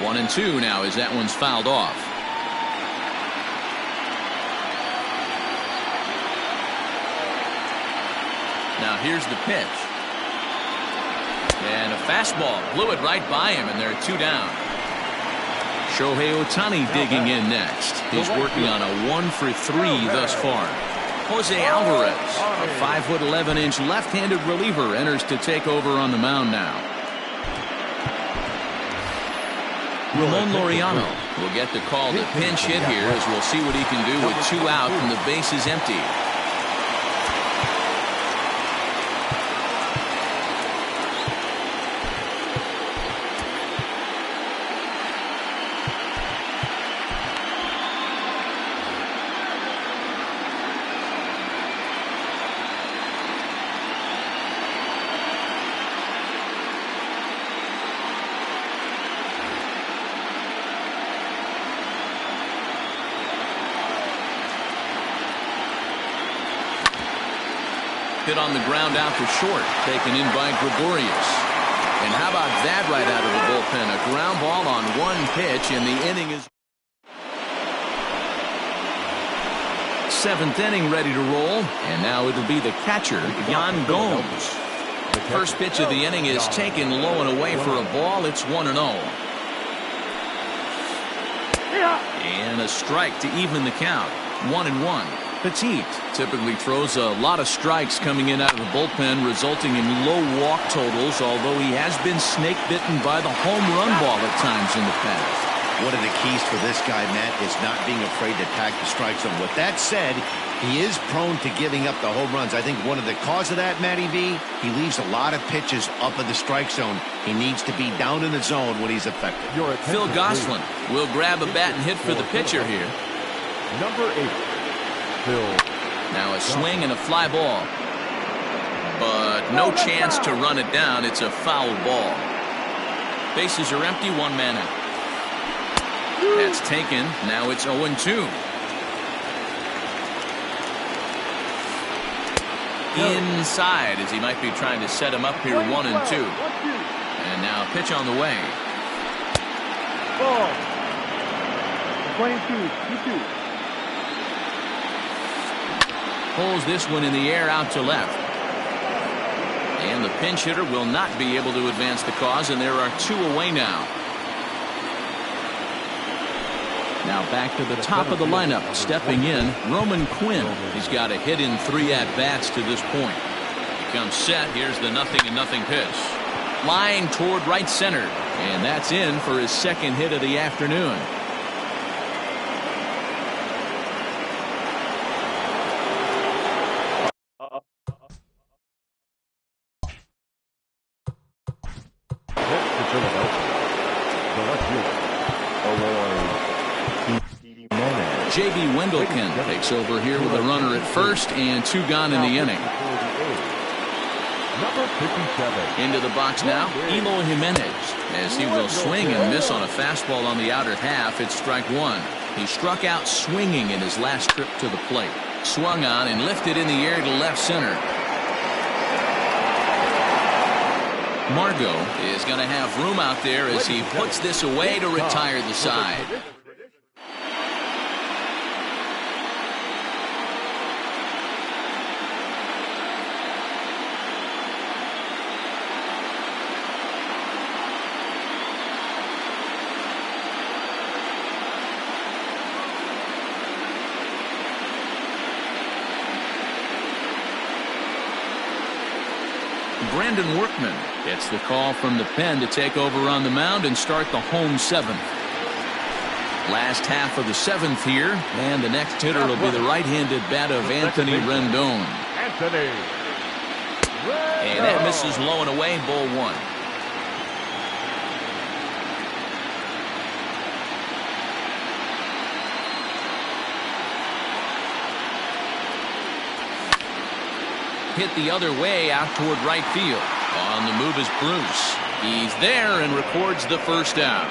One and 2 now as that one's fouled off. Now here's the pitch. And a fastball blew it right by him, and they're 2 down. Shohei Ohtani digging in next. He's working on a 1 for 3 thus far. Jose Alvarez, a 5'11" left-handed reliever, enters to take over on the mound now. Ramon Laureano will get the call to pinch hit here as we'll see what he can do with 2 out and the base is empty. Hit on the ground out to short, taken in by Gregorius. And how about that right out of the bullpen? A ground ball on 1 pitch, and the inning is seventh inning ready to roll, and now it'll be the catcher, Yan Gomes. First pitch of the inning is taken low and away for a ball. It's 1-0. And a strike to even the count. 1-1. Petit typically throws a lot of strikes coming in out of the bullpen, resulting in low walk totals, although he has been snake bitten by the home run ball at times in the past. One of the keys for this guy, Matt, is not being afraid to attack the strike zone. With that said, he is prone to giving up the home runs. I think one of the cause of that, Matty V, he leaves a lot of pitches up in the strike zone. He needs to be down in the zone when he's effective. Phil Gosselin will grab a bat and hit for the pitcher here. Number 8, Phil. Now a swing and a fly ball. But no chance to run it down. It's a foul ball. Bases are empty, one man out. That's taken. Now it's 0-2. Inside as he might be trying to set him up here, 1-2. And now pitch on the way. Ball. 22, 2-2. Pulls this one in the air out to left. And the pinch hitter will not be able to advance the cause, and there are 2 away now. Now back to the top of the lineup, stepping in, Roman Quinn. He's got a hit in 3 at-bats to this point. He comes set. Here's the 0-0 pitch. Line toward right center, and that's in for his second hit of the afternoon. J.B. Wendelken takes over here with a runner at first and 2 gone in the inning. Number 57. Into the box now, Eloy Jimenez, as he will swing and miss on a fastball on the outer half. It's strike 1. He struck out swinging in his last trip to the plate. Swung on and lifted in the air to left center. Margot is going to have room out there as he puts this away to retire the side. Brandon Workman gets the call from the pen to take over on the mound and start the home 7th. Last half of the 7th here, and the next hitter will be the right-handed bat of Anthony Rendon. And that misses low and away, ball 1. Hit the other way out toward right field. On the move is Bruce. He's there and records the first out.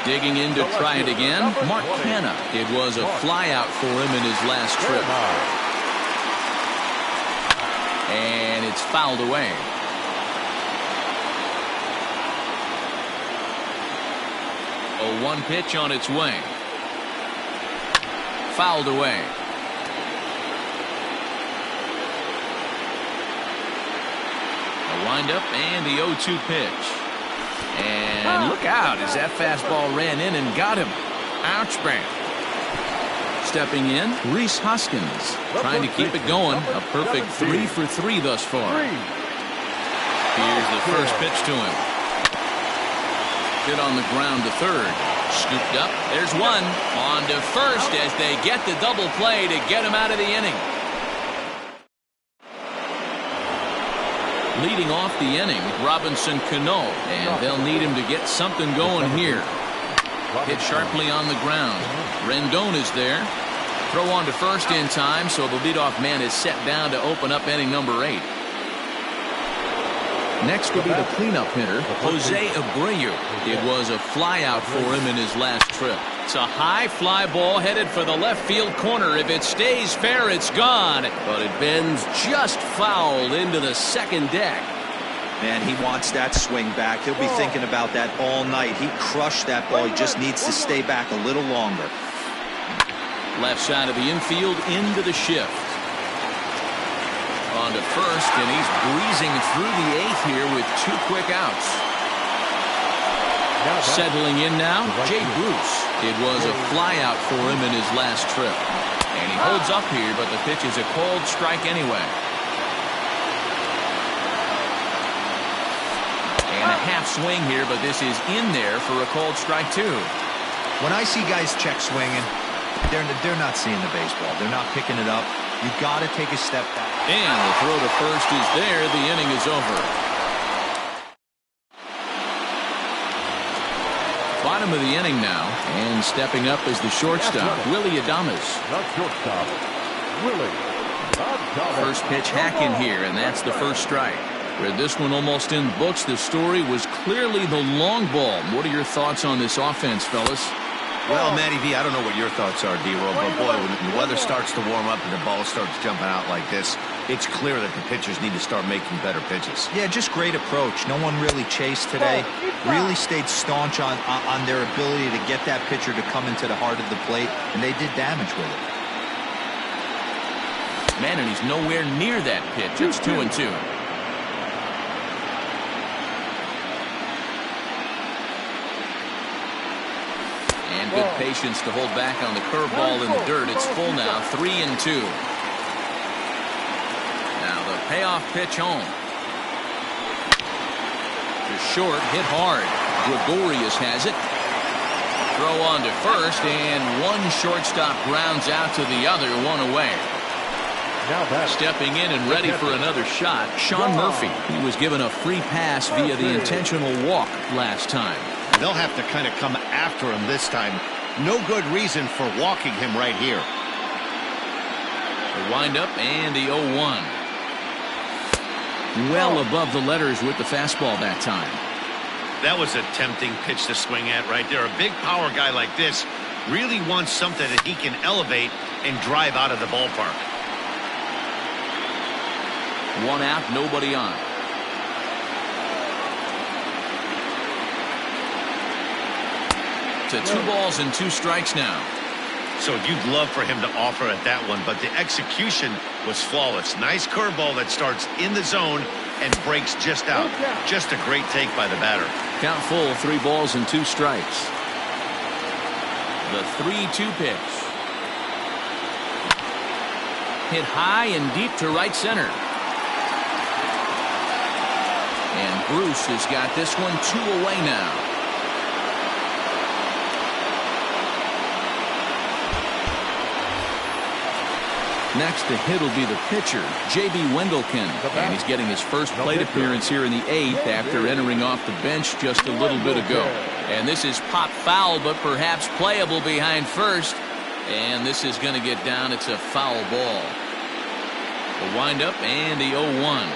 Digging in to try it again, Mark Canha. It was a fly out for him in his last trip. And it's fouled away. A 1 pitch on its way. Fouled away. Wind up and the 0-2 pitch. And look out as that fastball ran in and got him. Ouch, man. Stepping in, Rhys Hoskins trying to keep it going. A perfect 3 for 3 thus far. Here's the first pitch to him. Hit on the ground to third. Scooped up. There's one. On to first as they get the double play to get him out of the inning. Leading off the inning, Robinson Cano, and they'll need him to get something going here. Hit sharply on the ground. Rendon is there. Throw on to first in time, so the leadoff man is set down to open up inning number 8. Next will be the cleanup hitter, Jose Abreu. It was a fly out for him in his last trip. It's a high fly ball headed for the left field corner. If it stays fair, it's gone. But it bends just foul into the second deck. Man, he wants that swing back. He'll be thinking about that all night. He crushed that ball. He just needs to stay back a little longer. Left side of the infield into the shift. On to first, and he's breezing through the 8th here with 2 quick outs. Settling in now, Jay Bruce. It was a flyout for him in his last trip. And he holds up here, but the pitch is a called strike anyway. And a half swing here, but this is in there for a called strike too. When I see guys check swinging, they're not seeing the baseball. They're not picking it up. You got to take a step back. And the throw to first is there. The inning is over. Bottom of the inning now, and stepping up is the shortstop, Willie Adames. The shortstop, Willie Adames. First pitch hack in here, and that's the first strike. With this one almost in books, the story was clearly the long ball. What are your thoughts on this offense, fellas? Well, Matty V, I don't know what your thoughts are, D-Roll, but boy, when the weather starts to warm up and the ball starts jumping out like this, it's clear that the pitchers need to start making better pitches. Yeah, just great approach. No one really chased today. Really stayed staunch on their ability to get that pitcher to come into the heart of the plate, and they did damage with it. Man, and he's nowhere near that pitch. It's 2-2. And good patience to hold back on the curveball in the dirt. It's full now, 3-2. Now the payoff pitch home. To short, hit hard. Gregorius has it. Throw on to first, and one shortstop grounds out to the other, one away. Stepping in and ready for another shot, Sean Murphy. He was given a free pass via the intentional walk last time. They'll have to kind of come after him this time. No good reason for walking him right here. The windup and the 0-1. Well above the letters with the fastball that time. That was a tempting pitch to swing at right there. A big power guy like this really wants something that he can elevate and drive out of the ballpark. 1 out, nobody on. To 2 balls and 2 strikes now. So you'd love for him to offer at that one, but the execution was flawless. Nice curveball that starts in the zone and breaks just out. Just a great take by the batter. Count full, 3 balls and 2 strikes. The 3-2 pitch. Hit high and deep to right center. And Bruce has got this one 2 away now. Next to hit will be the pitcher, J.B. Wendelken. And he's getting his first plate appearance here in the 8th after entering off the bench just a little bit ago. And this is pop foul, but perhaps playable behind first. And this is going to get down. It's a foul ball. The windup and the 0-1.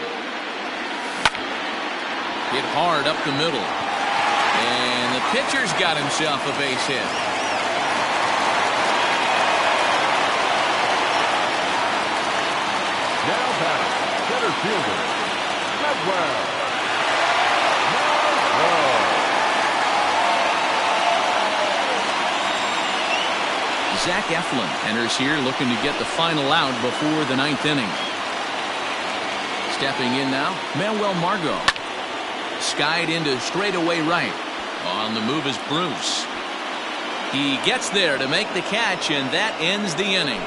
Hit hard up the middle. And the pitcher's got himself a base hit. Now back, center fielder, Medwell. Zach Eflin enters here looking to get the final out before the 9th inning. Stepping in now, Manuel Margot. Skied into straightaway right. On the move is Bruce. He gets there to make the catch, and that ends the inning.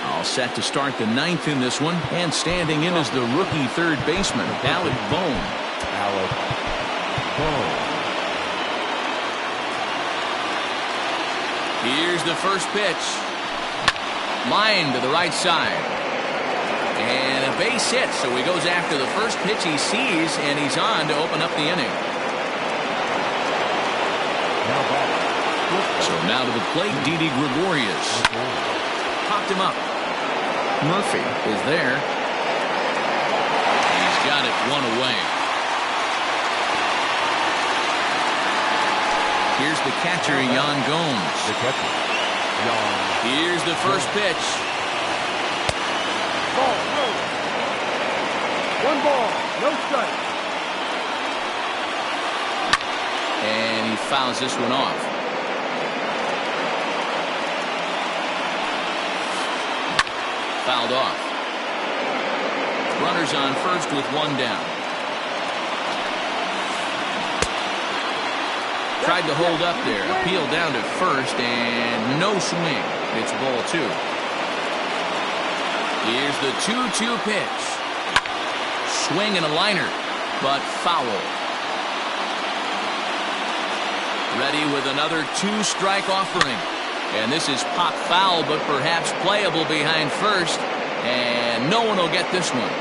All set to start the 9th in this one, and standing in is the rookie third baseman, Alec Bohm. Here's the first pitch. Line to the right side. And a base hit, so he goes after the first pitch he sees, and he's on to open up the inning. So now to the plate, Didi Gregorius. Popped him up. Murphy is there. He's got it 1 away. Here's the catcher, Yan Gomes. Here's the first pitch. Ball, no. 1 ball, no strike. And he fouls this one off. Fouled off. Runners on first with one down. Tried to hold up there. Appeal down to first and no swing. It's ball 2. Here's the 2-2 pitch. Swing and a liner, but foul. Ready with another 2-strike offering. And this is pop foul, but perhaps playable behind first. And no one will get this one.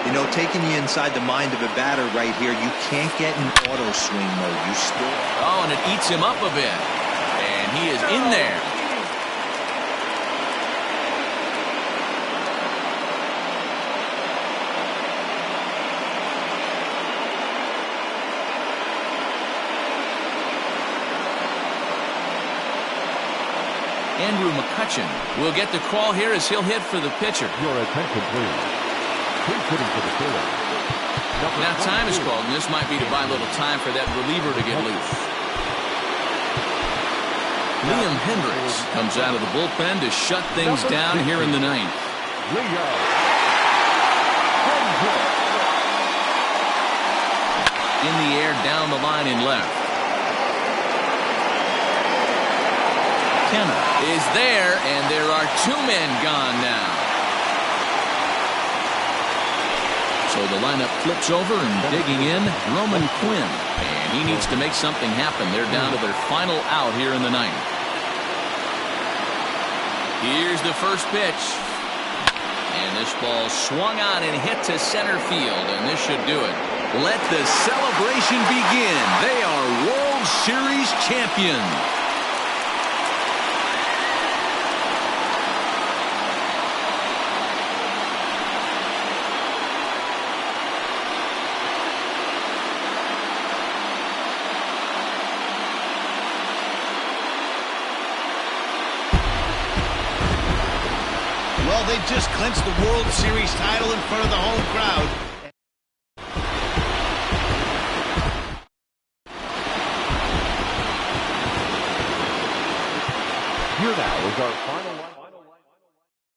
You know, taking you inside the mind of a batter right here, you can't get in auto swing mode. You still... Oh, and it eats him up a bit. And he is in there. Andrew McCutcheon will get the call here as he'll hit for the pitcher. Your attention, please. He's hitting for the field. Now time is called, and this might be to buy a little time for that reliever to get loose. Liam Hendricks comes out of the bullpen to shut things down here in the 9th. In the air, down the line in left. Kenna is there, and there are 2 men gone now. So the lineup flips over, and digging in, Roman Quinn. And he needs to make something happen. They're down to their final out here in the 9th. Here's the first pitch. And this ball swung on and hit to center field, and this should do it. Let the celebration begin. They are World Series champions. Well, they just clinched the World Series title in front of the home crowd. Here now is our final